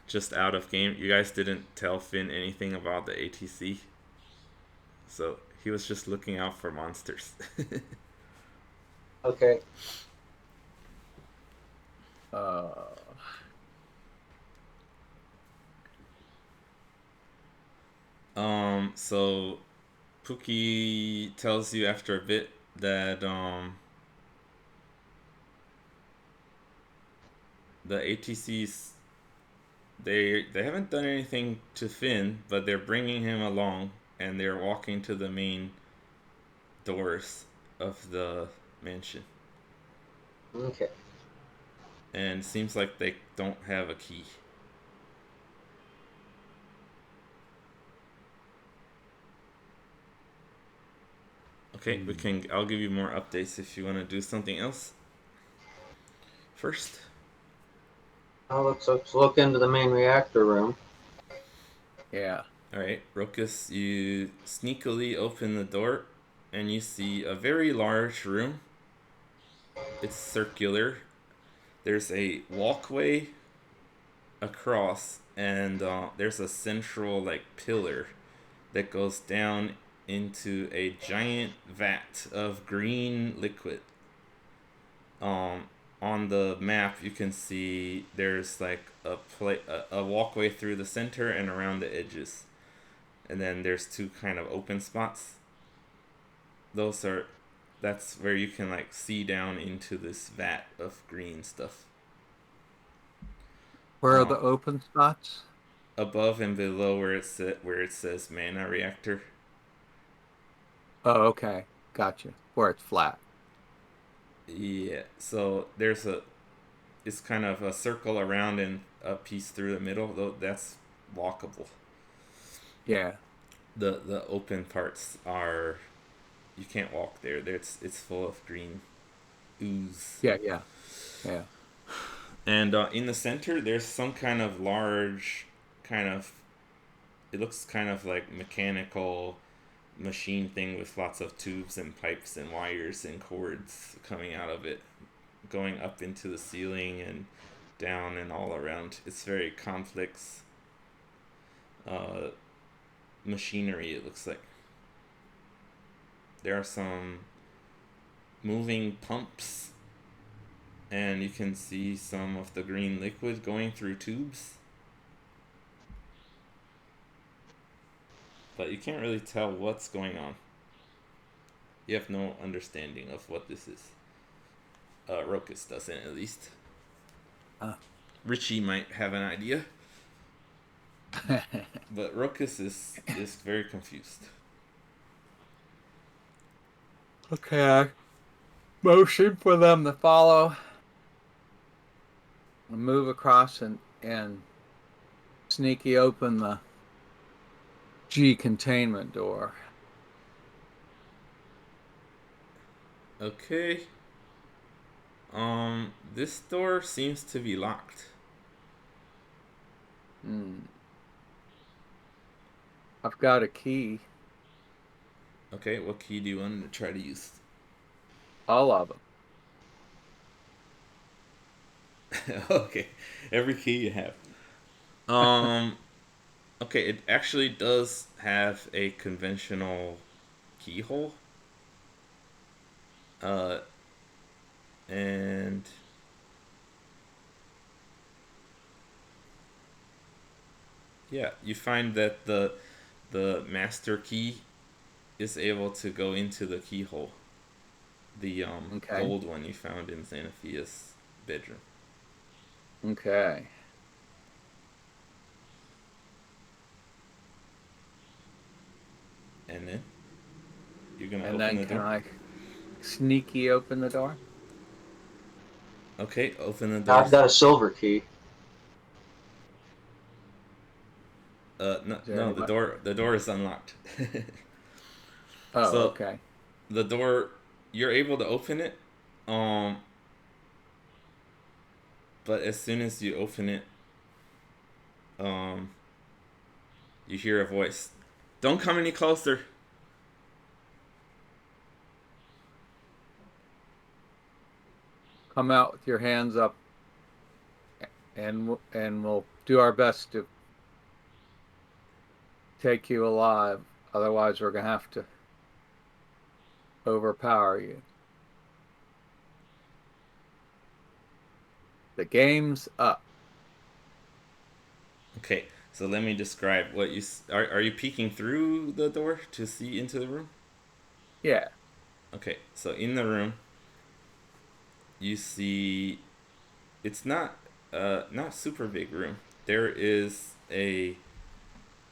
Speaker 1: Just out of game. You guys didn't tell Finn anything about the ATC. So he was just looking out for monsters.
Speaker 4: Okay.
Speaker 1: So Pookie tells you after a bit that the ATCs they haven't done anything to Finn, but they're bringing him along and they're walking to the main doors of the mansion.
Speaker 4: Okay.
Speaker 1: And it seems like they don't have a key. Okay, I'll give you more updates if you want to do something else first.
Speaker 4: Let's look into the main reactor room.
Speaker 3: Yeah.
Speaker 1: Alright, Rokus, you sneakily open the door and you see a very large room. It's circular. There's a walkway across and there's a central like pillar that goes down into a giant vat of green liquid. On the map you can see there's like a walkway through the center and around the edges, and then there's 2 kind of open spots. That's where you can like see down into this vat of green stuff.
Speaker 3: Where are the open spots?
Speaker 1: Above and below where it says mana reactor.
Speaker 3: Oh, okay. Gotcha. Where it's flat.
Speaker 1: Yeah, so it's kind of a circle around and a piece through the middle, though that's walkable.
Speaker 3: Yeah.
Speaker 1: The open parts are, you can't walk there. It's full of green ooze.
Speaker 3: Yeah.
Speaker 1: And in the center, there's some kind of large, it looks kind of like mechanical machine thing with lots of tubes and pipes and wires and cords coming out of it, going up into the ceiling and down and all around. It's very complex machinery, it looks like. There are some moving pumps, and you can see some of the green liquid going through tubes. but you can't really tell what's going on. You have no understanding of what this is. Rokus doesn't, at least. Richie might have an idea, but Rokus is very confused.
Speaker 3: Okay, I motion for them to follow. I'll move across and sneaky open the G containment door.
Speaker 1: Okay. This door seems to be locked.
Speaker 3: I've got a key.
Speaker 1: Okay, what key do you want to try to use?
Speaker 3: All of them.
Speaker 1: Okay, every key you have. Okay, it actually does have a conventional keyhole. And yeah, you find that the master key is able to go into the keyhole. The gold one you found in Xanathia's bedroom.
Speaker 3: Okay.
Speaker 1: And then you're gonna
Speaker 3: And
Speaker 1: open
Speaker 3: then
Speaker 1: the door.
Speaker 3: can I sneaky open the door?
Speaker 1: Okay, open the door.
Speaker 4: I've got a silver key.
Speaker 1: No, the door is unlocked.
Speaker 3: Oh,
Speaker 1: So,
Speaker 3: okay.
Speaker 1: The door, you're able to open it, but as soon as you open it, you hear a voice. Don't come any closer.
Speaker 3: Come out with your hands up, and we'll do our best to take you alive. Otherwise, we're gonna have to overpower you. The game's up.
Speaker 1: Okay, so let me describe what you are you peeking through the door to see into the room?
Speaker 3: Yeah.
Speaker 1: Okay, so in the room you see it's not super big room. There is a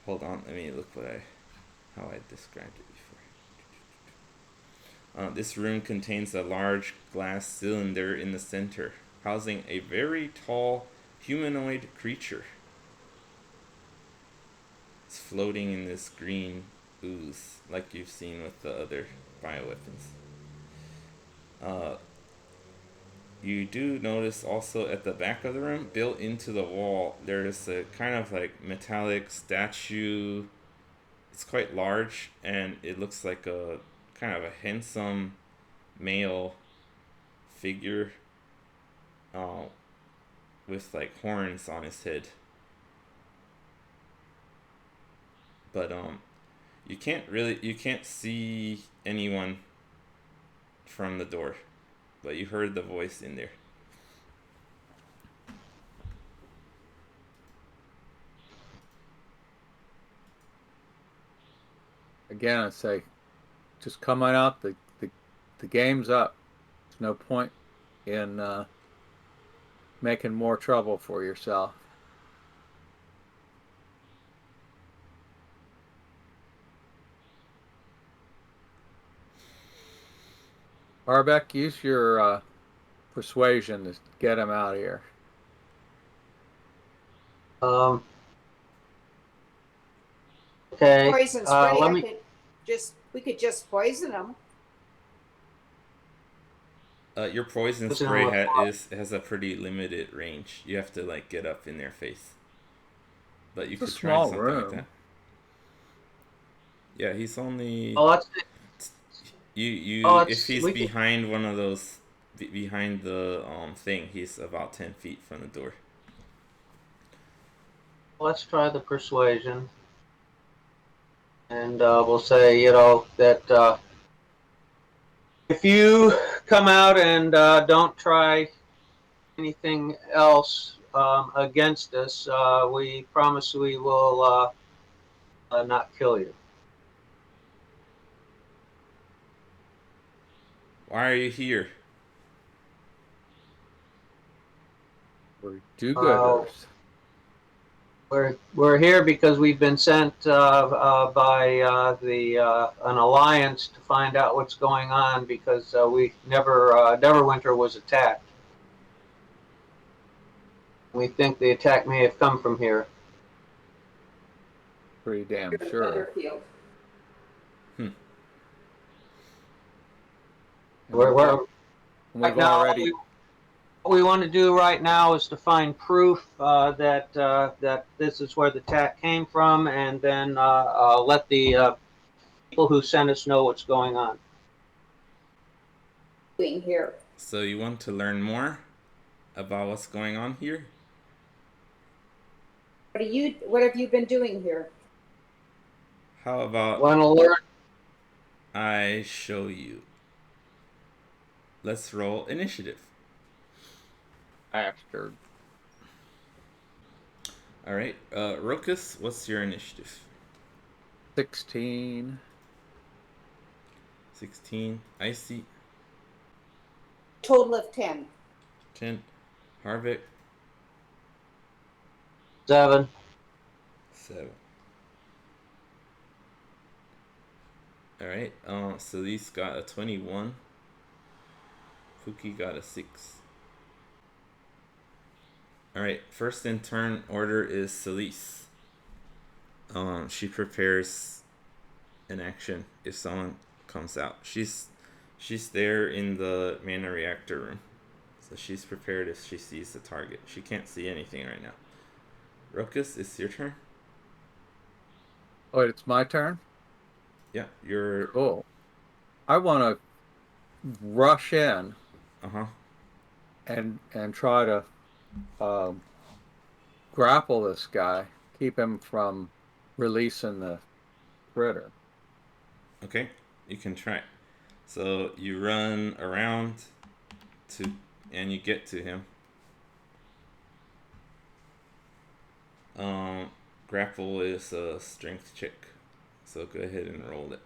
Speaker 1: hold on, let me look how I described it before. This room contains a large glass cylinder in the center, housing a very tall humanoid creature. It's floating in this green ooze, like you've seen with the other bioweapons. You do notice also at the back of the room, built into the wall, there's a kind of like metallic statue. It's quite large, and it looks like a kind of a handsome male figure with like horns on his head. But you can't see anyone from the door, but you heard the voice in there.
Speaker 3: Again, I say, just come on out. The game's up. There's no point in making more trouble for yourself. Harvec, use your persuasion to get him out of here.
Speaker 4: Okay.
Speaker 2: Poison spray.
Speaker 4: Let me.
Speaker 2: We could just poison them.
Speaker 1: Your poison
Speaker 4: Poison
Speaker 1: spray
Speaker 4: what?
Speaker 1: has a pretty limited range. You have to like get up in their face. But you
Speaker 3: It's a
Speaker 1: could try
Speaker 3: small
Speaker 1: something
Speaker 3: room.
Speaker 1: like that. Yeah, he's only.
Speaker 4: Oh, that's it.
Speaker 1: If he's behind one of those, behind the thing, he's about 10 feet from the door.
Speaker 4: Let's try the persuasion, and we'll say, that if you come out and don't try anything else against us, we promise we will not kill you.
Speaker 1: Why are you here?
Speaker 3: We're do-gooders.
Speaker 4: We're here because we've been sent by an alliance to find out what's going on because Neverwinter was attacked. We think the attack may have come from here.
Speaker 3: Pretty damn sure.
Speaker 1: Hmm.
Speaker 4: We're
Speaker 3: We've
Speaker 4: right now,
Speaker 3: already.
Speaker 4: what we want to do right now is to find proof that this is where the attack came from, and then let the people who sent us know what's going on.
Speaker 2: Being here.
Speaker 1: So you want to learn more about what's going on here?
Speaker 2: What have you been doing here?
Speaker 1: How about
Speaker 4: Want to learn?
Speaker 1: I show you? Let's roll initiative.
Speaker 3: Bastard.
Speaker 1: All right, Rokus, what's your initiative?
Speaker 3: 16.
Speaker 1: 16. Icy.
Speaker 2: Total of 10.
Speaker 1: 10. Harvick.
Speaker 4: 7.
Speaker 1: 7. All right. Celes got a 21. Fuki got a 6. All right. First in turn order is Celes. She prepares an action if someone comes out. She's there in the mana reactor room, so she's prepared if she sees the target. She can't see anything right now. Rokus, it's your turn.
Speaker 3: Oh, it's my turn?
Speaker 1: Yeah, you're.
Speaker 3: Cool. I want to rush in and try to grapple this guy, keep him from releasing the critter.
Speaker 1: Okay, you can try. So you run around and you get to him. Grapple is a strength check, so go ahead and roll it.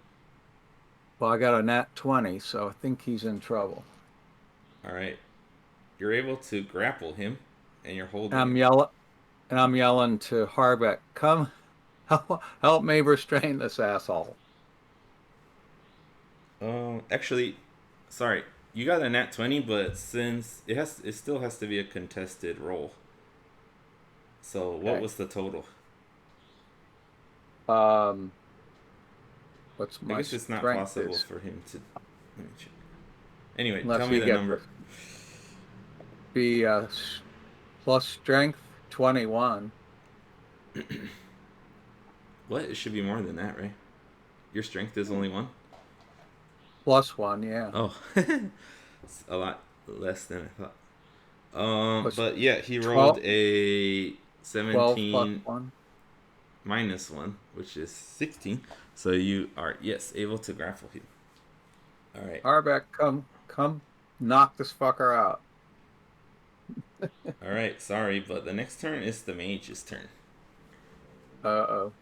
Speaker 3: Well, I got a nat 20, so I think he's in trouble.
Speaker 1: All right, you're able to grapple him, and you're holding.
Speaker 3: I'm yelling to Harvec, come help me restrain this asshole.
Speaker 1: Actually, sorry, you got a nat 20, but since it still has to be a contested roll. So what was the total?
Speaker 3: What's my
Speaker 1: I guess it's not possible for him to. Let me check. Anyway, tell me the number.
Speaker 3: Be plus strength 21.
Speaker 1: What? It should be more than that, right? Your strength is only 1?
Speaker 3: Plus 1, yeah.
Speaker 1: Oh, it's a lot less than I thought. But yeah, he
Speaker 3: 12,
Speaker 1: rolled a 17
Speaker 3: 12 plus 1.
Speaker 1: minus 1, which is 16. So you are, yes, able to grapple him. All right.
Speaker 3: Harvec, come knock this fucker out.
Speaker 1: All right, sorry, but the next turn is the mage's turn.
Speaker 3: Uh-oh.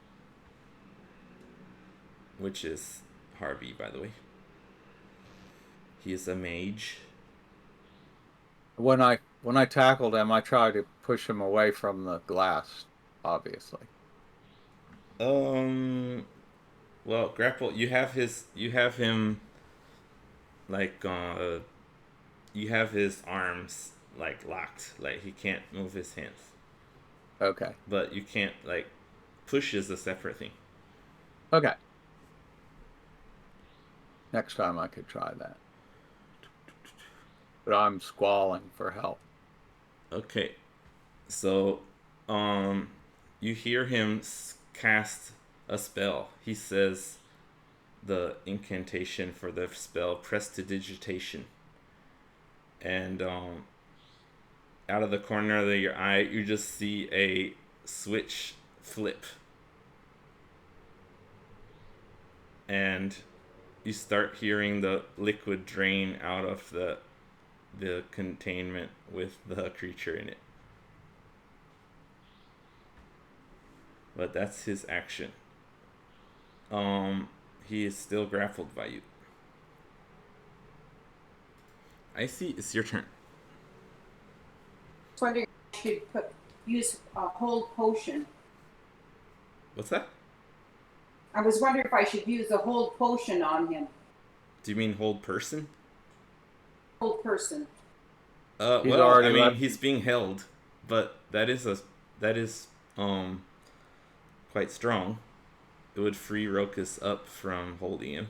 Speaker 1: Which is Harvey, by the way. He is a mage.
Speaker 3: When I tackled him, I tried to push him away from the glass, obviously.
Speaker 1: Well, grapple. You have him. Like, you have his arms like locked. Like he can't move his hands.
Speaker 3: Okay.
Speaker 1: But you can't like push is a separate thing.
Speaker 3: Okay. Next time I could try that. But I'm squalling for help.
Speaker 1: Okay. So, you hear him cast a spell. He says the incantation for the spell, prestidigitation. And, out of the corner of your eye, you just see a switch flip. And you start hearing the liquid drain out of the containment with the creature in it. But that's his action. He is still grappled by you. I see. It's your turn.
Speaker 2: I was wondering if I should use a hold potion.
Speaker 1: What's that?
Speaker 2: I was wondering if I should use a hold potion on him.
Speaker 1: Do you mean hold person?
Speaker 2: Hold person.
Speaker 3: He's
Speaker 1: Well,
Speaker 3: already
Speaker 1: I mean,
Speaker 3: left.
Speaker 1: he's being held, but that is quite strong. It would free Rokus up from holding him.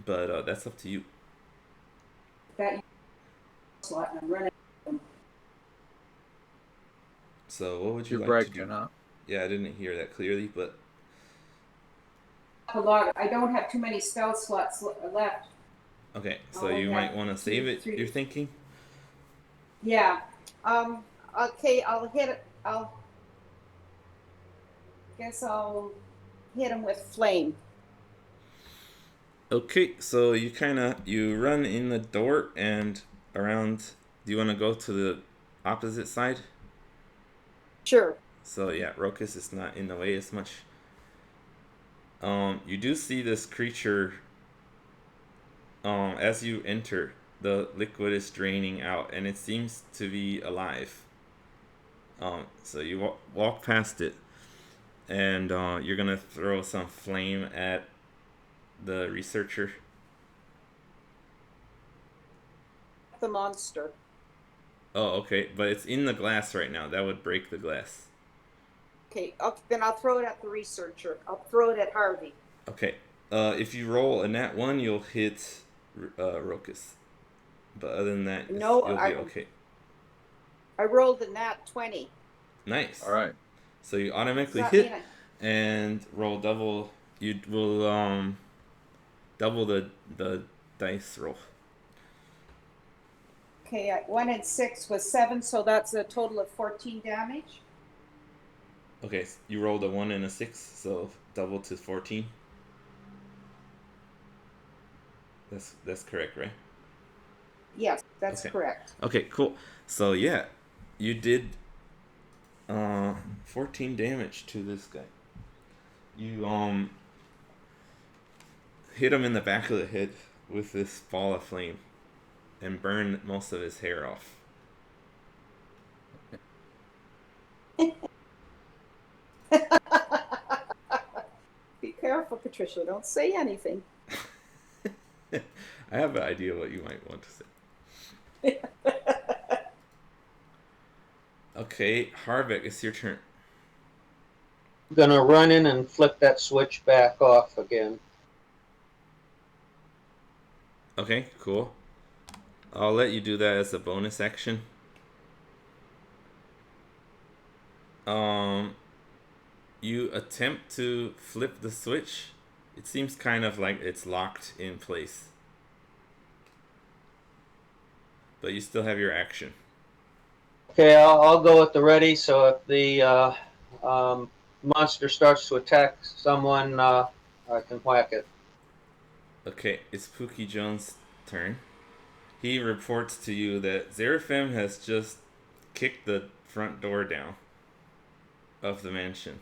Speaker 1: But that's up to you.
Speaker 2: That slot and I'm running.
Speaker 1: So what would you
Speaker 3: You're
Speaker 1: like to do?
Speaker 3: breaking up.
Speaker 1: Yeah, I didn't hear that clearly, but
Speaker 2: A lot. I don't have too many spell slots left.
Speaker 1: okay. So
Speaker 2: Oh,
Speaker 1: you
Speaker 2: yeah.
Speaker 1: might want to save it.
Speaker 2: 2, 3.
Speaker 1: You're thinking?
Speaker 2: Yeah. Okay. I'll hit it. Guess I'll hit him with flame.
Speaker 1: Okay. So you run in the door and around. Do you want to go to the opposite side?
Speaker 2: Sure.
Speaker 1: So yeah, Rokus is not in the way as much. You do see this creature. As you enter, the liquid is draining out, and it seems to be alive. So you walk past it, and you're gonna throw some flame at the researcher.
Speaker 2: The monster.
Speaker 1: Oh, okay, but it's in the glass right now. That would break the glass.
Speaker 2: Okay. Then I'll throw it at the researcher. I'll throw it at Harvey.
Speaker 1: Okay. If you roll a nat 1, you'll hit Rokus. But other than that,
Speaker 2: No,
Speaker 1: you'll be okay.
Speaker 2: I rolled a nat 20.
Speaker 1: Nice.
Speaker 3: All right.
Speaker 1: So you automatically
Speaker 2: Does that
Speaker 1: hit
Speaker 2: mean
Speaker 1: and roll double. You will double the dice roll.
Speaker 2: Okay, 1 and 6 was 7, so that's a total of 14 damage.
Speaker 1: Okay, so you rolled a 1 and a 6, so double to 14. That's correct, right?
Speaker 2: Yes, that's
Speaker 1: Okay.
Speaker 2: correct.
Speaker 1: Okay, cool. So yeah, you did 14 damage to this guy. You hit him in the back of the head with this ball of flame and burn most of his hair off.
Speaker 2: Be careful, Patricia. Don't say anything.
Speaker 1: I have an idea what you might want to say. Okay, Harvec, it's your turn.
Speaker 4: I'm gonna run in and flip that switch back off again.
Speaker 1: Okay, cool. I'll let you do that as a bonus action. You attempt to flip the switch. It seems kind of like it's locked in place. But you still have your action.
Speaker 4: Okay, I'll go at the ready. So if the monster starts to attack someone, I can whack it.
Speaker 1: Okay, it's Pookie Jones' turn. He reports to you that Xeraphim has just kicked the front door down of the mansion.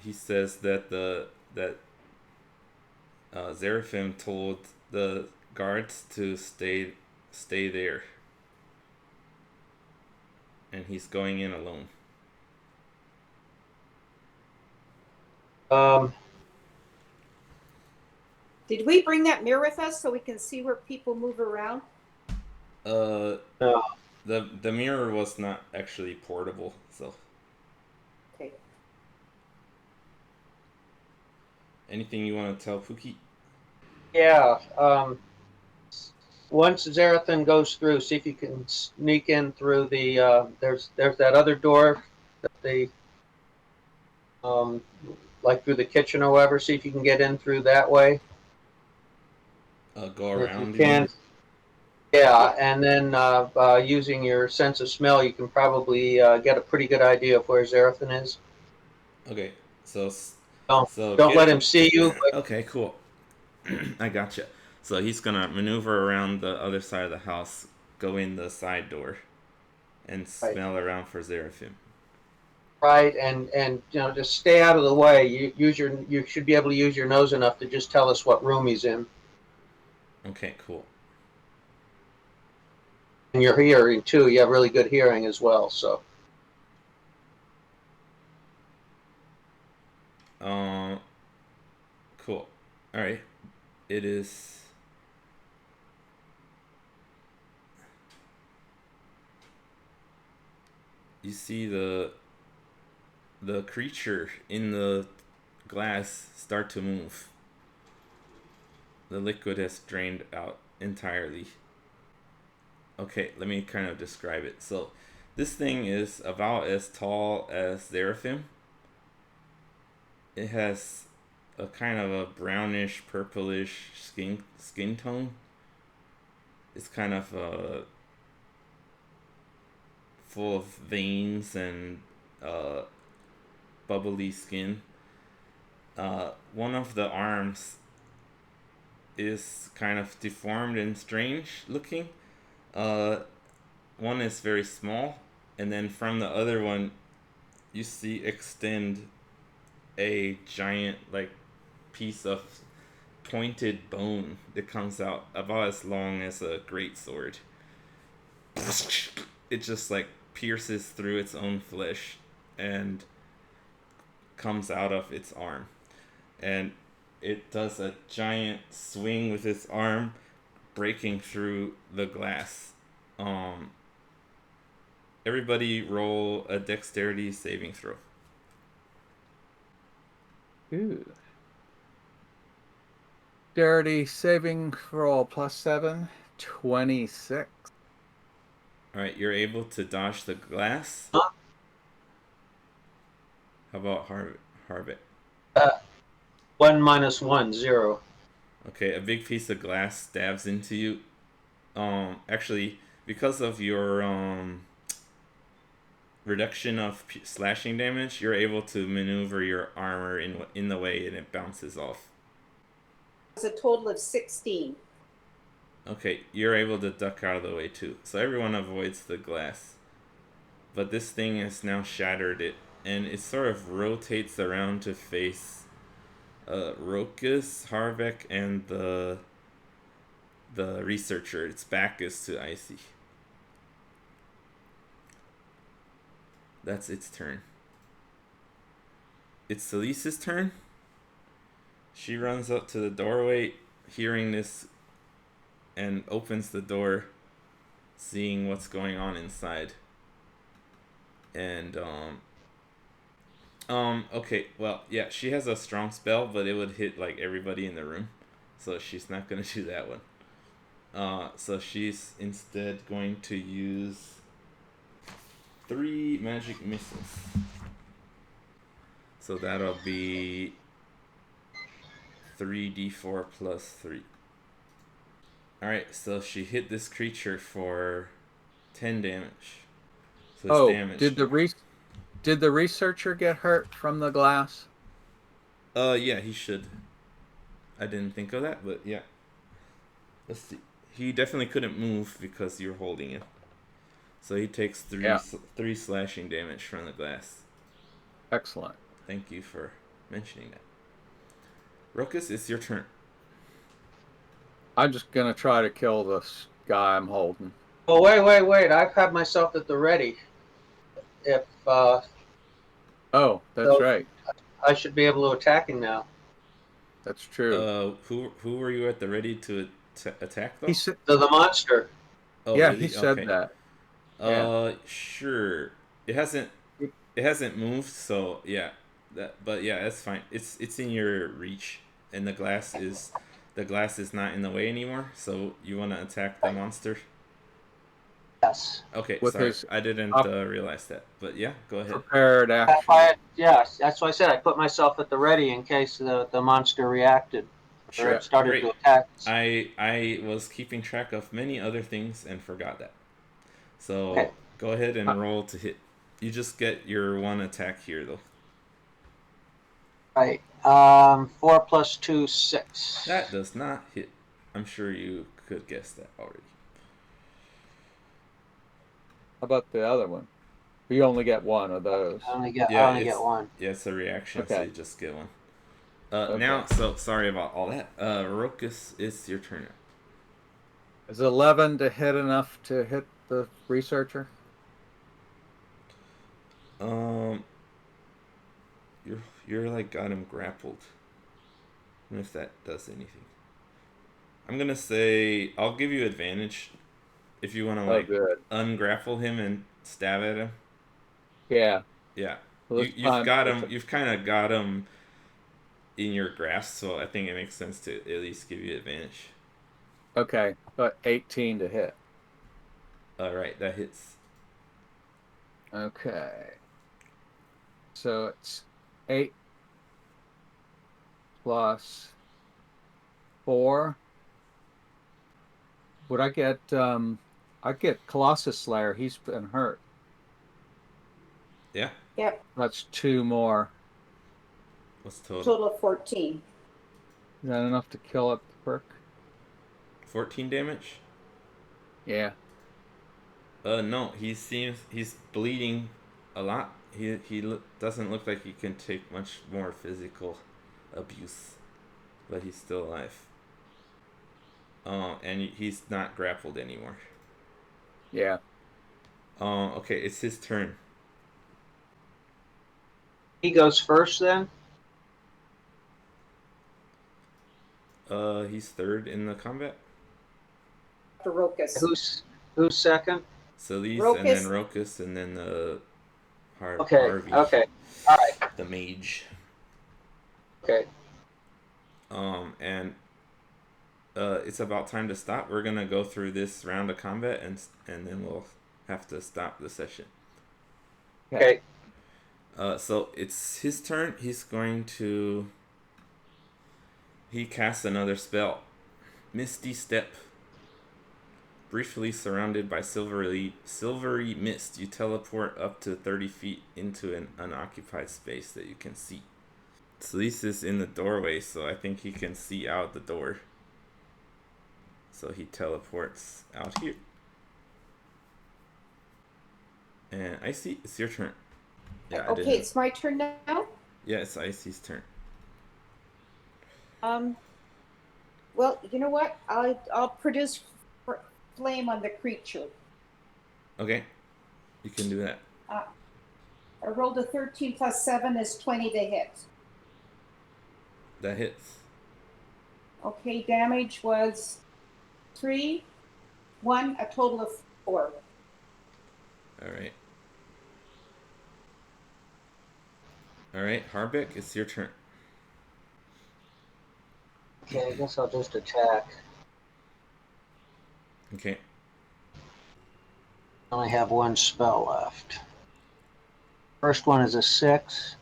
Speaker 1: He says that Xeraphim told the guards to stay there, and he's going in alone.
Speaker 2: Did we bring that mirror with us so we can see where people move around?
Speaker 4: No.
Speaker 1: The mirror was not actually portable, so.
Speaker 2: Okay.
Speaker 1: Anything you want to tell Pookie?
Speaker 4: Yeah. Once Xerathon goes through, see if you can sneak in through the. There's that other door that they. Like through the kitchen or whatever. See if you can get in through that way.
Speaker 1: Go
Speaker 4: If
Speaker 1: around.
Speaker 4: you can. Yeah, and then using your sense of smell, you can probably get a pretty good idea of where Xerathon is.
Speaker 1: Okay, so
Speaker 4: Don't let him see you. But
Speaker 1: Okay, cool. I gotcha. So he's gonna maneuver around the other side of the house, go in the side door, and smell around for Xeraphim.
Speaker 4: right? And just stay out of the way. You should be able to use your nose enough to just tell us what room he's in.
Speaker 1: Okay, cool.
Speaker 4: And your hearing too. You have really good hearing as well. So.
Speaker 1: Cool. All right. It is. You see the creature in the glass start to move. The liquid has drained out entirely. Okay, let me kind of describe it. So, this thing is about as tall as Seraphim. It has a kind of a brownish, purplish skin tone. It's kind of full of veins and bubbly skin. One of the arms is kind of deformed and strange looking. One is very small, and then from the other one, you see extend a giant piece of pointed bone that comes out about as long as a greatsword. It just pierces through its own flesh and comes out of its arm, and it does a giant swing with its arm, breaking through the glass. Everybody roll a dexterity saving throw.
Speaker 3: Ooh. Dexterity saving throw +7, 26.
Speaker 1: Alright, you're able to dodge the glass.
Speaker 4: Huh?
Speaker 1: How about Harvey?
Speaker 4: 1 minus 1, 0.
Speaker 1: Okay, a big piece of glass stabs into you. Actually, because of your reduction of slashing damage, you're able to maneuver your armor in the way, and it bounces off.
Speaker 2: It's a total of 16.
Speaker 1: Okay, you're able to duck out of the way too. So everyone avoids the glass. But this thing has now shattered it, and it sort of rotates around to face Rokus, Harvec, and the researcher. Its back is to Icy. That's its turn. It's Celese's turn. She runs up to the doorway, hearing this, and opens the door, seeing what's going on inside. And okay, well, yeah, she has a strong spell, but it would hit everybody in the room, so she's not gonna do that one. So she's instead going to use 3 magic missiles. So that'll be 3d4 plus 3. Alright, so she hit this creature for 10 damage. So it's damaged.
Speaker 3: Did the researcher get hurt from the glass?
Speaker 1: Yeah, he should. I didn't think of that, but yeah. Let's see. He definitely couldn't move because you're holding it. So he takes 3 slashing damage from the glass.
Speaker 3: Excellent.
Speaker 1: Thank you for mentioning that. Rokus, it's your turn.
Speaker 3: I'm just gonna try to kill this guy I'm holding.
Speaker 4: Oh, wait. I've had myself at the ready. If
Speaker 3: Oh, that's right.
Speaker 4: I should be able to attack him now.
Speaker 3: That's true.
Speaker 1: Who were you at the ready to attack though?
Speaker 3: He said,
Speaker 4: The monster.
Speaker 1: Oh,
Speaker 3: yeah,
Speaker 1: really?
Speaker 3: he said
Speaker 1: Okay.
Speaker 3: that.
Speaker 1: Sure. It hasn't moved, so yeah. But yeah, that's fine. It's in your reach, and the glass is not in the way anymore. So you want to attack the monster?
Speaker 4: Yes.
Speaker 1: Okay,
Speaker 3: With
Speaker 1: sorry,
Speaker 3: his
Speaker 1: I didn't realize that. But yeah, go ahead.
Speaker 3: Prepared action.
Speaker 4: Yes, that's why I said I put myself at the ready in case the monster reacted.
Speaker 1: Sure.
Speaker 4: Or it started
Speaker 1: Great.
Speaker 4: to attack.
Speaker 1: I was keeping track of many other things and forgot that. So
Speaker 4: Okay.
Speaker 1: go ahead and roll to hit. You just get your 1 attack here though.
Speaker 4: Right. 4 plus 2, 6.
Speaker 1: That does not hit. I'm sure you could guess that already.
Speaker 3: How about the other one? You only get one of those.
Speaker 4: I only get
Speaker 1: it's
Speaker 4: one.
Speaker 1: yeah, it's a reaction, so
Speaker 3: Okay.
Speaker 1: you just get one.
Speaker 3: Okay.
Speaker 1: Now, so sorry about all that. Rokus, it's your turn.
Speaker 3: Is 11 to hit enough to hit the researcher?
Speaker 1: Um, you're like got him grappled. And if that does anything, I'm gonna say I'll give you advantage if you want to
Speaker 3: Oh,
Speaker 1: like
Speaker 3: good.
Speaker 1: ungrapple him and stab at him.
Speaker 3: Yeah.
Speaker 1: Yeah,
Speaker 3: Well,
Speaker 1: you've got him. You've kind of got him in your grasp, so I think it makes sense to at least give you advantage.
Speaker 3: Okay, but 18 to hit.
Speaker 1: All right, that hits.
Speaker 3: Okay. So it's 8 plus 4. Would I get Colossus Slayer? He's been hurt.
Speaker 1: Yeah.
Speaker 2: Yep.
Speaker 3: That's 2 more.
Speaker 1: What's total?
Speaker 2: Total of 14.
Speaker 3: Is that enough to kill up the perk?
Speaker 1: 14 damage.
Speaker 3: Yeah.
Speaker 1: No, he's bleeding a lot. He doesn't look like he can take much more physical abuse, but he's still alive. And he's not grappled anymore.
Speaker 3: Yeah.
Speaker 1: Okay, it's his turn.
Speaker 4: He goes first then?
Speaker 1: He's third in the combat.
Speaker 2: For Rokus.
Speaker 4: Who's second?
Speaker 1: Celes, and then Rokus, and then the
Speaker 4: Okay.
Speaker 1: Harvey.
Speaker 4: Okay. All right.
Speaker 1: The mage.
Speaker 4: Okay.
Speaker 1: And it's about time to stop. We're gonna go through this round of combat, and then we'll have to stop the session.
Speaker 4: Okay.
Speaker 1: So it's his turn. He casts another spell. Misty Step. Briefly surrounded by silvery mist, you teleport up to 30 feet into an unoccupied space that you can see. Celes is in the doorway, so I think he can see out the door. So he teleports out here. And Icy, it's your turn.
Speaker 2: Yeah, okay, it's my turn now?
Speaker 1: Yeah, it's Icy's turn.
Speaker 2: Well, you know what? I'll produce flame on the creature.
Speaker 1: Okay, you can do that.
Speaker 2: I rolled a 13 plus 7 is 20 to hit.
Speaker 1: That hits.
Speaker 2: Okay, damage was 3, 1, a total of 4.
Speaker 1: Alright. Alright, Harvick, it's your turn.
Speaker 4: Okay, I guess I'll just attack.
Speaker 1: Okay.
Speaker 4: I only have one spell left. First one is a 6.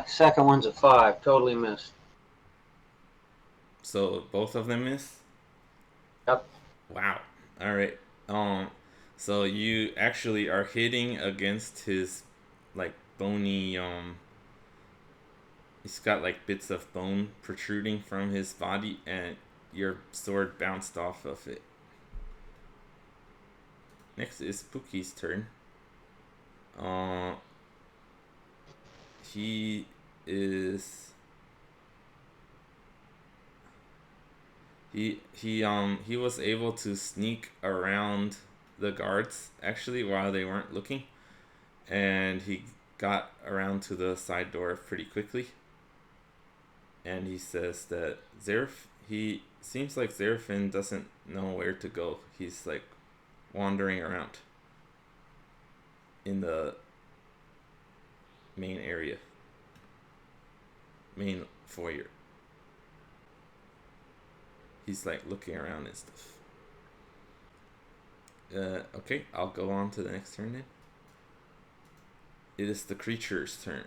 Speaker 4: Second one's a 5. Totally missed.
Speaker 1: So both of them miss?
Speaker 4: Yep.
Speaker 1: Wow. Alright. So you actually are hitting against his like bony he's got like bits of bone protruding from his body, and your sword bounced off of it. Next is Spookie's turn. He is he was able to sneak around the guards actually while they weren't looking, and he got around to the side door pretty quickly. And he says that he seems like Zerafin doesn't know where to go. He's like wandering around in the main area, main foyer. He's like looking around and stuff. Okay, I'll go on to the next turn then. It is the creature's turn.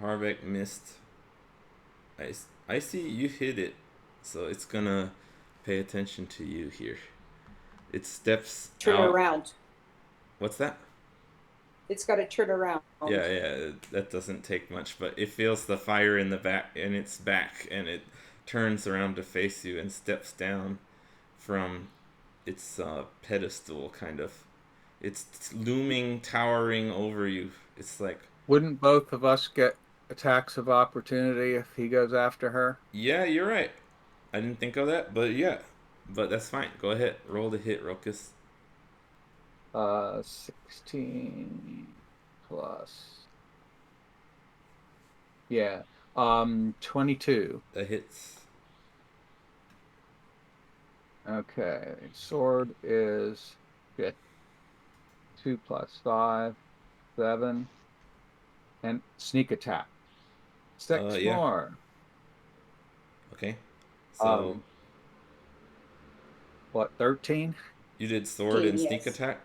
Speaker 1: Harvec missed. I see you hit it, so it's gonna pay attention to you here. It steps
Speaker 2: Turn
Speaker 1: out.
Speaker 2: around.
Speaker 1: What's that?
Speaker 2: It's got to turn around.
Speaker 1: Yeah, that doesn't take much, but it feels the fire in its back, and it turns around to face you and steps down from its pedestal, kind of. It's looming, towering over you. It's like,
Speaker 3: Wouldn't both of us get attacks of opportunity if he goes after her?
Speaker 1: yeah, you're right. I didn't think of that, but yeah. But that's fine. Go ahead. Roll the hit, Rokus.
Speaker 3: 16 plus. Yeah. 22.
Speaker 1: That hits.
Speaker 3: Okay. Sword is 2 plus 5, 7. And sneak attack. 6
Speaker 1: Yeah.
Speaker 3: more.
Speaker 1: Okay. So,
Speaker 3: What, 13?
Speaker 1: you did sword and sneak
Speaker 2: Yes.
Speaker 1: attack?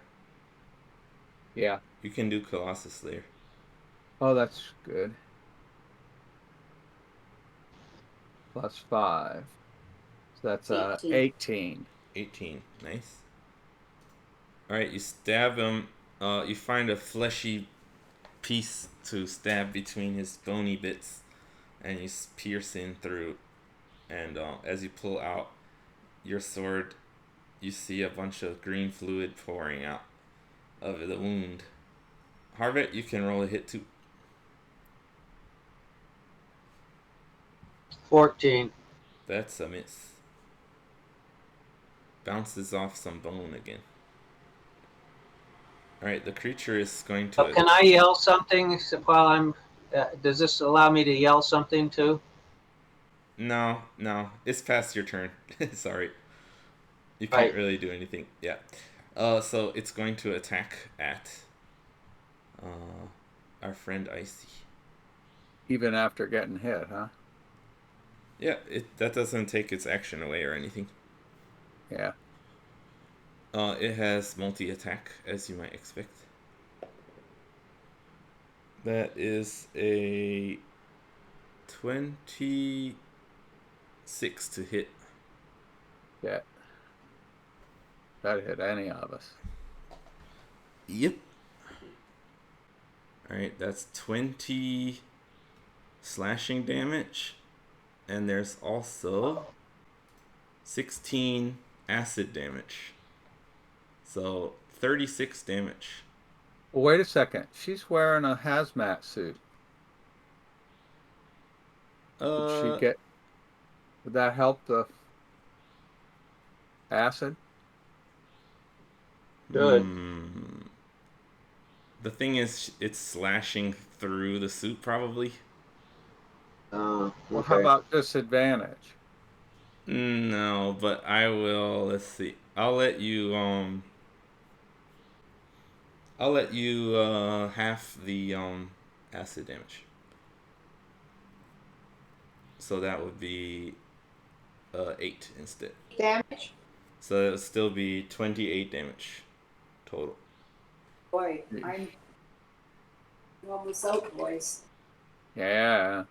Speaker 3: Yeah.
Speaker 1: You can do Colossus Slayer.
Speaker 3: Oh, that's good. Plus 5. So that's 18.
Speaker 1: 18. Nice. Alright, you stab him. You find a fleshy piece to stab between his bony bits, and you pierce in through. And as you pull out your sword, you see a bunch of green fluid pouring out of the wound. Harvey, you can roll a hit too.
Speaker 4: 14.
Speaker 1: That's a miss. Bounces off some bone again. Alright, the creature is going to...
Speaker 4: Can I yell something while I'm... does this allow me to yell something too?
Speaker 1: No. It's past your turn. Sorry. You can't
Speaker 4: Right.
Speaker 1: really do anything. Yeah. So it's going to attack at our friend Icy.
Speaker 3: Even after getting hit, huh?
Speaker 1: Yeah, that doesn't take its action away or anything.
Speaker 3: Yeah.
Speaker 1: It has multi-attack, as you might expect. That is a 26 to hit.
Speaker 3: Yeah. That'd hit any of us.
Speaker 1: Yep. Alright, that's 20 slashing damage. And there's also 16 acid damage. So 36 damage.
Speaker 3: Well, wait a second. She's wearing a hazmat suit. Would that help the acid?
Speaker 4: Good.
Speaker 1: The thing is, it's slashing through the suit, probably.
Speaker 3: Well,
Speaker 4: Okay.
Speaker 3: how about disadvantage?
Speaker 1: No, but I will. Let's see. I'll let you half the acid damage. So that would be 8 instead.
Speaker 2: Damage?
Speaker 1: So it would still be 28 damage total.
Speaker 2: Boy, I'm almost out, boys.
Speaker 3: Yeah.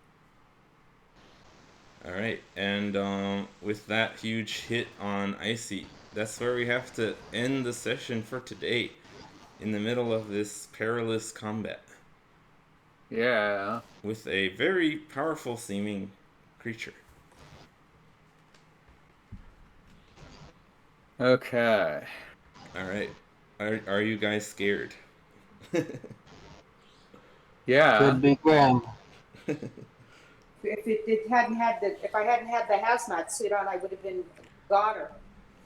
Speaker 1: Alright, and with that huge hit on Icy, that's where we have to end the session for today, in the middle of this perilous combat.
Speaker 3: Yeah.
Speaker 1: With a very powerful seeming creature.
Speaker 3: Okay.
Speaker 1: Alright, are you guys scared?
Speaker 3: Yeah.
Speaker 4: Could be grim.
Speaker 2: If I hadn't had the hazmat suit on, I would have been goner.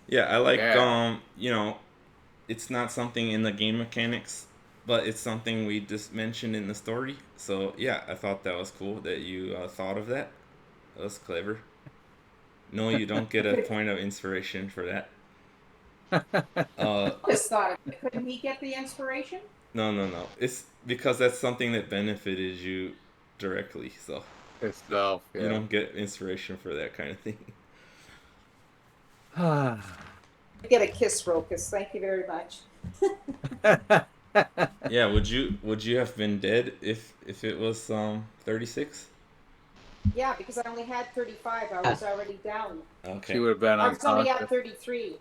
Speaker 1: Yeah, I like,
Speaker 3: Yeah.
Speaker 1: it's not something in the game mechanics, but it's something we just mentioned in the story. So, yeah, I thought that was cool that you thought of that. That was clever. No, you don't get a point of inspiration for that.
Speaker 2: Just thought, couldn't he get the inspiration?
Speaker 1: No. It's because that's something that benefited you directly, so
Speaker 3: Itself, yeah.
Speaker 1: you don't get inspiration for that kind of thing.
Speaker 2: Get a kiss, Rokus. Thank you very much.
Speaker 1: Yeah, would you have been dead if it was 36?
Speaker 2: Yeah, because I only had 35. I was already down.
Speaker 1: Okay.
Speaker 3: She would have been
Speaker 2: I was only
Speaker 3: unconscious.
Speaker 2: at 33.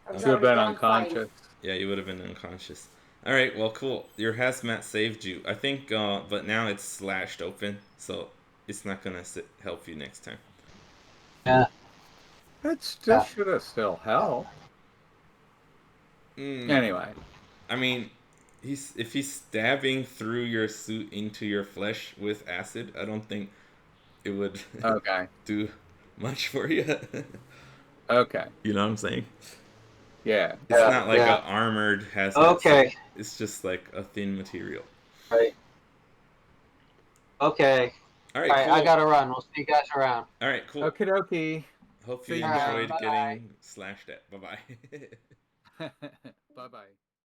Speaker 2: I was
Speaker 3: She would have
Speaker 2: already
Speaker 3: been
Speaker 2: down
Speaker 3: unconscious.
Speaker 2: 5.
Speaker 1: Yeah, you would have been unconscious. All right, well, cool. Your hazmat saved you, I think. But now it's slashed open, so it's not gonna help you next time.
Speaker 4: Yeah.
Speaker 3: That still
Speaker 4: Yeah.
Speaker 3: should have still helped. Anyway.
Speaker 1: I mean, if he's stabbing through your suit into your flesh with acid, I don't think it would
Speaker 3: Okay.
Speaker 1: do much for you.
Speaker 3: Okay.
Speaker 1: You know what I'm saying?
Speaker 3: Yeah.
Speaker 1: It's
Speaker 4: Yeah,
Speaker 1: not like
Speaker 4: yeah.
Speaker 1: a armored hazmat
Speaker 4: Okay.
Speaker 1: suit. It's just like a thin material.
Speaker 4: Right. Okay.
Speaker 1: All
Speaker 4: All
Speaker 1: right,
Speaker 4: right,
Speaker 1: cool.
Speaker 4: I gotta run. We'll see you guys around.
Speaker 1: All right, cool.
Speaker 3: Okie dokie.
Speaker 1: Hope
Speaker 3: See
Speaker 1: you
Speaker 3: you
Speaker 4: All right,
Speaker 1: enjoyed
Speaker 4: bye-bye.
Speaker 1: getting slashed at. Bye bye.
Speaker 3: Bye bye.